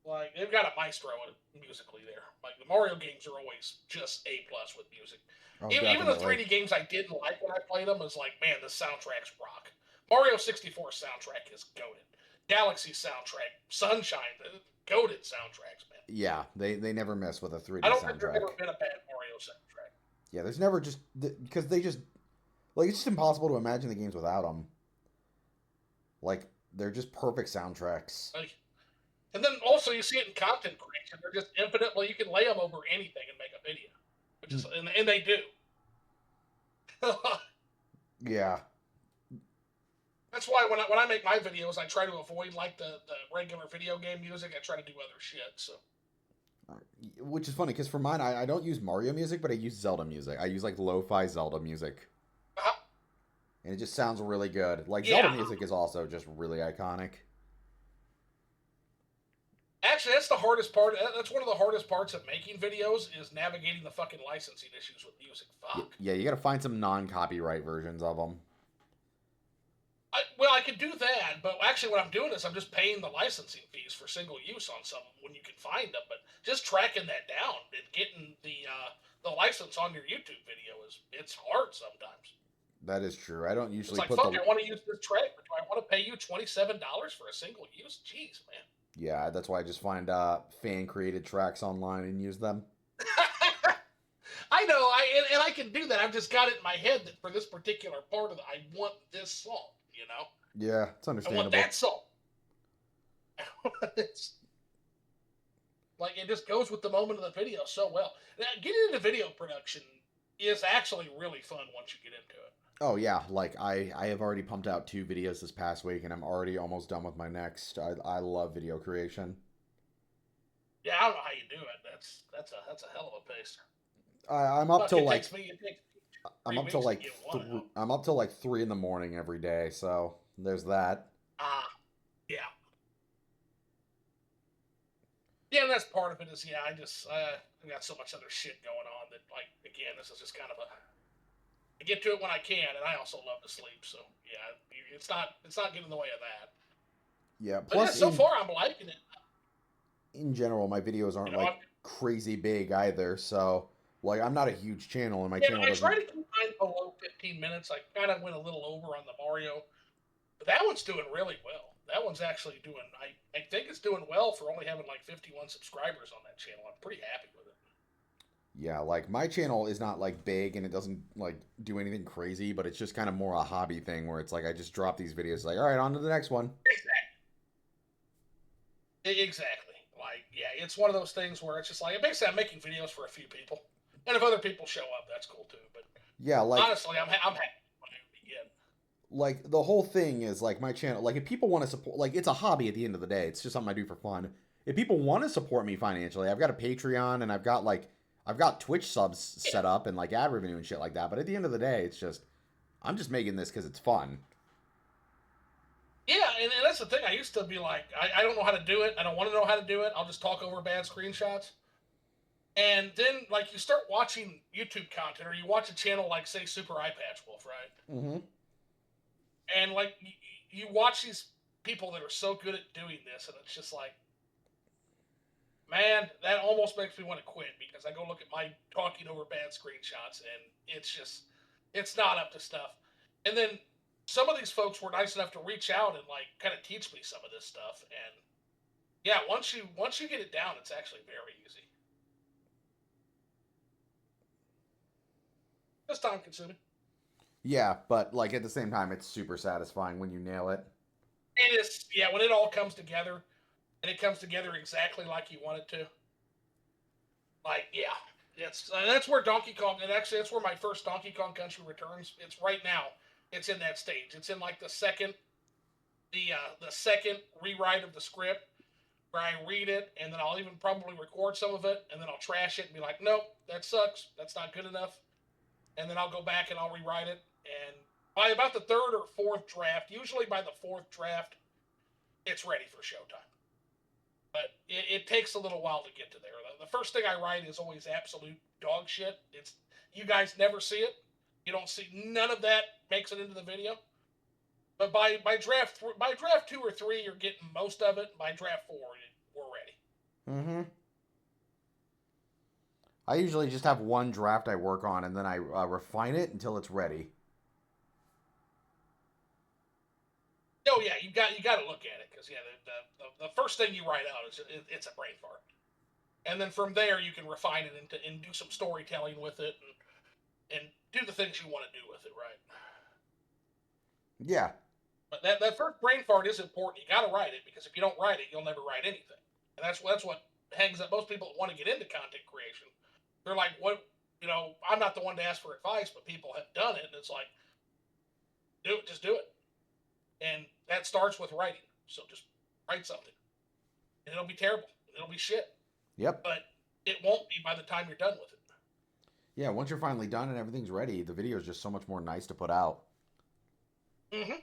Like they've got a maestro musically there. Like the Mario games are always just A plus with music. Oh, Even the definitely. 3D games I didn't like when I played them was like, man, the soundtracks rock. Mario 64 soundtrack is goated. Galaxy soundtrack, Sunshine, the goated soundtracks, man. Yeah, they never miss with a I 3D don't think there's soundtrack. ever been a bad Mario soundtrack. Yeah, there's never just because they just like it's just impossible to imagine the games without them. Like they're just perfect soundtracks. Like, and then also you see it in content creation. They're just infinite. Well, you can lay them over anything and make a video, which is and they do. Yeah. That's why when I make my videos, I try to avoid like the regular video game music. I try to do other shit. So. Which is funny because for mine, I don't use Mario music, but I use Zelda music. I use like lo-fi Zelda music, and it just sounds really good. Like Zelda music is also just really iconic. Actually, that's the hardest part. That's one of the hardest parts of making videos is navigating the fucking licensing issues with music. Fuck. Yeah, you got to find some non-copyright versions of them. Well, I could do that, but actually, what I'm doing is I'm just paying the licensing fees for single use on some when you can find them. But just tracking that down and getting the license on your YouTube video it's hard sometimes. That is true. I don't usually it's like, put fuck, the. I want to use this track, but do I want to pay you $27 for a single use? Jeez, man. Yeah, that's why I just find fan created tracks online and use them. I know, and I can do that. I've just got it in my head that for this particular part of it, I want this song. You know? Yeah, it's understandable. I want that song. It's like it just goes with the moment of the video so well. Now, getting into video production is actually really fun once you get into it. Oh yeah, like I have already pumped out 2 videos this past week, and I'm already almost done with my next. I love video creation. Yeah, I don't know how you do it. That's a hell of a pace. I'm up till like I'm up till like 3 in the morning every day. So there's that. Yeah. Yeah, and that's part of it. Is I got so much other shit going on that like again, this is just kind of a. I get to it when I can, and I also love to sleep. So yeah, it's not getting in the way of that. Yeah. Plus, so far I'm liking it. In general, my videos aren't like crazy big either. So. Like, I'm not a huge channel, and my channel doesn't... I try to keep mine below 15 minutes. I kind of went a little over on the Mario. But that one's doing really well. That one's actually doing... I think it's doing well for only having, like, 51 subscribers on that channel. I'm pretty happy with it. Yeah, like, my channel is not, like, big, and it doesn't, like, do anything crazy, but it's just kind of more a hobby thing where it's like, I just drop these videos, like, all right, on to the next one. Exactly. Like, yeah, it's one of those things where it's just like, basically I'm making videos for a few people. And if other people show up, that's cool too. But yeah, like honestly, I'm happy when I begin. Like the whole thing is like my channel. Like if people want to support, like it's a hobby at the end of the day. It's just something I do for fun. If people want to support me financially, I've got a Patreon and I've got Twitch subs set up and like ad revenue and shit like that. But at the end of the day, it's just I'm just making this because it's fun. Yeah, and that's the thing. I used to be like, I don't know how to do it. I don't want to know how to do it. I'll just talk over bad screenshots. And then, like, you start watching YouTube content, or you watch a channel like, say, Super Eye Patch Wolf, right? Mm-hmm. And, like, you watch these people that are so good at doing this, and it's just like, man, that almost makes me want to quit, because I go look at my talking over bad screenshots, and it's not up to stuff. And then some of these folks were nice enough to reach out and, like, kind of teach me some of this stuff. And, yeah, once you get it down, it's actually very easy. It's time consuming. Yeah, but like at the same time, it's super satisfying when you nail it. It is, yeah, when it all comes together, and it comes together exactly like you want it to. Like, yeah, that's where Donkey Kong, and actually that's where my first Donkey Kong Country Returns. It's right now. It's in that stage. It's in like the second rewrite of the script, where I read it, and then I'll even probably record some of it, and then I'll trash it and be like, nope, that sucks. That's not good enough. And then I'll go back and I'll rewrite it. And by about the 3rd or 4th draft, usually by the 4th draft, it's ready for showtime. But it takes a little while to get to there. The first thing I write is always absolute dog shit. You guys never see it. You don't see none of that makes it into the video. But by draft 2 or 3, you're getting most of it. By draft 4, we're ready. Mm-hmm. I usually just have one draft I work on, and then I refine it until it's ready. Oh yeah, you got to look at it because the first thing you write out is it's a brain fart, and then from there you can refine it and do some storytelling with it and do the things you want to do with it, right? Yeah. But that first brain fart is important. You got to write it because if you don't write it, you'll never write anything, and that's what hangs up most people that want to get into content creation. They're like, what? I'm not the one to ask for advice, but people have done it, and it's like, do it, just do it, and that starts with writing. So just write something. And it'll be terrible. It'll be shit. Yep. But it won't be by the time you're done with it. Yeah, once you're finally done and everything's ready, the video is just so much more nice to put out. Mm-hmm.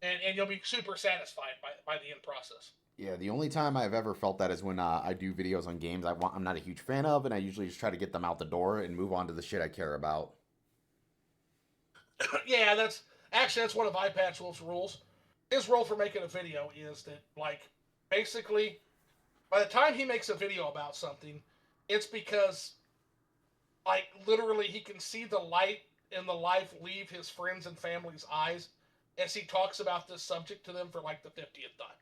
And you'll be super satisfied by the end process. Yeah, the only time I've ever felt that is when I do videos on games I'm not a huge fan of, and I usually just try to get them out the door and move on to the shit I care about. Yeah, that's one of iPatch Wolf's rules. His rule for making a video is that, like, basically, by the time he makes a video about something, it's because, like, literally he can see the light in the life leave his friends and family's eyes as he talks about this subject to them for, like, the 50th time.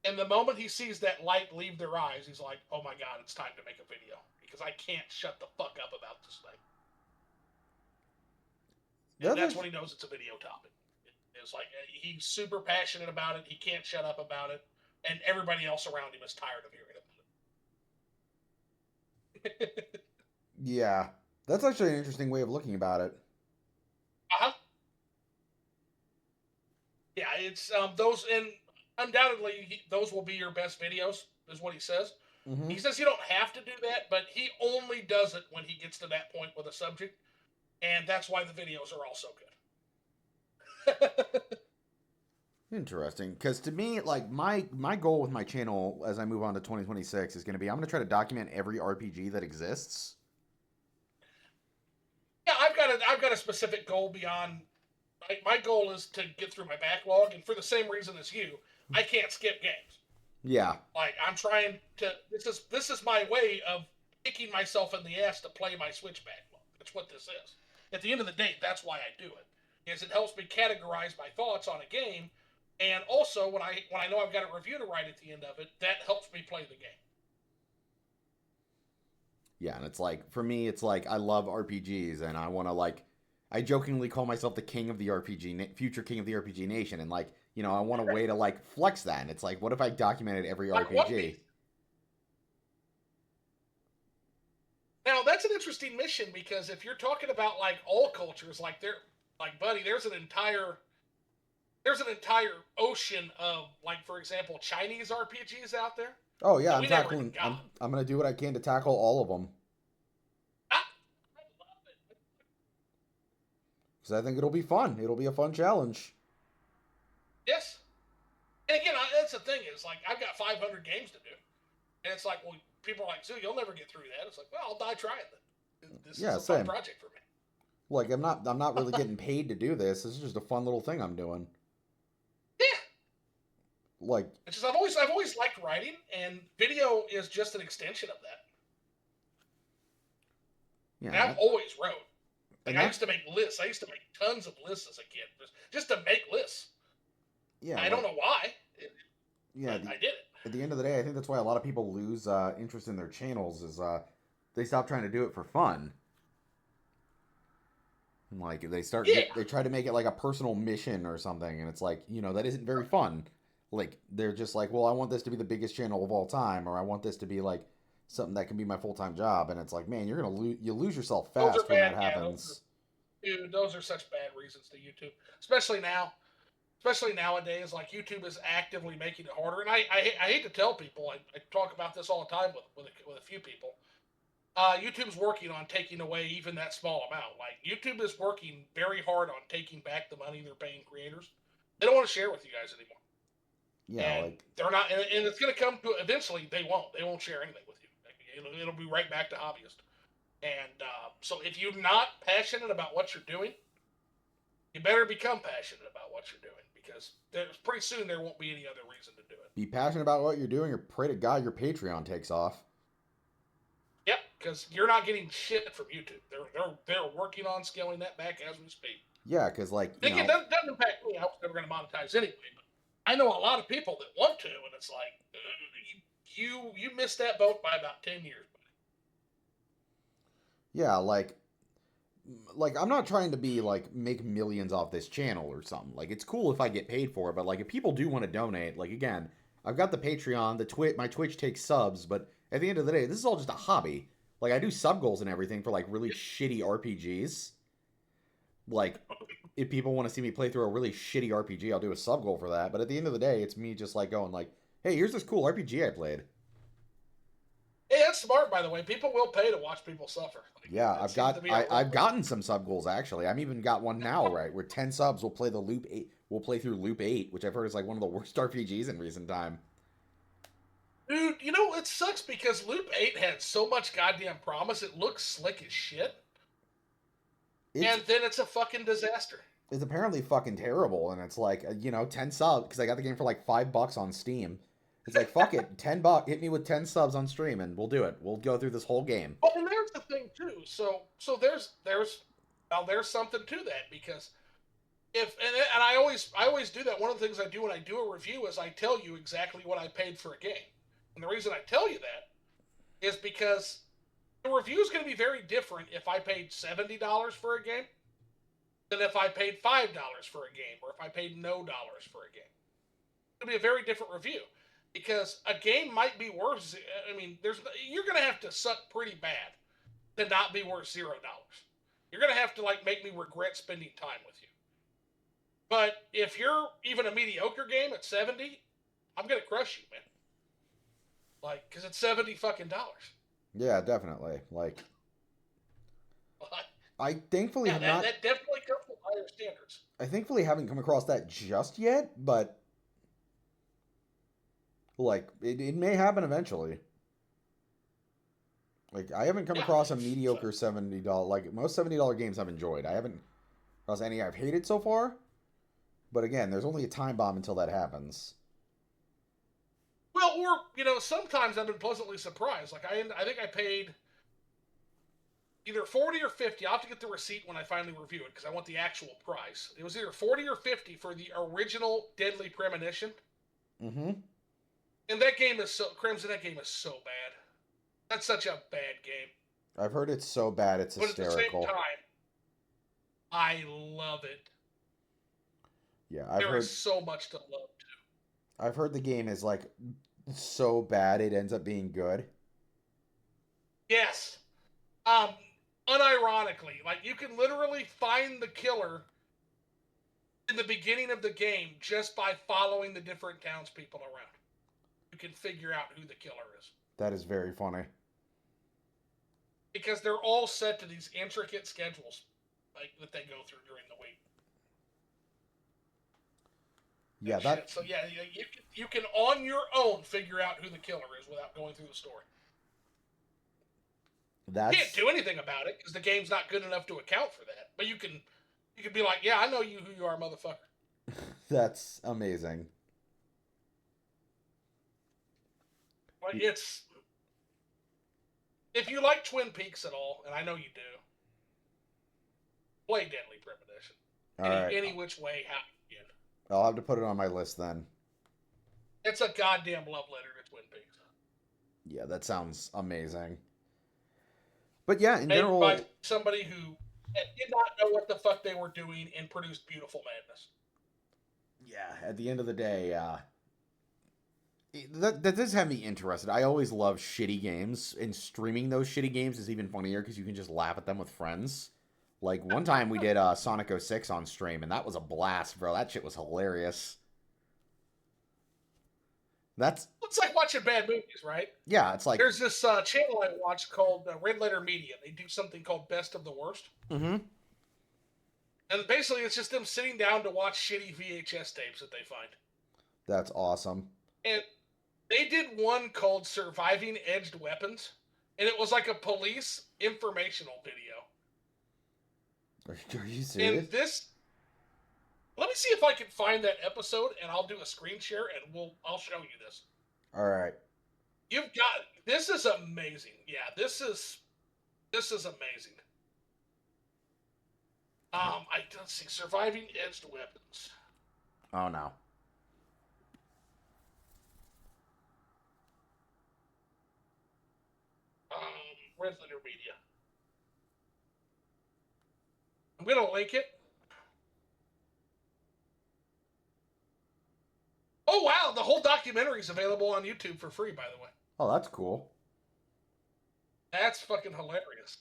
And the moment he sees that light leave their eyes, he's like, oh my god, it's time to make a video. Because I can't shut the fuck up about this thing. And that's when he knows it's a video topic. It's like, he's super passionate about it, he can't shut up about it, and everybody else around him is tired of hearing about it. Yeah, that's actually an interesting way of looking about it. Uh-huh. Yeah, it's those, and undoubtedly those will be your best videos, is what he says. Mm-hmm. He says you don't have to do that, but he only does it when he gets to that point with a subject, and that's why the videos are all so good. Interesting, because to me, like my goal with my channel as I move on to 2026 is going to be I'm going to try to document every RPG that exists. Yeah, I've got a specific goal beyond. My goal is to get through my backlog, and for the same reason as you, I can't skip games. Yeah. Like I'm trying to. This is my way of kicking myself in the ass to play my Switch backlog. That's what this is. At the end of the day, that's why I do it. Is it helps me categorize my thoughts on a game, and also when I know I've got a review to write at the end of it, that helps me play the game. Yeah, and it's like for me, it's like I love RPGs, and I want to like. I jokingly call myself the king of the future king of the RPG nation, and like I want a way to like flex that. And it's like, what if I documented every Like RPG? Now that's an interesting mission because if you're talking about like all cultures, buddy, there's an entire ocean of, like, for example, Chinese RPGs out there. Oh yeah, That I'm we never tackling. even got. I'm gonna do what I can to tackle all of them I love it. because I think it'll be fun. It'll be a fun challenge. Yes. And again, that's the thing is, like, I've got 500 games to do, and it's like, well, people are like, "Sue, you'll never get through that." It's like, well, I'll die trying then. This Yeah, is a fun same. project for me. Like I'm not really getting paid to do this. This is just a fun little thing I'm doing. Yeah. Like It's just I've always liked writing, and video is just an extension of that. yeah, And I've always wrote. Like and I that used to make lists. I used to make tons of lists as a kid, just to make lists. yeah, I don't know why, yeah. but I did it. At the end of the day, I think that's why a lot of people lose interest in their channels is they stop trying to do it for fun. And, like Yeah. they try to make it like a personal mission or something, and it's like that isn't very fun. Like they're just like, well, I want this to be the biggest channel of all time, or I want this to be like something that can be my full time job, and it's like, man, you lose yourself Those are fast when that bad. Yeah, happens. those are such bad reasons to YouTube, especially now. Especially nowadays, like YouTube is actively making it harder. And I hate to tell people, I talk about this all the time with a few people. YouTube's working on taking away even that small amount. Like YouTube is working very hard on taking back the money they're paying creators. They don't want to share with you guys anymore. Yeah, And like they're not, and it's going to come to eventually. They won't share anything with you. It'll be right back to hobbyist. And so if you're not passionate about what you're doing, You better become passionate about what you're doing, because pretty soon there won't be any other reason to do it. Be passionate about what you're doing, or pray to God your Patreon takes off. Yep, because you're not getting shit from YouTube. They're working on scaling that back as we speak. Yeah, because like Again, it doesn't impact me. I was never going to monetize anyway. But I know a lot of people that want to, and it's like you missed that boat by about 10 years, buddy. Yeah, like I'm not trying to be like make millions off this channel or something. Like it's cool if I get paid for it, but like if people do want to donate, like again, I've got the Patreon, my Twitch takes subs, but at the end of the day, this is all just a hobby. Like I do sub goals and everything for like really shitty RPGs. Like if people want to see me play through a really shitty RPG, I'll do a sub goal for that. But at the end of the day, it's me just like going like, "Hey, here's this cool RPG I played." Hey, that's smart, by the way. People will pay to watch people suffer. Like, yeah, I've gotten some sub goals actually. I've even got one now, right? Where 10 subs will play we'll play through Loop 8, which I've heard is like one of the worst RPGs in recent time. Dude, it sucks because Loop 8 had so much goddamn promise. It looks slick as shit. And then it's a fucking disaster. It's apparently fucking terrible, and it's like 10 subs because I got the game for like $5 on Steam. It's like, fuck it, $10, hit me with 10 subs on stream, and we'll do it. We'll go through this whole game. Well, and there's the thing too. So there's something to that, because and I always do that. One of the things I do when I do a review is I tell you exactly what I paid for a game, and the reason I tell you that is because the review is going to be very different if I paid $70 for a game than if I paid $5 for a game, or if I paid no dollars for a game. It'll be a very different review. Because a game might be worth, you're going to have to suck pretty bad to not be worth $0. You're going to have to make me regret spending time with you. But if you're even a mediocre game at 70, I'm going to crush you, man. Because it's 70 fucking dollars. Yeah, definitely. I thankfully have not. That definitely comes with higher standards. I thankfully haven't come across that just yet, but it may happen eventually. I haven't come across a mediocre $70. Most $70 games I've enjoyed. I haven't across any I've hated so far. But again, there's only a time bomb until that happens. Well, or sometimes I've been pleasantly surprised. I think I paid either 40 or 50. I'll have to get the receipt when I finally review it, because I want the actual price. It was either 40 or 50 for the original Deadly Premonition. Mm-hmm. And that game is Crimson, that game is so bad. That's such a bad game. I've heard it's so bad it's hysterical. But at the same time, I love it. Yeah, there is so much to love, too. I've heard the game is, so bad it ends up being good. Yes. Unironically. You can literally find the killer in the beginning of the game just by following the different townspeople around. You can figure out who the killer is. That is very funny. Because they're all set to these intricate schedules that they go through during the week. Yeah, So you can on your own figure out who the killer is without going through the story. You can't do anything about it because the game's not good enough to account for that. But you can be like, yeah, I know who you are, motherfucker. That's amazing. It's, if you like Twin Peaks at all, and I know you do, play Deadly Premonition. Any which way, how you can. I'll have to put it on my list then. It's a goddamn love letter to Twin Peaks. Yeah, that sounds amazing. But yeah, in made general, by somebody who did not know what the fuck they were doing and produced beautiful madness. Yeah, at the end of the day, that does have me interested. I always love shitty games, and streaming those shitty games is even funnier because you can just laugh at them with friends. One time we did Sonic 06 on stream, and that was a blast, bro. That shit was hilarious. It's like watching bad movies, right? Yeah, it's like... There's this channel I watch called Red Letter Media. They do something called Best of the Worst. Mm-hmm. And basically, it's just them sitting down to watch shitty VHS tapes that they find. That's awesome. And they did one called Surviving Edged Weapons, and it was like a police informational video. Are you serious? And this... Let me see if I can find that episode, and I'll do a screen share, and I'll show you this. All right. You've got this is amazing. Yeah, this is amazing. Let's see, surviving edged weapons. Oh no. Red Letter Media. I'm gonna link it. Oh wow, the whole documentary is available on YouTube for free, by the way. Oh, that's cool. That's fucking hilarious.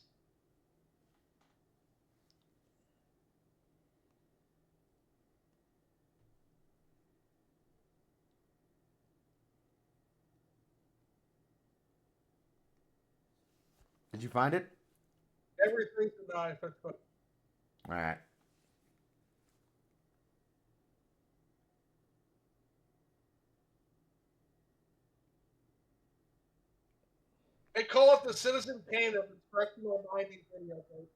Did you find it? Everything's a knife. All right. They call it the Citizen Kane of instructional mining videotape.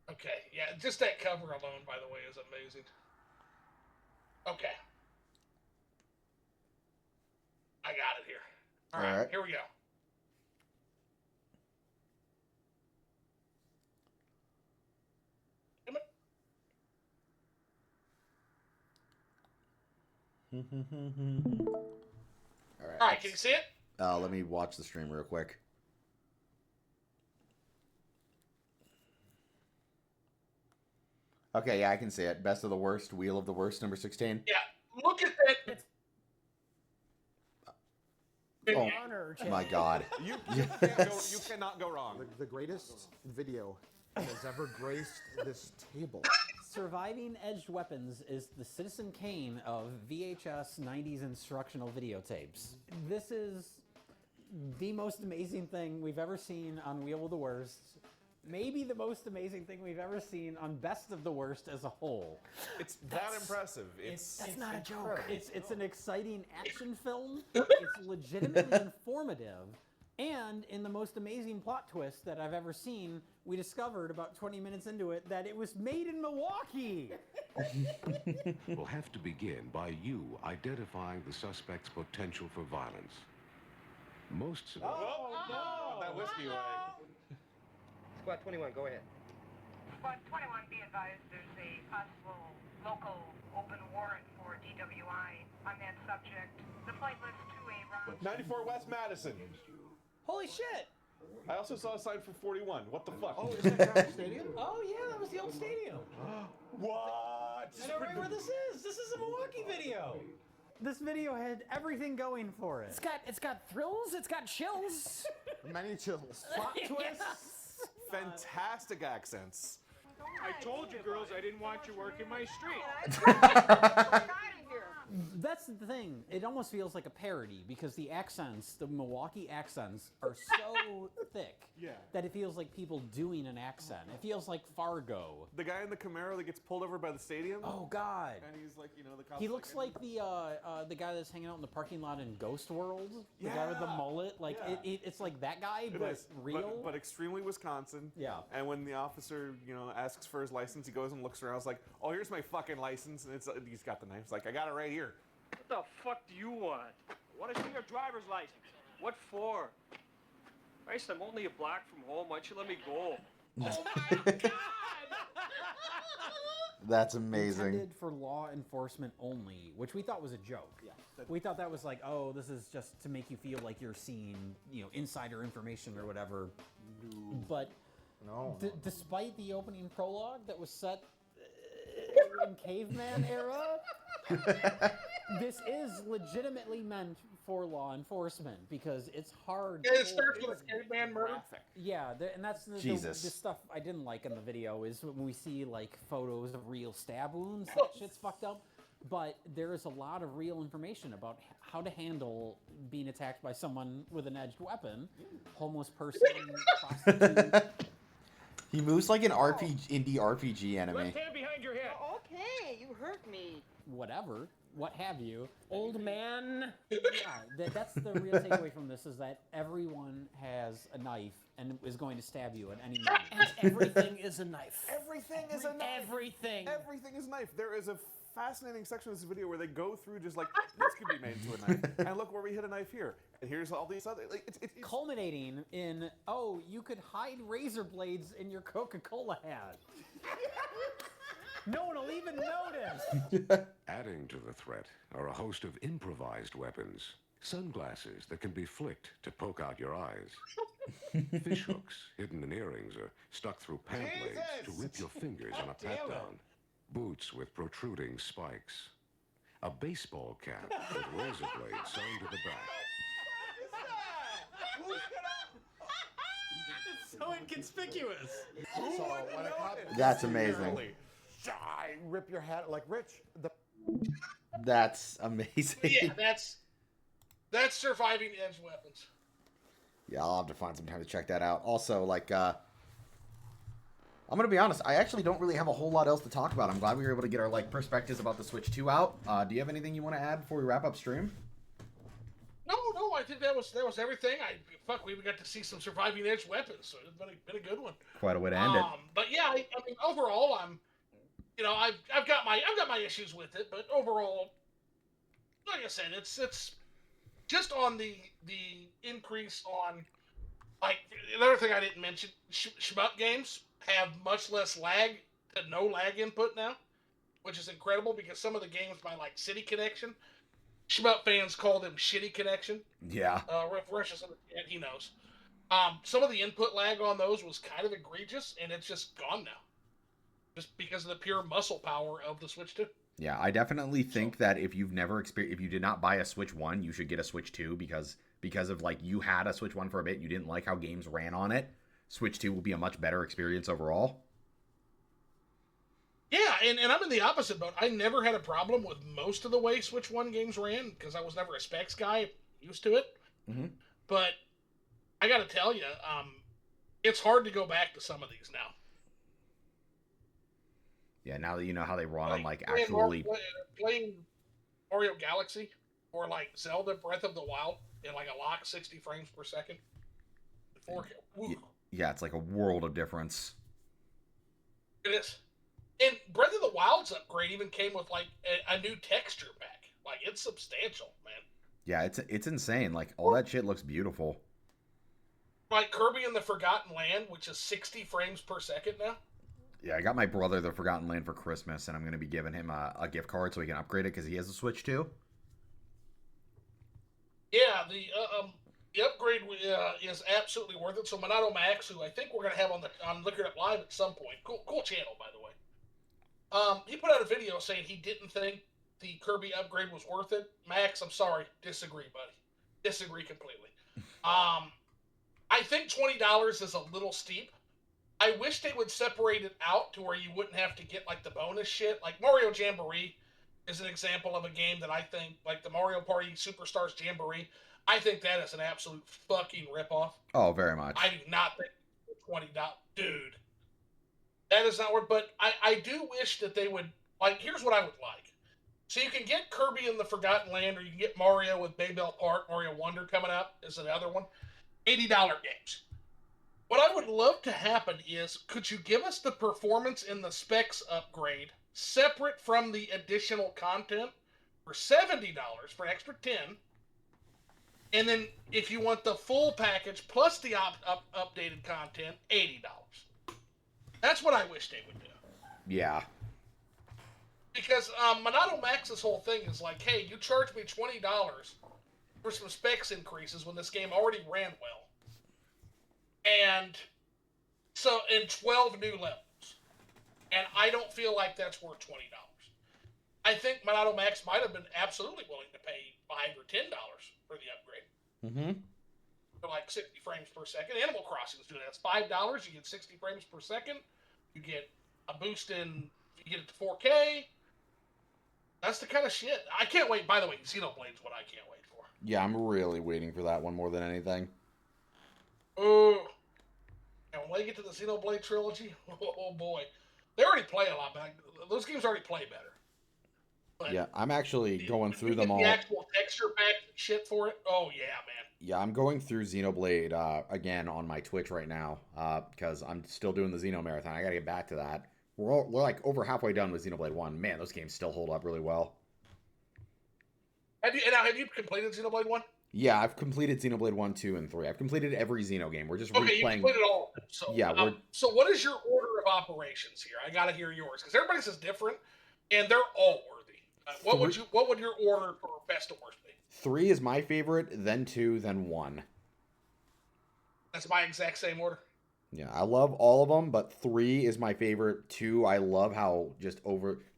Okay, yeah, just that cover alone, by the way, is amazing. Okay. I got it here. All right, here we go. All right, can you see it? Let me watch the stream real quick. Okay, yeah, I can see it. Best of the worst, Wheel of the Worst, number 16. Yeah, look at that. Oh, my God. You cannot go wrong. The greatest video that has ever graced this table. Surviving Edged Weapons is the Citizen Kane of VHS 90s instructional videotapes. This is the most amazing thing we've ever seen on Wheel of the Worst. Maybe the most amazing thing we've ever seen on Best of the Worst as a whole. It's that impressive. That's not a joke. It's an exciting action film. It's legitimately informative. And in the most amazing plot twist that I've ever seen, we discovered about 20 minutes into it that it was made in Milwaukee. We'll have to begin by you identifying the suspect's potential for violence. Most civilians. Oh, no! That whiskey way. Squad 21, go ahead. Squad 21, be advised there's a possible local open warrant for DWI on that subject. The flight list to a round. 94 West Madison. Holy shit! I also saw a sign for 41. What the fuck? Oh, is that Crown Stadium? Oh yeah, that was the old stadium. What? I know right where this is. This is a Milwaukee video. This video had everything going for it. It's got thrills, it's got chills. Many chills. Plot twists. Fantastic accents. I told you girls I didn't want you working my street. That's the thing. It almost feels like a parody because the accents, the Milwaukee accents, are so thick that it feels like people doing an accent. It feels like Fargo. The guy in the Camaro that gets pulled over by the stadium. Oh God! And he's like, the cops. He looks like the guy that's hanging out in the parking lot in Ghost World. The guy with the mullet. Like it's like that guy, but real. But extremely Wisconsin. Yeah. And when the officer, asks for his license, he goes and looks around. I was like, oh, here's my fucking license, and he's got the knife. It's like, I got it right here. What the fuck do you want? I want to see your driver's license. What for? Christ, I'm only a block from home. Why don't you let me go? Oh my God! That's amazing. Intended for law enforcement only, which we thought was a joke. Yeah. We thought that was like, oh, this is just to make you feel like you're seeing, insider information or whatever. No. But despite the opening prologue that was set in caveman era, this is this meant for law enforcement because it's hard. Yeah, it starts with a caveman murder. Yeah, and that's the stuff I didn't like in the video is when we see like photos of real stab wounds. That shit's fucked up. But there is a lot of real information about how to handle being attacked by someone with an edged weapon, homeless person, prostitute. He moves like an indie RPG enemy. Left hand behind your head. Okay, you hurt me. Whatever. what have you. Old man. Yeah, that's the real takeaway from this, is that everyone has a knife and is going to stab you at any moment. And everything is a knife. Everything is a knife. Everything. Everything is a knife. There is a fascinating section of this video where they go through just like, this could be made into a knife. And look where we hit a knife here. And here's all these other... Like, it's culminating in, oh, you could hide razor blades in your Coca-Cola hat. No one will even notice. Adding to the threat are a host of improvised weapons. Sunglasses that can be flicked to poke out your eyes. Fish hooks hidden in earrings are stuck through pant blades to rip your fingers on a pat-down. Boots with protruding spikes. A baseball cap with razor blades sewn to the back. It's so inconspicuous. So when a cop That's amazing. rip your hat like Rich. That's amazing. Yeah, that's surviving edge weapons. Yeah, I'll have to find some time to check that out. Also, like, I'm going to be honest, I actually don't really have a whole lot else to talk about. I'm glad we were able to get our, like, perspectives about the Switch 2 out. Do you have anything you want to add before we wrap up stream? No, I think that was everything. We got to see some surviving edge weapons, so it's been a good one. Quite a way to end it. But yeah, I mean, overall, I've got my issues with it, but overall, like I said, it's just on the increase on, like, another thing I didn't mention, shmup games have much less lag to no lag input now, which is incredible because some of the games by, like, City Connection, shmup fans call them Shitty Connection. Yeah. Refreshes in the chat, he knows. Some of the input lag on those was kind of egregious, and it's just gone now. Just because of the pure muscle power of the Switch 2. Yeah, I definitely think that if you've never if you did not buy a Switch 1, you should get a Switch 2 because of, like, you had a Switch 1 for a bit, you didn't like how games ran on it. Switch 2 will be a much better experience overall. Yeah, and I'm in the opposite boat. I never had a problem with most of the way Switch 1 games ran because I was never a specs guy, used to it. Mm-hmm. But I got to tell you, it's hard to go back to some of these now. Yeah, now that you know how they run on, like, playing actually... Playing Mario Galaxy or, like, Zelda Breath of the Wild in, like, a lock 60 frames per second. 4K. Yeah, it's like a world of difference. It is. And Breath of the Wild's upgrade even came with, like, a new texture pack. Like, it's substantial, man. Yeah, it's insane. Like, all that shit looks beautiful. Like Kirby and the Forgotten Land, which is 60 frames per second now. Yeah, I got my brother the Forgotten Land for Christmas, and I'm going to be giving him a gift card so he can upgrade it because he has a Switch too. Yeah, the upgrade is absolutely worth it. So Minato Max, who I think we're going to have on Liquor Up Live at some point, cool channel, by the way. He put out a video saying he didn't think the Kirby upgrade was worth it. Max, I'm sorry, disagree, buddy. Disagree completely. I think $20 is a little steep. I wish they would separate it out to where you wouldn't have to get, like, the bonus shit. Like, Mario Jamboree is an example of a game that I think, like, the Mario Party Superstars Jamboree, I think that is an absolute fucking ripoff. Oh, very much. I do not think $20. Dude. That is not worth, but I do wish that they would, like, here's what I would like. So you can get Kirby in the Forgotten Land, or you can get Mario with Baybell Park, Mario Wonder coming up is another one. $80 games. What I would love to happen is, could you give us the performance in the specs upgrade separate from the additional content for $70 for an extra $10? And then if you want the full package plus the updated content, $80. That's what I wish they would do. Yeah. Because Minato Max's whole thing is like, hey, you charge me $20 for some specs increases when this game already ran well. And so, in 12 new levels. And I don't feel like that's worth $20. I think Minato Max might have been absolutely willing to pay $5 or $10 for the upgrade. Mm-hmm. For like 60 frames per second. Animal Crossing is doing that. It's $5, you get 60 frames per second. You get a boost in, you get it to 4K. That's the kind of shit. I can't wait. By the way, Xenoblade's what I can't wait for. Yeah, I'm really waiting for that one more than anything. Oh. And when they get to the Xenoblade trilogy, oh boy. They already play a lot better. Those games already play better. But Yeah, I'm actually going if through you them get the all. actual texture pack and shit for it, oh yeah, man. Yeah, I'm going through Xenoblade again on my Twitch right now because I'm still doing the Xeno Marathon. I gotta get back to that. We're like over halfway done with Xenoblade 1. Man, those games still hold up really well. Have you completed Xenoblade 1? Yeah, I've completed Xenoblade 1, 2, and 3. I've completed every Xeno game. We're just Okay, you replaying. completed all of them. So, Yeah, we're so what is your order of operations here? I gotta hear yours because everybody's is different, and they're all worthy. What would your order for best to worst be? 3 is my favorite, then 2, then 1. That's my exact same order. Yeah, I love all of them, but 3 is my favorite. 2, I love how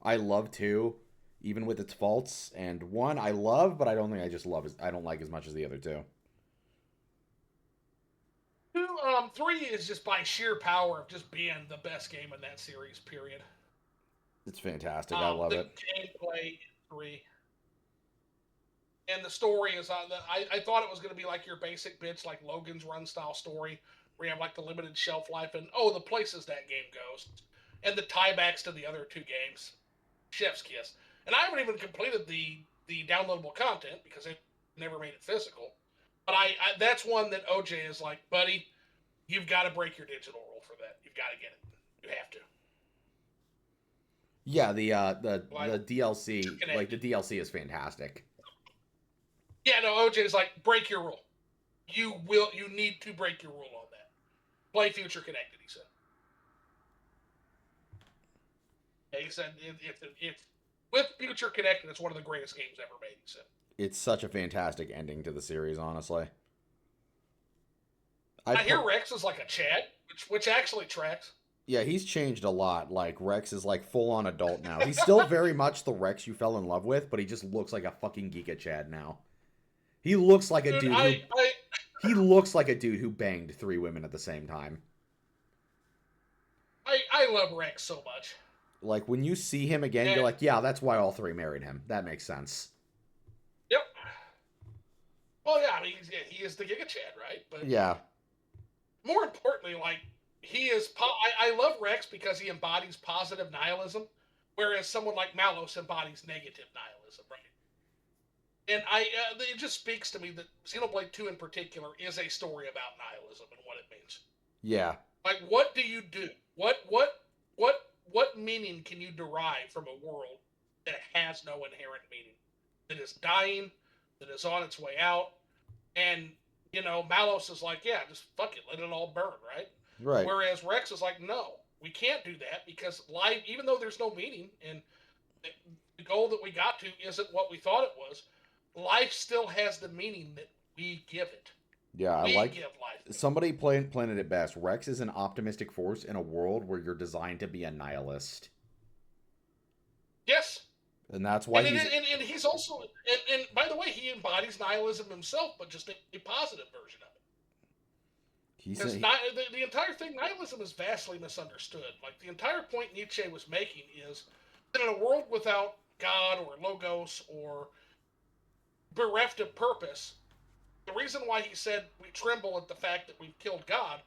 I love 2, even with its faults. And 1, I love, but I don't think I don't like as much as the other two. 3 is just by sheer power of just being the best game in that series, period. It's fantastic. I love it. The gameplay in 3. And the story is on the. I thought it was going to be like your basic bitch, like Logan's Run style story, where you have like the limited shelf life and the places that game goes, and the tiebacks to the other 2 games. Chef's kiss. And I haven't even completed the downloadable content because I never made it physical. But I that's one that OJ is like, buddy, you've got to break your digital rule for that. You've got to get it. You have to. Yeah, the DLC, like the DLC is fantastic. Yeah, no, OJ is like, break your rule. You need to break your rule on that. Play Future Connected, he said. Yeah, he said it's with Future Connected, it's one of the greatest games ever made, he said. It's such a fantastic ending to the series, honestly. I hear Rex is like a Chad, which actually tracks. Yeah, he's changed a lot. Like, Rex is like full-on adult now. He's still very much the Rex you fell in love with, but he just looks like a fucking Giga Chad now. He looks like a dude he looks like a dude who banged 3 women at the same time. I love Rex so much. Like, when you see him again, you're like, yeah, that's why all 3 married him. That makes sense. Yep. Well, yeah, I mean, he is the Giga Chad, right? But yeah. More importantly, like, I love Rex because he embodies positive nihilism, whereas someone like Malos embodies negative nihilism, right? And it just speaks to me that Xenoblade 2 in particular is a story about nihilism and what it means. Yeah. Like, what do you do? What meaning can you derive from a world that has no inherent meaning? That is dying, that is on its way out, and, Malos is like, yeah, just fuck it, let it all burn, right? Right. Whereas Rex is like, no, we can't do that because life, even though there's no meaning and the goal that we got to isn't what we thought it was, life still has the meaning that we give it. Yeah, we give life. Somebody planted it best. Rex is an optimistic force in a world where you're designed to be a nihilist. Yes. And that's why and he's also and by the way, he embodies nihilism himself, but just a positive version of it. Because the entire thing, nihilism is vastly misunderstood. Like, the entire point Nietzsche was making is that in a world without God or Logos or bereft of purpose, the reason why he said we tremble at the fact that we've killed God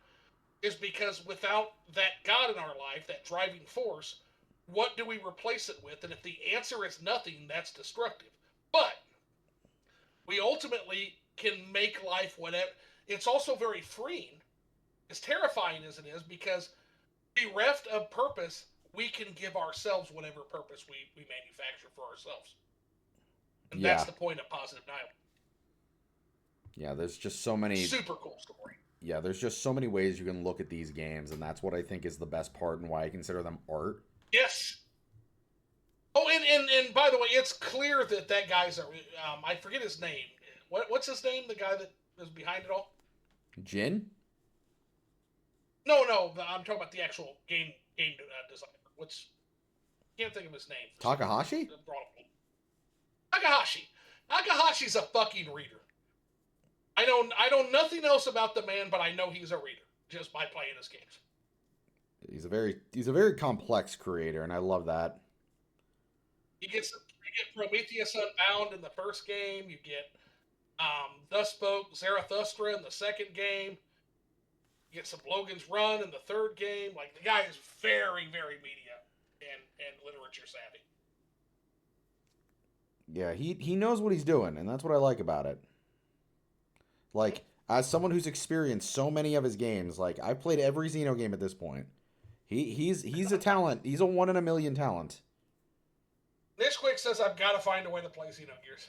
is because without that God in our life, that driving force, what do we replace it with? And if the answer is nothing, that's destructive. But we ultimately can make life whatever. It's also very freeing, as terrifying as it is, because bereft of purpose, we can give ourselves whatever purpose we manufacture for ourselves. And that's the point of positive nihilism. Yeah, there's just so many... Super cool story. Yeah, there's just so many ways you can look at these games, and that's what I think is the best part and why I consider them art. Yes. Oh, and by the way, it's clear that guy's a... I forget his name. What's his name? The guy that is behind it all? Jin? No, I'm talking about the actual game designer. Can't think of his name. Takahashi? Takahashi. Takahashi's a fucking reader. I know nothing else about the man, but I know he's a reader just by playing his games. He's a very complex creator, and I love that. You get Prometheus Unbound in the first game. You get Thus Spoke Zarathustra in the second game. You get some Logan's Run in the third game. Like, the guy is very, very media and literature savvy. Yeah, he knows what he's doing, and that's what I like about it. Like, as someone who's experienced so many of his games, like I've played every Xeno game at this point. He's a talent. He's a 1 in a million talent. Nishquick says I've got to find a way to play Xenogears.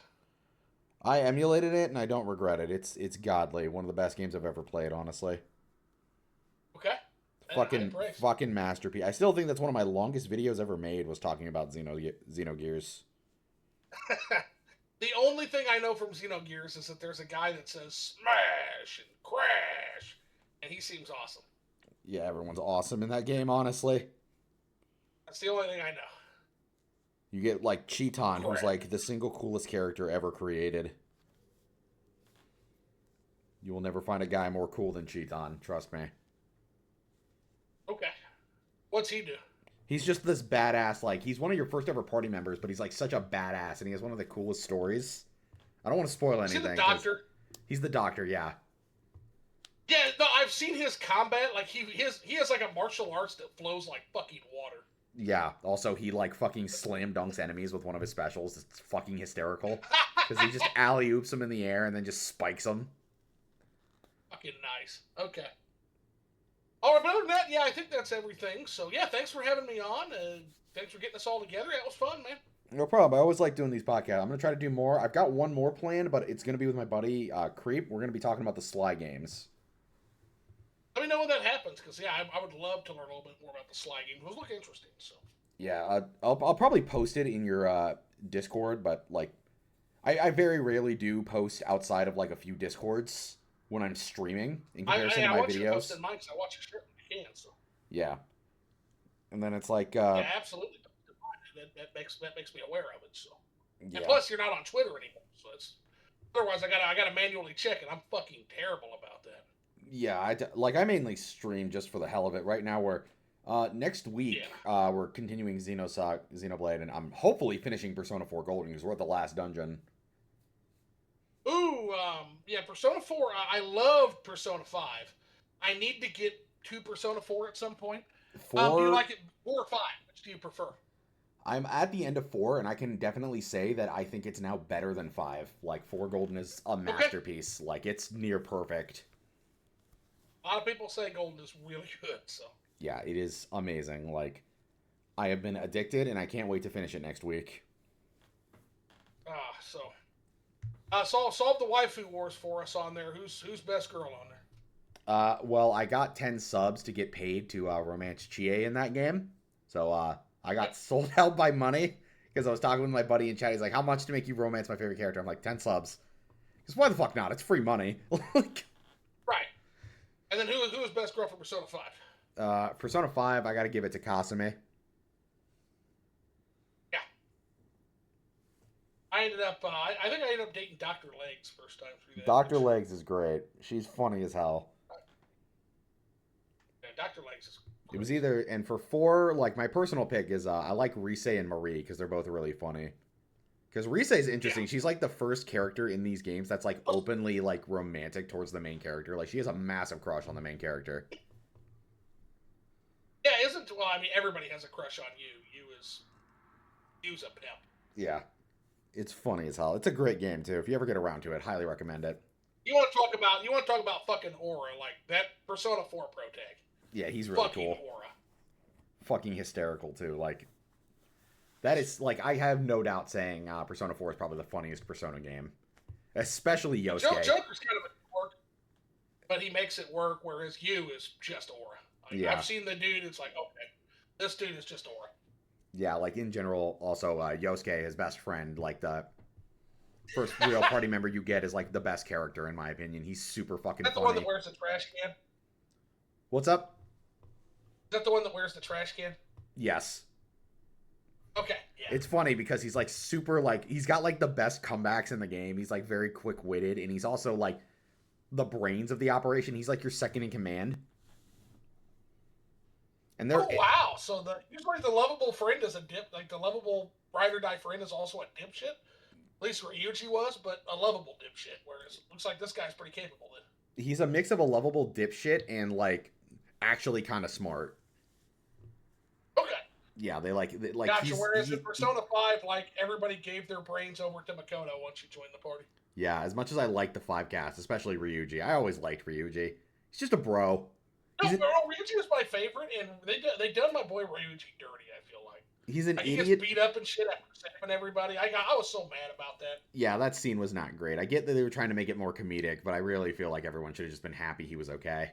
I emulated it and I don't regret it. It's godly. One of the best games I've ever played, honestly. Okay. Fucking masterpiece. I still think that's one of my longest videos ever made was talking about Xenogears. The only thing I know from Xenogears is that there's a guy that says smash and crash, and he seems awesome. Yeah, everyone's awesome in that game, honestly. That's the only thing I know. You get, like, Cheeton, who's, like, the single coolest character ever created. You will never find a guy more cool than Cheeton, trust me. Okay. What's he do? He's just this badass, like, he's one of your first ever party members, but he's, like, such a badass, and he has one of the coolest stories. I don't want to spoil anything. Is he the doctor? He's the doctor, yeah. Yeah, no, I've seen his combat. Like, he has, like, a martial arts that flows like fucking water. Yeah, also, he, like, fucking slam dunks enemies with one of his specials. It's fucking hysterical. Because he just alley-oops them in the air and then just spikes them. Fucking nice. Okay. All right, but other than that, yeah, I think that's everything. So, yeah, thanks for having me on. Thanks for getting us all together. That was fun, man. No problem. I always like doing these podcasts. I'm going to try to do more. I've got one more planned, but it's going to be with my buddy, Creep. We're going to be talking about the Sly games. Let me know when that happens, because, yeah, I would love to learn a little bit more about the Sly game. Those look interesting, so. Yeah, I'll probably post it in your Discord, but, like, I very rarely do post outside of, like, a few Discords when I'm streaming in comparison to my videos. I want you to post in mine, because I watch your shit when you can, so. Yeah. And then it's like... yeah, absolutely. That makes me aware of it, so. Yeah. And plus, you're not on Twitter anymore, so it's... Otherwise, I gotta manually check, and I'm fucking terrible about that. Yeah, I mainly stream just for the hell of it. Right now, we're next week we're continuing Xenoblade, and I'm hopefully finishing Persona 4 Golden because we're at the last dungeon. Ooh, yeah, Persona 4. I loved Persona 5. I need to get to Persona 4 at some point. 4. Do you like it 4 or 5? Which do you prefer? I'm at the end of 4, and I can definitely say that I think it's now better than 5. Like 4 Golden is a masterpiece. Okay. Like it's near perfect. A lot of people say Golden is really good, so. Yeah, it is amazing. Like, I have been addicted, and I can't wait to finish it next week. Solve the waifu wars for us on there. Who's best girl on there? Well, I got 10 subs to get paid to romance Chie in that game. So, I got sold out by money, because I was talking with my buddy in chat. He's like, how much to make you romance my favorite character? I'm like, 10 subs. Because why the fuck not? It's free money. Right. And then who is best girl for Persona 5? Persona 5, I gotta give it to Kasumi. Yeah. I think I ended up dating Dr. Legs first time through that. Dr. Legs is great. She's funny as hell. Yeah, Dr. Legs is great. It was either, and for 4, like, my personal pick is, I like Rise and Marie, because they're both really funny. Because Rise is interesting. Yeah. She's, like, the first character in these games that's, like, openly, like, romantic towards the main character. Like, she has a massive crush on the main character. Yeah, well, I mean, everybody has a crush on you. You's a pimp. Yeah. It's funny as hell. It's a great game, too. If you ever get around to it, highly recommend it. You want to talk about fucking Aura, like, that Persona 4 pro tag. Yeah, he's really cool. Aura. Fucking hysterical, too. Like... That is, like, I have no doubt saying Persona 4 is probably the funniest Persona game. Especially Yosuke. Joker's kind of a dork, but he makes it work, whereas you is just Aura. Like, yeah. I've seen the dude, it's like, okay, this dude is just Aura. Yeah, like, in general, also, Yosuke, his best friend, like, the first real party member you get is, like, the best character, in my opinion. He's super fucking funny. Is that the one that wears the trash can? What's up? Is that the one that wears the trash can? Yes. Okay, yeah. It's funny because he's, like, super, like, he's got, like, the best comebacks in the game. He's, like, very quick-witted, and he's also, like, the brains of the operation. He's, like, your second in command. And they're... Oh, wow. So, usually the lovable friend is a the lovable ride-or-die friend is also a dipshit. At least Ryuichi was, but a lovable dipshit, whereas it looks like this guy's pretty capable then. He's a mix of a lovable dipshit and, like, actually kind of smart. Okay. Yeah, they like Gotcha. Whereas in Persona 5, like everybody gave their brains over to Makoto once you joined the party. Yeah, as much as I like the 5 cast, especially Ryuji, I always liked Ryuji. He's just a bro. Ryuji was my favorite, and they done my boy Ryuji dirty. I feel like he's an he idiot. Gets beat up and shit after saving everybody. I was so mad about that. Yeah, that scene was not great. I get that they were trying to make it more comedic, but I really feel like everyone should have just been happy he was okay.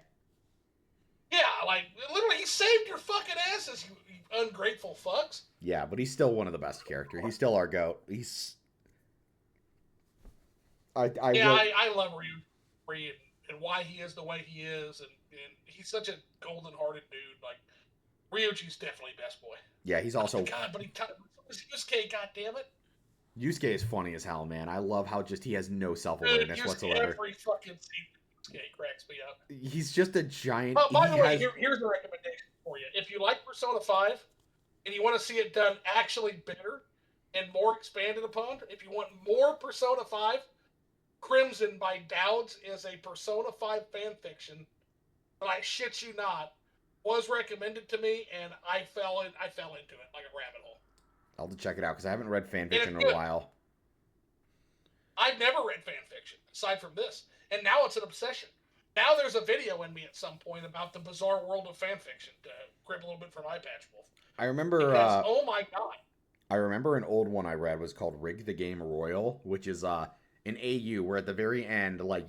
Yeah, like literally, he saved your fucking asses, you ungrateful fucks. Yeah, but he's still one of the best characters. He's still our goat. He's. I love Ryuji and why he is the way he is, and he's such a golden-hearted dude. Like Ryuji's definitely best boy. Yeah, he's also. God, but Yusuke, God damn it. Yusuke is funny as hell, man. I love how just he has no self-awareness whatsoever. Every fucking scene Yusuke cracks me up. He's just a giant. Oh, by the way, here's a recommendation for you. If you like Persona 5 and you want to see it done actually better and more expanded upon, if you want more Persona 5, Crimson by Dowds is a Persona 5 fanfiction, but I shit you not, was recommended to me, and I fell into it like a rabbit hole. I'll have to check it out because I haven't read fanfiction in a while. I've never read fanfiction aside from this, and now it's an obsession. Now there's a video in me at some point about the bizarre world of fanfiction to grip a little bit from Eye Patch Wolf. I remember. Because, oh my god! I remember an old one I read was called "Rig the Game Royal," which is an AU where at the very end, like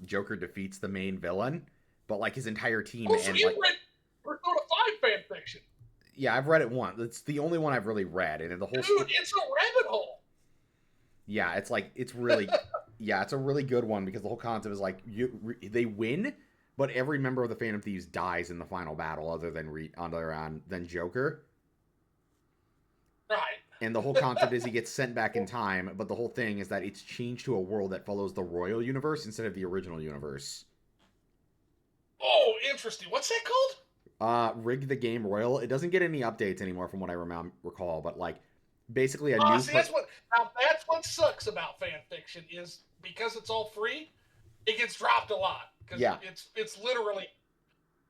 Joker defeats the main villain, but like his entire team. Oh, so you read Persona 5 fanfiction? Yeah, I've read it once. It's the only one I've really read, and the whole. Dude, it's a rabbit hole. Yeah, it's really. Yeah, it's a really good one because the whole concept is like they win, but every member of the Phantom Thieves dies in the final battle, other than Joker. Right. And the whole concept is he gets sent back in time, but the whole thing is that it's changed to a world that follows the Royal Universe instead of the original universe. Oh, interesting. What's that called? Rig the Game Royal. It doesn't get any updates anymore from what I recall, but like basically a new. See, that's what sucks about fan fiction is because it's all free, it gets dropped a lot because it's literally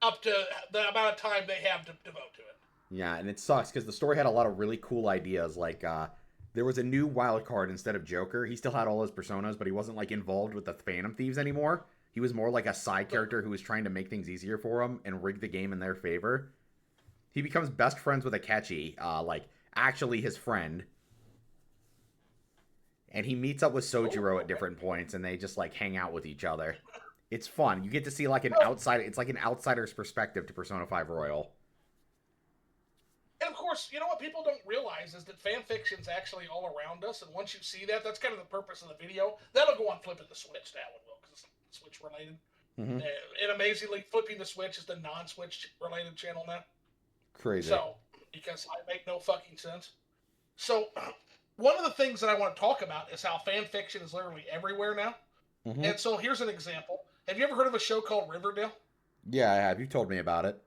up to the amount of time they have to devote to it. Yeah, and it sucks because the story had a lot of really cool ideas. Like there was a new wild card instead of Joker. He still had all his personas, but he wasn't like involved with the Phantom Thieves anymore. He was more like a side character who was trying to make things easier for him and rig the game in their favor. He becomes best friends with Akechi, like actually his friend. And he meets up with Sojiro at different points, and they just like hang out with each other. It's fun. You get to see like an outside. It's like an outsider's perspective to Persona 5 Royal. And of course, you know what people don't realize is that fan fiction's actually all around us, and once you see that, that's kind of the purpose of the video. That'll go on Flipping the Switch, that one will, because it's Switch related. Mm-hmm. And amazingly, Flipping the Switch is the non-Switch related channel now. Crazy. So, because I make no fucking sense. So, one of the things that I want to talk about is how fan fiction is literally everywhere now. Mm-hmm. And so here's an example. Have you ever heard of a show called Riverdale? Yeah, I have. You've told me about it.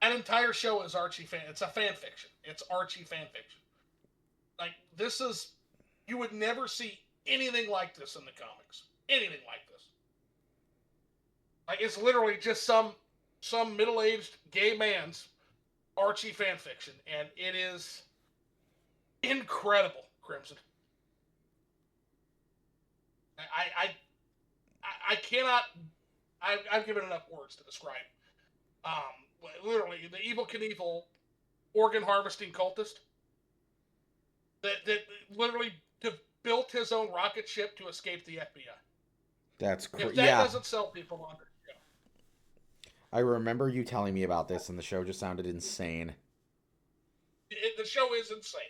An entire show is Archie fan. It's a fan fiction. It's Archie fan fiction. Like, this is... You would never see anything like this in the comics. Anything like this. Like, it's literally just some middle-aged gay man's Archie fan fiction. And it is incredible, Crimson. I cannot... I've given enough words to describe. Literally, the Evel Knievel organ harvesting cultist that literally built his own rocket ship to escape the FBI. That's crazy. If that doesn't sell people on it, I remember you telling me about this, and the show just sounded insane. The show is insane.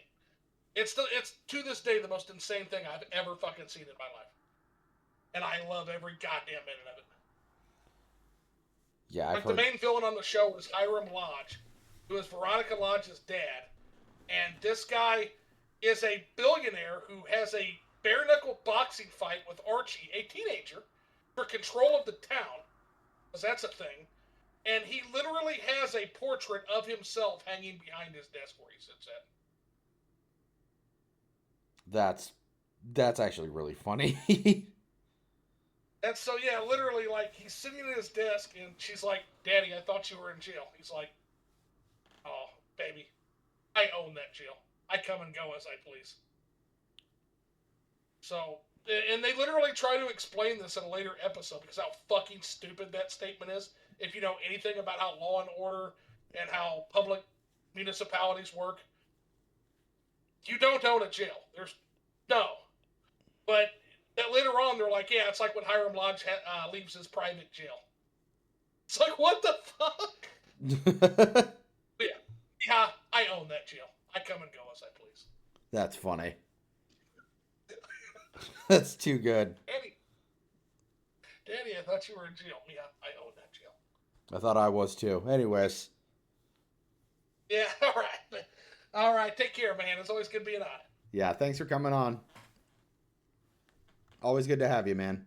It's to this day the most insane thing I've ever fucking seen in my life, and I love every goddamn minute of it. Yeah, the main villain on the show is Hiram Lodge, who is Veronica Lodge's dad. And this guy is a billionaire who has a bare-knuckle boxing fight with Archie, a teenager, for control of the town, because that's a thing. And he literally has a portrait of himself hanging behind his desk where he sits at. That's actually really funny. And so, yeah, literally, like, he's sitting at his desk, and she's like, "Daddy, I thought you were in jail." He's like, "Oh, baby. I own that jail. I come and go as I please. So, and they literally try to explain this in a later episode because how fucking stupid that statement is. If you know anything about how law and order and how public municipalities work, you don't own a jail. No. But that later on, they're like, yeah, it's like when Hiram Lodge leaves his private jail. It's like, what the fuck? Yeah, I own that jail. I come and go as I please. That's funny. That's too good. Danny, I thought you were in jail. Yeah, I own that jail. I thought I was too. Anyways. Yeah, all right. All right, take care, man. It's always good being on. Yeah, thanks for coming on. Always good to have you, man.